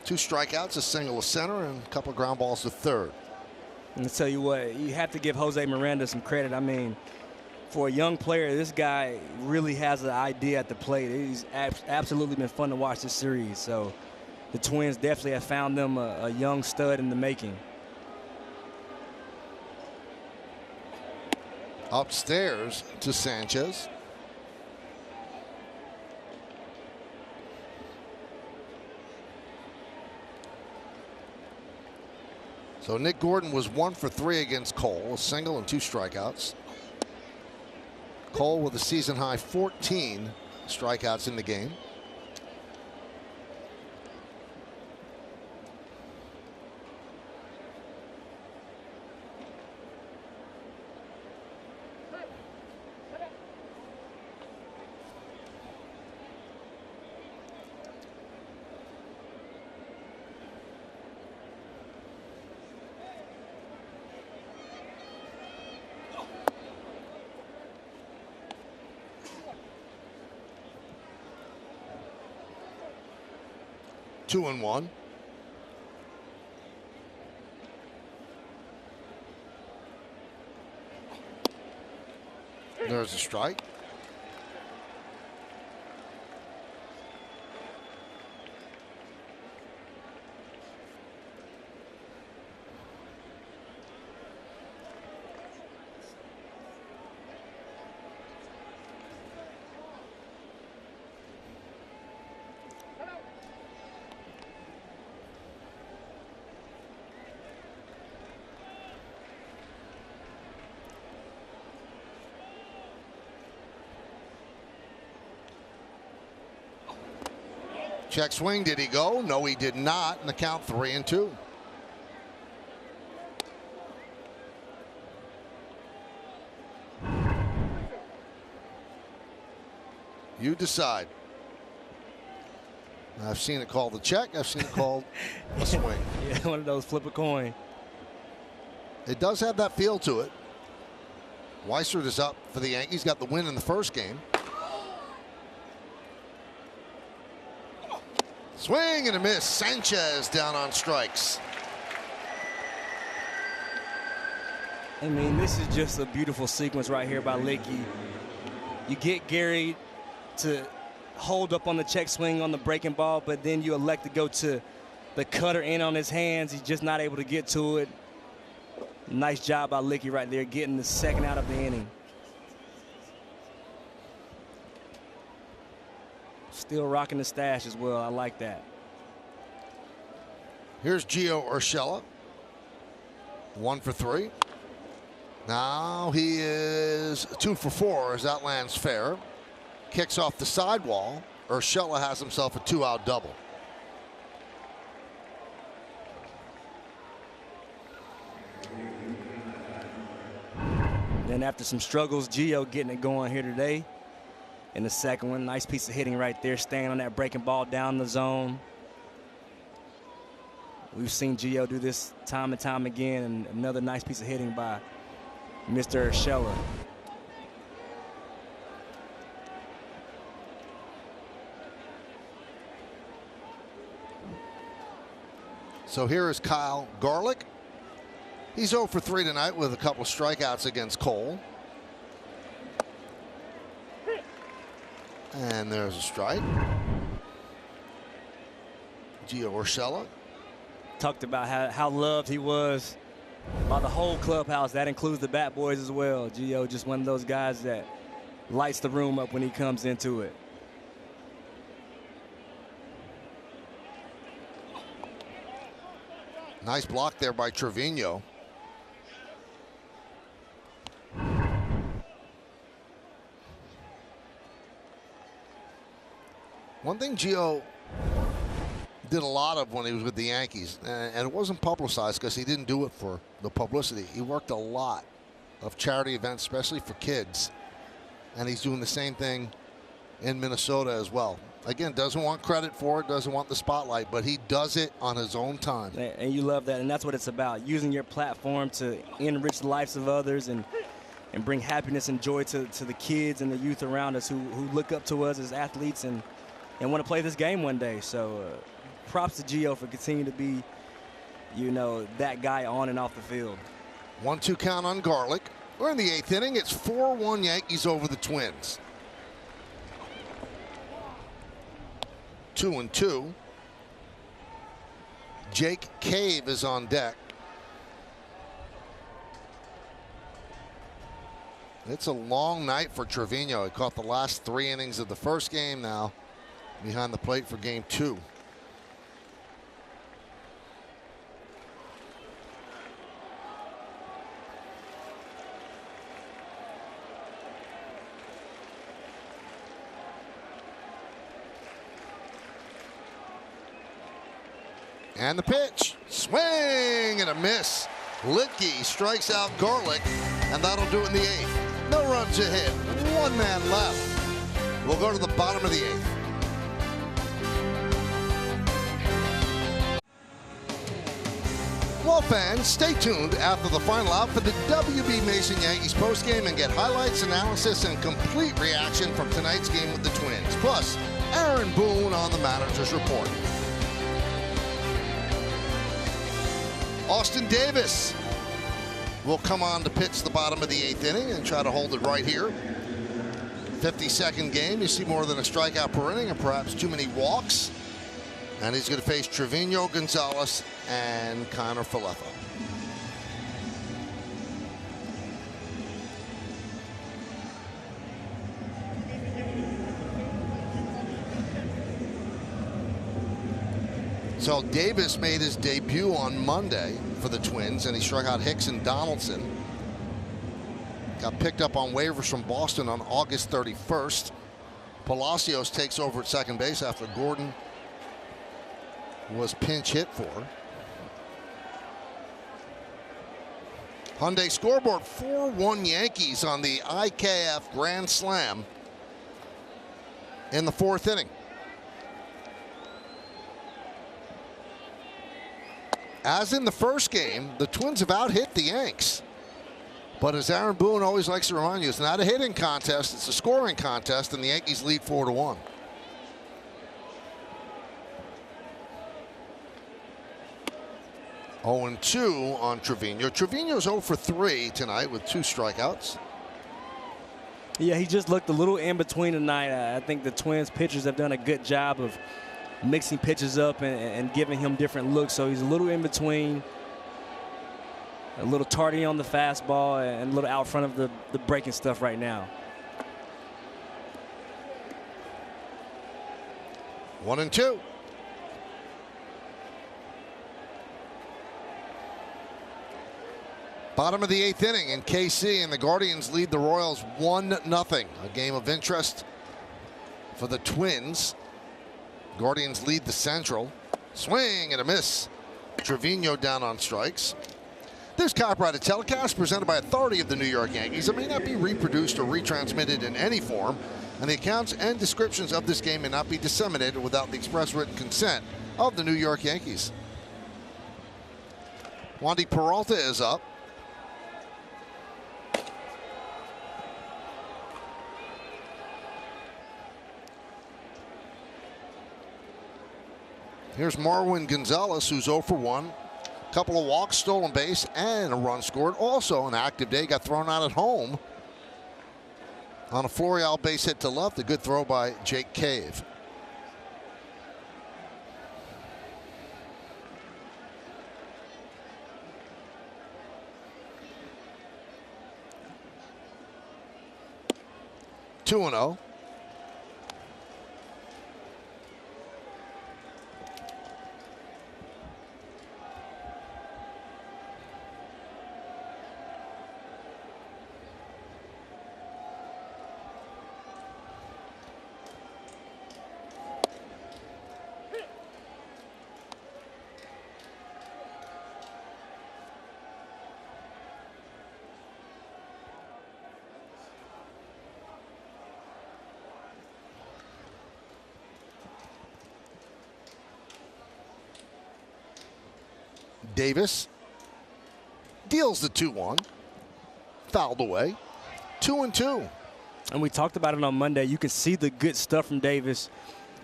2 strikeouts, a single to center, and a couple of ground balls to third. And to tell you what, you have to give Jose Miranda some credit. I mean, for a young player, this guy really has an idea at the plate. He's absolutely been fun to watch this series. So the Twins definitely have found them a young stud in the making. Upstairs to Sanchez. So Nick Gordon was 1 for 3 against Cole, a single and 2 strikeouts. Cole with a season high 14 strikeouts in the game. Two and one. There's a strike. Check swing. Did he go? No, he did not. And the count 3-2. You decide. I've seen it called the check. I've seen it called a swing. Yeah, one of those flip a coin. It does have that feel to it. Weissert is up for the Yankees. Got the win in the first game. Swing and a miss. Sanchez down on strikes. I mean, this is just a beautiful sequence right here by Licky. You get Gary to hold up on the check swing on the breaking ball, but then you elect to go to the cutter in on his hands. He's just not able to get to it. Nice job by Licky right there, getting the second out of the inning. Still rocking the stash as well. I like that. Here's Gio Urshela. 1 for 3. Now he is 2 for 4 as that lands fair. Kicks off the sidewall. Urshela has himself a 2-out double. Then after some struggles, Gio getting it going here today. In the second one, nice piece of hitting right there, staying on that breaking ball down the zone. We've seen Gio do this time and time again, and another nice piece of hitting by Mr. Urshela. So here is Kyle Garlick. He's 0 for 3 tonight with a couple of strikeouts against Cole. And there's a strike. Gio Urshela. Talked about how loved he was by the whole clubhouse. That includes the bat boys as well. Gio just one of those guys that lights the room up when he comes into it. Nice block there by Trevino. One thing Gio did a lot of when he was with the Yankees, and it wasn't publicized because he didn't do it for the publicity. He worked a lot of charity events, especially for kids, and he's doing the same thing in Minnesota as well. Again, doesn't want credit for it, doesn't want the spotlight, but he does it on his own time. And you love that, and that's what it's about, using your platform to enrich the lives of others and bring happiness and joy to the kids and the youth around us who look up to us as athletes and want to play this game one day. So props to Gio for continuing to be, you know, that guy on and off the field. 1-2 count on Garlick. We're in the 8th inning. It's 4-1 Yankees over the Twins. 2-2. Jake Cave is on deck. It's a long night for Trevino. He caught the last 3 innings of the first game, now behind the plate for game 2. And the pitch. Swing and a miss. Litke strikes out Garlick, and that'll do it in the 8th. No runs a hit. 1 man left. We'll go to the bottom of the 8th. Well, fans, stay tuned after the final out for the WB Mason Yankees postgame and get highlights, analysis, and complete reaction from tonight's game with the Twins. Plus, Aaron Boone on the manager's report. Austin Davis will come on to pitch the bottom of the 8th inning and try to hold it right here. 52nd game, you see more than a strikeout per inning and perhaps too many walks. And he's going to face Trevino, Gonzalez, and Connor Falefa. So Davis made his debut on Monday for the Twins, and he struck out Hicks and Donaldson. Got picked up on waivers from Boston on August 31st. Palacios takes over at second base after Gordon was pinch hit for. Hyundai scoreboard, 4-1 Yankees on the IKF Grand Slam in the 4th inning. As in the first game, the Twins have out-hit the Yanks. But as Aaron Boone always likes to remind you, it's not a hitting contest, it's a scoring contest, and the Yankees lead 4-1. Oh, 2 on Trevino. Trevino's 0 for 3 tonight with 2 strikeouts. Yeah, he just looked a little in between tonight. I think the Twins pitchers have done a good job of mixing pitches up and giving him different looks. So he's a little in between, a little tardy on the fastball, and a little out front of the breaking stuff right now. 1-2. Bottom of the 8th inning in KC, and the Guardians lead the Royals 1-0. A game of interest for the Twins. Guardians lead the Central. Swing and a miss. Trevino down on strikes. This copyrighted telecast presented by authority of the New York Yankees. It may not be reproduced or retransmitted in any form, and the accounts and descriptions of this game may not be disseminated without the express written consent of the New York Yankees. Wandy Peralta is up. Here's Marwin Gonzalez, who's 0 for 1. Couple of walks, stolen base, and a run scored. Also an active day. Got thrown out at home on a Florial base hit to left. A good throw by Jake Cave. Two and 0. Davis deals the 2-1. Fouled away. 2-2. And we talked about it on Monday. You can see the good stuff from Davis.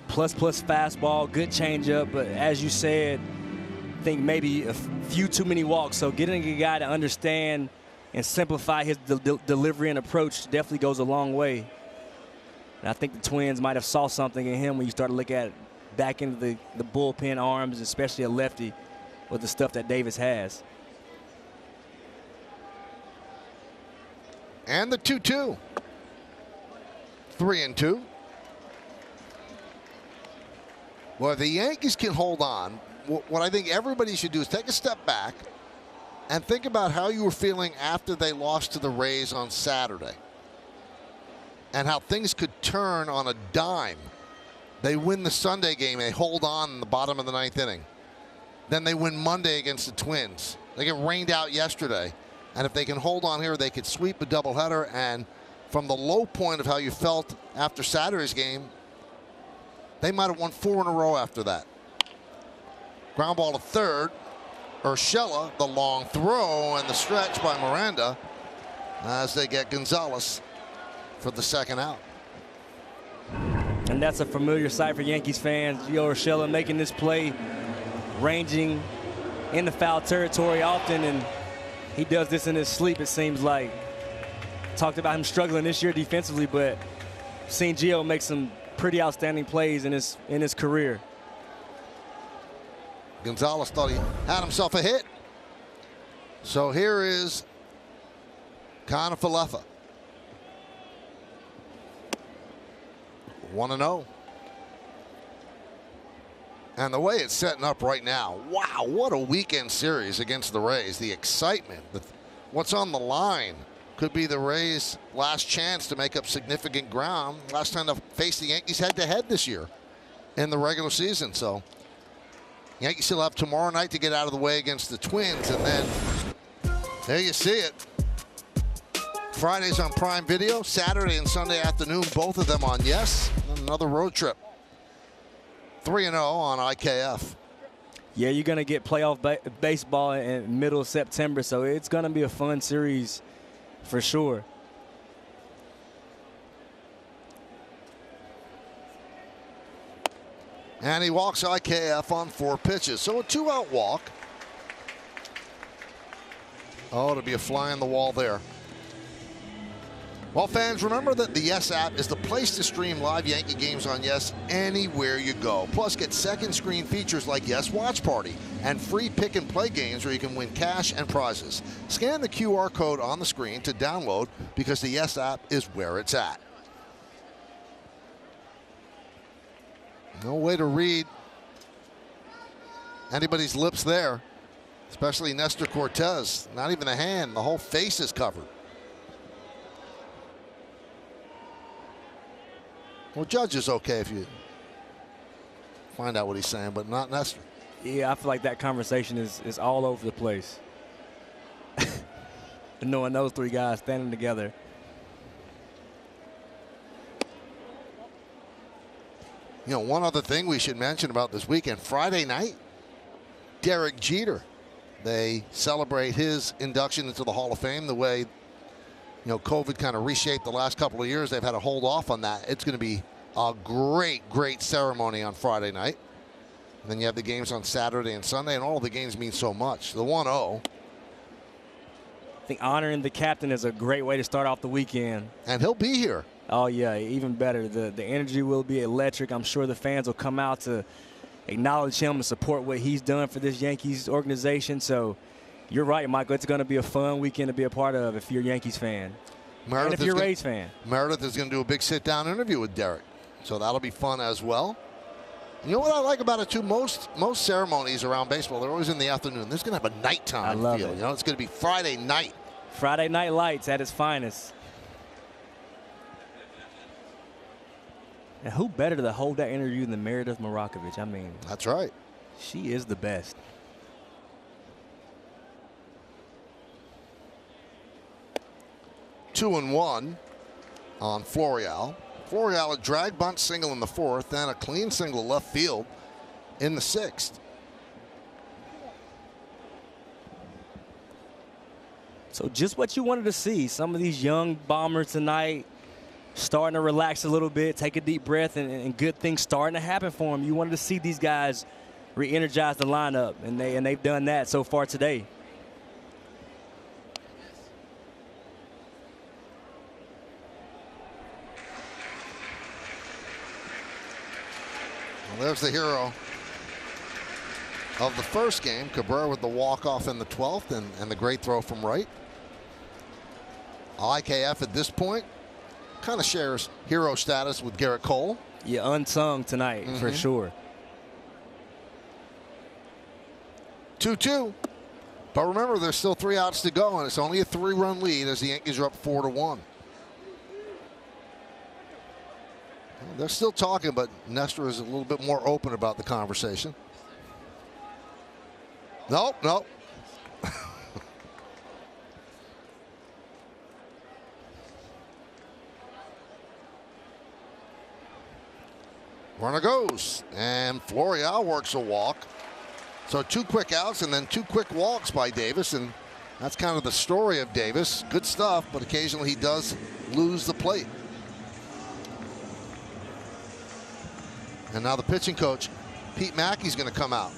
Plus fastball, good changeup. But as you said, I think maybe a few too many walks. So getting a guy to understand and simplify his delivery and approach definitely goes a long way. And I think the Twins might have saw something in him when you start to look at back into the bullpen arms, especially a lefty, with the stuff that Davis has. And the 2-2. 3-2. Well, if the Yankees can hold on, what I think everybody should do is take a step back and think about how you were feeling after they lost to the Rays on Saturday and how things could turn on a dime. They win the Sunday game. They hold on in the bottom of the 9th inning. then they win Monday against the Twins. They get rained out yesterday. And if they can hold on here, they could sweep a doubleheader. And from the low point of how you felt after Saturday's game, they might have won 4 in a row after that. Ground ball to third. Urshela, the long throw and the stretch by Miranda as they get Gonzalez for the second out. And that's a familiar sight for Yankees fans. Gio Urshela making this play, ranging in the foul territory often, and he does this in his sleep, it seems like. Talked about him struggling this year defensively, but seen Gio make some pretty outstanding plays in his career. Gonzalez thought he had himself a hit. So here is Kiner-Falefa. 1-0. And the way it's setting up right now, wow, what a weekend series against the Rays. The excitement, what's on the line could be the Rays' last chance to make up significant ground. Last time to face the Yankees head-to-head this year in the regular season. So Yankees still have tomorrow night to get out of the way against the Twins. And then there you see it. Fridays on Prime Video, Saturday and Sunday afternoon, both of them on Yes. And another road trip. 3-0 on IKF. Yeah, you're going to get playoff baseball in middle of September, so it's going to be a fun series for sure. And he walks IKF on 4 pitches. So a 2-out walk. Oh, to be a fly on the wall there. Well, fans, remember that the Yes app is the place to stream live Yankee games on Yes anywhere you go. Plus, get second screen features like Yes Watch Party and free pick and play games where you can win cash and prizes. Scan the QR code on the screen to download because the Yes app is where it's at. No way to read anybody's lips there, especially Nestor Cortez. Not even a hand, the whole face is covered. Well, Judge is okay if you find out what he's saying, but not Nestor. Yeah, I feel like that conversation is all over the place. Knowing those 3 guys standing together. You know, one other thing we should mention about this weekend, Friday night, Derek Jeter. They celebrate his induction into the Hall of Fame the way, you know, COVID kind of reshaped the last couple of years. They've had to hold off on that. It's going to be a great, great ceremony on Friday night. And then you have the games on Saturday and Sunday, and all of the games mean so much. The 1-0. I think honoring the captain is a great way to start off the weekend. And he'll be here. Oh, yeah, even better. The energy will be electric. I'm sure the fans will come out to acknowledge him and support what he's done for this Yankees organization. So you're right, Michael. It's going to be a fun weekend to be a part of if you're a Yankees fan. And if you're a Rays fan. Meredith is going to do a big sit-down interview with Derek. So that'll be fun as well. And you know what I like about it, too? Most ceremonies around baseball, they're always in the afternoon. This is going to have a nighttime feel. You know, it's going to be Friday night. Friday Night Lights at its finest. And who better to hold that interview than Meredith Marakovich? I mean, that's right. She is the best. Two and one on Florial. Florial a drag bunt single in the 4th, then a clean single left field in the 6th. So just what you wanted to see. Some of these young bombers tonight starting to relax a little bit, take a deep breath, and good things starting to happen for them. You wanted to see these guys re-energize the lineup, and they've done that so far today. Well, there's the hero of the first game, Cabrera with the walk-off in the 12th and the great throw from right. IKF at this point kind of shares hero status with Garrett Cole. Yeah, unsung tonight for sure. 2-2. But remember, there's still 3 outs to go, and it's only a 3-run lead as the Yankees are up 4-1. They're still talking, but Nestor is a little bit more open about the conversation. Nope, nope. Runner goes, and Florial works a walk. So 2 quick outs and then 2 quick walks by Davis, and that's kind of the story of Davis. Good stuff, but occasionally he does lose the plate. And now the pitching coach, Pete Mackey's going to come out.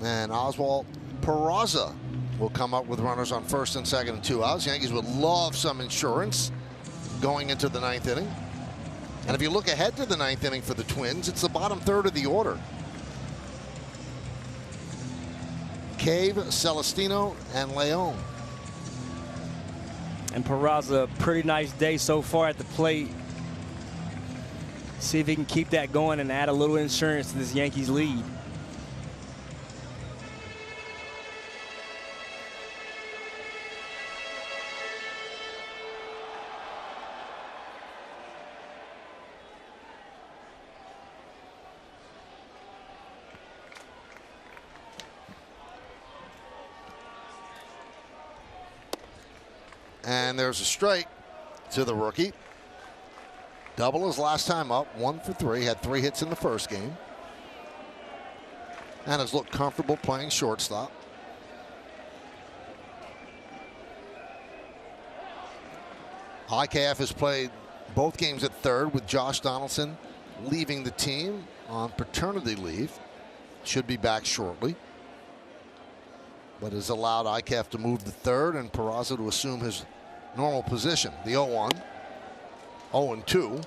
And Oswald Peraza will come up with runners on first and second and 2 outs. Yankees would love some insurance going into the 9th inning. And if you look ahead to the 9th inning for the Twins, it's the bottom third of the order. Cave, Celestino, and Leon. And Peraza, pretty nice day so far at the plate. See if he can keep that going and add a little insurance to this Yankees lead. And there's a strike to the rookie. Double his last time up, 1 for 3. Had 3 hits in the first game. And has looked comfortable playing shortstop. IKF has played both games at third with Josh Donaldson leaving the team on paternity leave. Should be back shortly. But has allowed IKF to move to third and Peraza to assume his normal position. The 0-1, 0-2.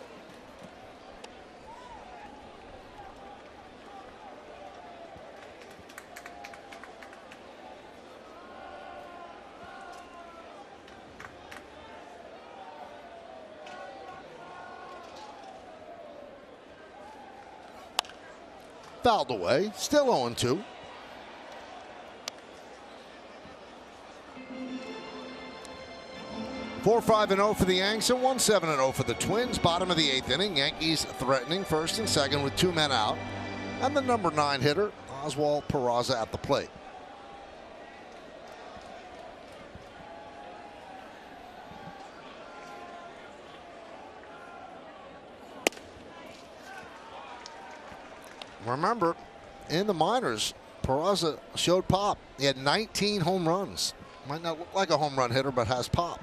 Fouled away, still 0-2. Four, 5-0 for the Yanks and 1-7-0 for the Twins. Bottom of the 8th inning. Yankees threatening first and second with 2 men out. And the number 9 hitter, Oswald Peraza, at the plate. Remember, in the minors, Peraza showed pop. He had 19 home runs. Might not look like a home run hitter, but has pop.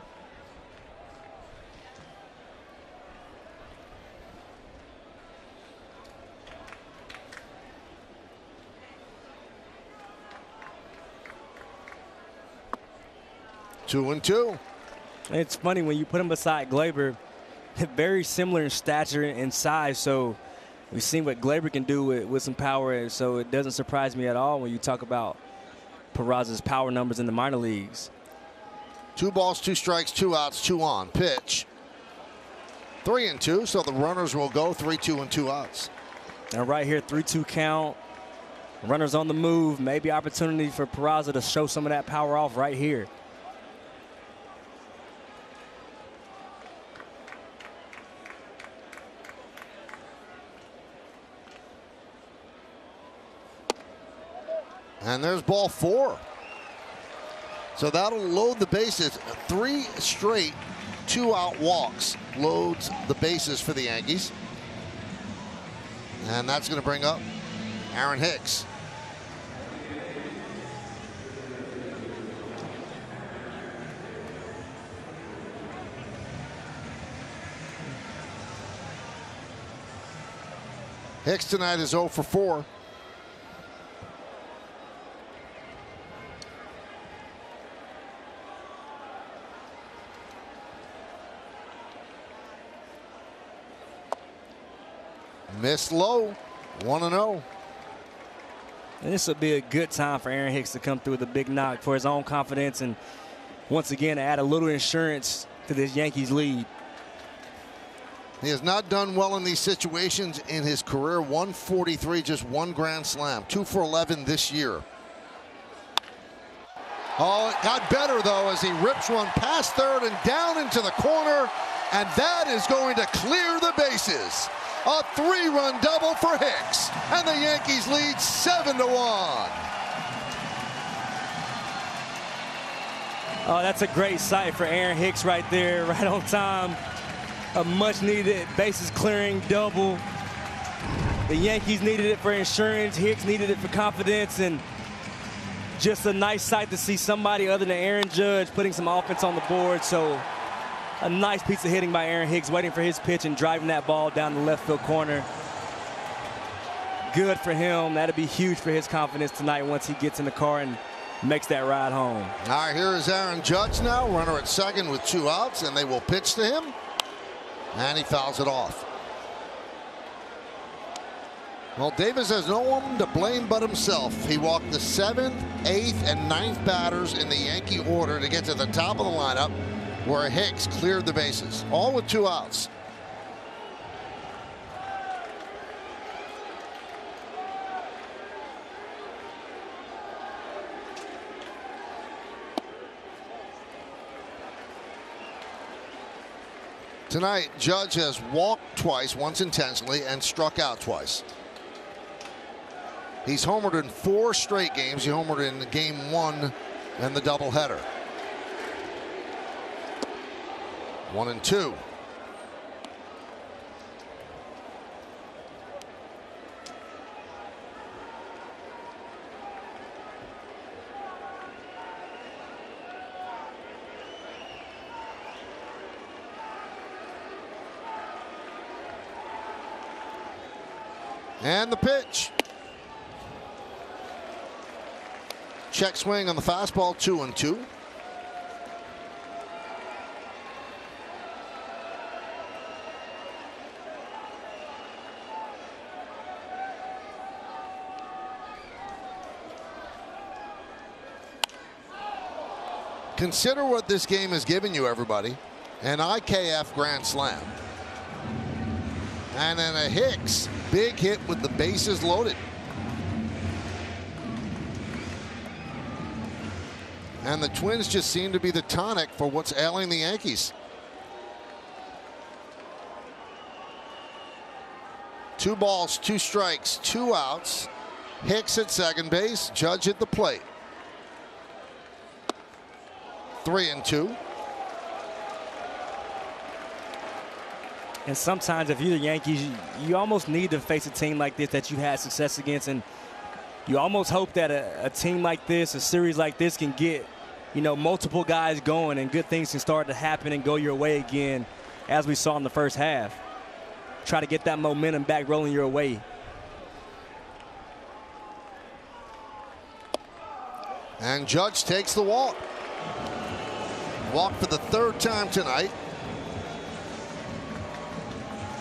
Two and two. It's funny when you put him beside Glaber, very similar in stature and size. So we've seen what Glaber can do with some power. So it doesn't surprise me at all when you talk about Peraza's power numbers in the minor leagues. 2 balls, 2 strikes, 2 outs, 2 on. Pitch. 3-2. So the runners will go 3-2 and 2 outs. And right here, 3-2 count. Runners on the move. Maybe opportunity for Peraza to show some of that power off right here. And there's ball 4. So that'll load the bases. 3 straight 2-out walks loads the bases for the Yankees. And that's going to bring up Aaron Hicks. Hicks tonight is 0 for 4. Missed low, 1-0. And this would be a good time for Aaron Hicks to come through with a big knock for his own confidence and once again add a little insurance to this Yankees lead. He has not done well in these situations in his career. 143, just 1 grand slam. 2 for 11 this year. Oh, it got better, though, as he rips one past third and down into the corner, and that is going to clear the bases. A 3-run double for Hicks, and the Yankees lead 7-1. Oh, that's a great sight for Aaron Hicks right there, right on time. A much-needed bases-clearing double. The Yankees needed it for insurance. Hicks needed it for confidence, and just a nice sight to see somebody other than Aaron Judge putting some offense on the board. So a nice piece of hitting by Aaron Hicks, waiting for his pitch and driving that ball down the left field corner. Good for him. That'll be huge for his confidence tonight once he gets in the car and makes that ride home. All right, here is Aaron Judge now, runner at second with 2 outs, and they will pitch to him, and he fouls it off. Well, Davis has no one to blame but himself. He walked the 7th, 8th, and 9th batters in the Yankee order to get to the top of the lineup, where Hicks cleared the bases, all with 2 outs. Tonight, Judge has walked twice, once intentionally, and struck out twice. He's homered in 4 straight games. He homered in game 1 and the doubleheader. 1-2. And the pitch. Check swing on the fastball, 2-2. Consider what this game has given you, everybody. An IKF grand slam. And then a Hicks big hit with the bases loaded. And the Twins just seem to be the tonic for what's ailing the Yankees. 2 balls, 2 strikes, 2 outs. Hicks at second base, Judge at the plate. 3-2. And sometimes if you're the Yankees, you almost need to face a team like this that you had success against, and you almost hope that a team like this, a series like this, can get, you know, multiple guys going and good things can start to happen and go your way again, as we saw in the first half. Try to get that momentum back rolling your way. And Judge takes the walk. Walk for the 3rd time tonight.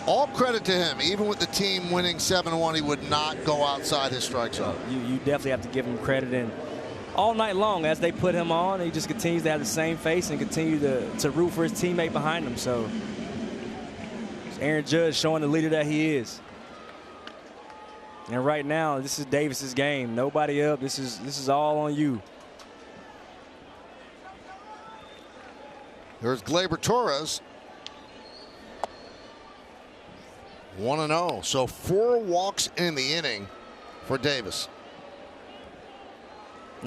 All credit to him. Even with the team winning 7-1, he would not go outside his strike zone. You definitely have to give him credit. And all night long, as they put him on, he just continues to have the same face and continue to root for his teammate behind him. So it's Aaron Judge showing the leader that he is. And right now, this is Davis's game. Nobody up. This is all on you. There's Gleyber Torres. 1-0. So 4 walks in the inning for Davis.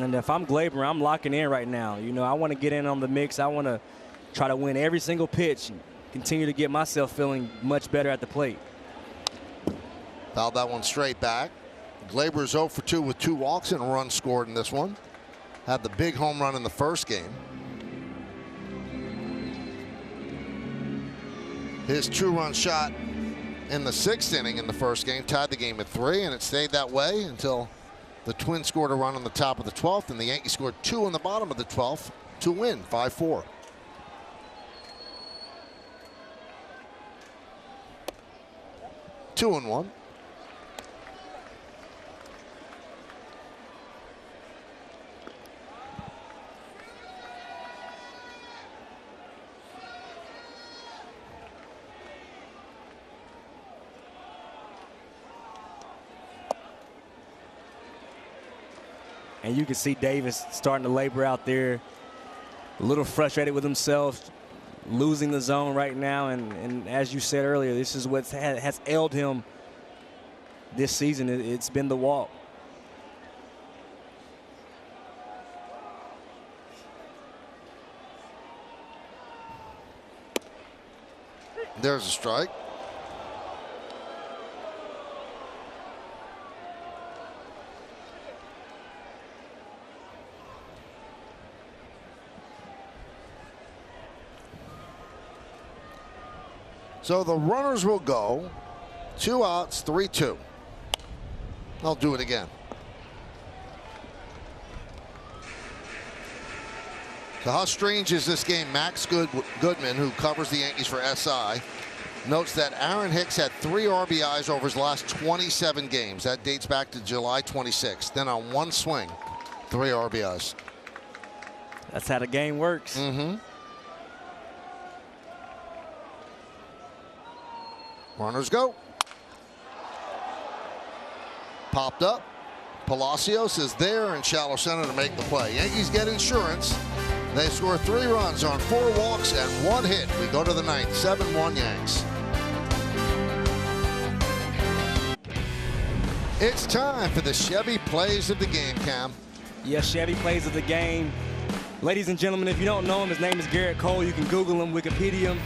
And if I'm Gleyber, I'm locking in right now. You know, I want to get in on the mix. I want to try to win every single pitch and continue to get myself feeling much better at the plate. Fouled that one straight back. Gleyber's 0 for 2 with 2 walks and a run scored in this one. Had the big home run in the first game. His 2-run shot in the 6th inning in the first game tied the game at 3, and it stayed that way until the Twins scored a run on the top of the 12th, and the Yankees scored 2 on the bottom of the 12th to win 5-4. Two and one. And And you can see Davis starting to labor out there, a little frustrated with himself, losing the zone right now. And as you said earlier, this is what has ailed him this season. It's been the walk. There's a strike. So the runners will go. 2 outs, 3-2. I'll do it again. So how strange is this game? Max Goodman, who covers the Yankees for SI, notes that Aaron Hicks had 3 RBIs over his last 27 games. That dates back to July 26th. Then on one swing, 3 RBIs. That's how the game works. Mm-hmm. Runners go. Popped up. Palacios is there in shallow center to make the play. Yankees get insurance. They score 3 runs on 4 walks and 1 hit. We go to the 9th, 7-1 Yanks. It's time for the Chevy Plays of the Game, Cam. Yes, Chevy Plays of the Game. Ladies and gentlemen, if you don't know him, his name is Garrett Cole. You can Google him, Wikipedia him.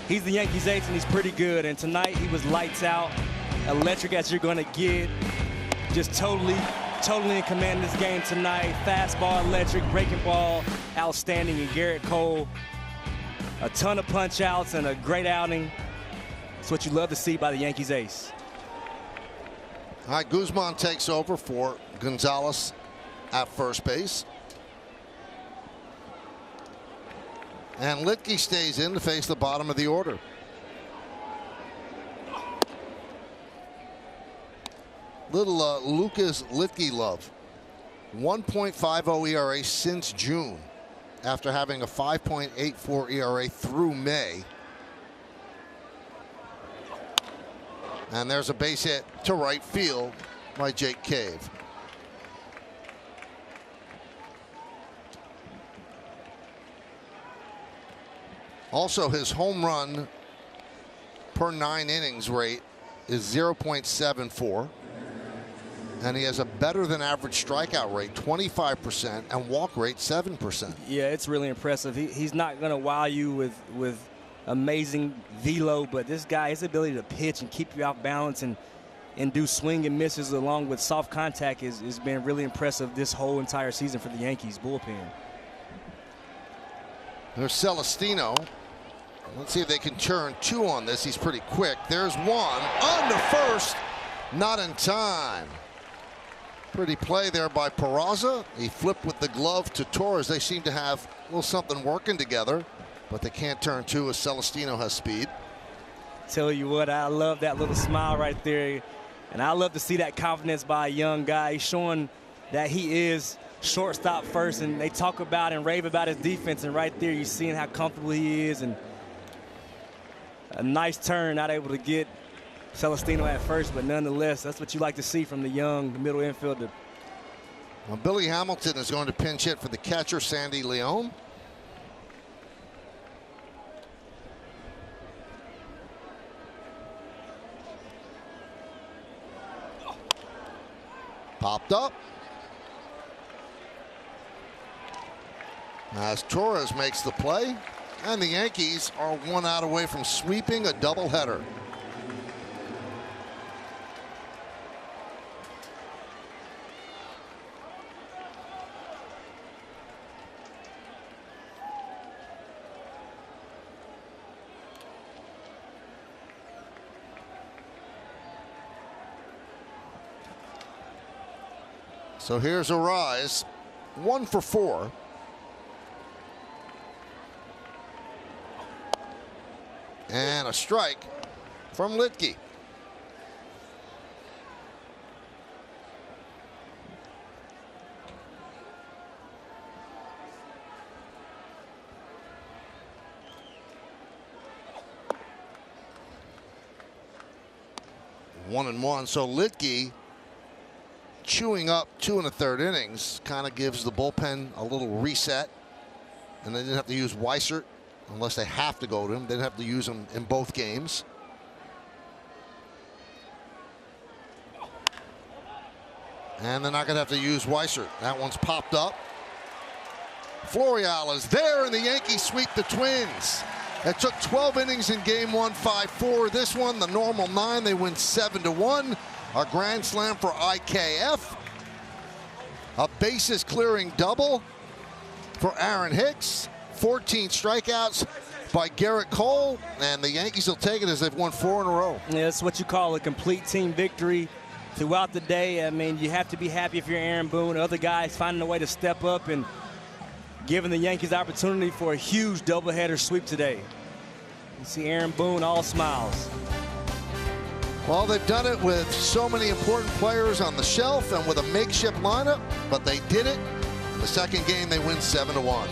He's the Yankees ace, and he's pretty good. And tonight, he was lights out, electric as you're going to get. Just totally in command of this game tonight. Fastball, electric, breaking ball, outstanding. And Garrett Cole, a ton of punch outs and a great outing. It's what you love to see by the Yankees ace. All right, Guzman takes over for Gonzalez at first base. And Litke stays in to face the bottom of the order. Little Lucas Litke love. 1.50 ERA since June, after having a 5.84 ERA through May. And there's a base hit to right field by Jake Cave. Also, his home run per 9 innings rate is 0.74. And he has a better than average strikeout rate, 25%, and walk rate, 7%. Yeah, it's really impressive. He's not going to wow you with amazing velo, but this guy, his ability to pitch and keep you off balance and do swing and misses along with soft contact has been really impressive this whole entire season for the Yankees bullpen. There's Celestino. Let's see if they can turn 2 on this. He's pretty quick. There's 1 on the first. Not in time. Pretty play there by Peraza. He flipped with the glove to Torres. They seem to have a little something working together, but they can't turn 2 as Celestino has speed. Tell you what, I love that little smile right there. And I love to see that confidence by a young guy. He's showing that he is shortstop first, and they talk about and rave about his defense, and right there you're seeing how comfortable he is, and a nice turn, not able to get Celestino at first, but nonetheless, that's what you like to see from the young middle infielder. Well, Billy Hamilton is going to pinch hit for the catcher, Sandy Leon. Popped up. As Torres makes the play, and the Yankees are 1 out away from sweeping a doubleheader. So here's a rise, 1 for 4. And a strike from Litke. One and one. So Litke chewing up 2 1/3 innings kind of gives the bullpen a little reset. And they didn't have to use Weissert unless they have to go to him. They didn't have to use him in both games. And they're not going to have to use Weissert. That one's popped up. Florial is there, and the Yankees sweep the Twins. It took 12 innings in game 1, 5-4. This one, the normal 9, they win 7-1. A grand slam for IKF. A bases clearing double for Aaron Hicks. 14 strikeouts by Garrett Cole, and the Yankees will take it as they've won 4 in a row. Yeah, that's what you call a complete team victory throughout the day. I mean, you have to be happy if you're Aaron Boone. Other guys finding a way to step up and giving the Yankees opportunity for a huge doubleheader sweep today. You see Aaron Boone all smiles. Well, they've done it with so many important players on the shelf and with a makeshift lineup, but they did it. In the second game, they win 7-1.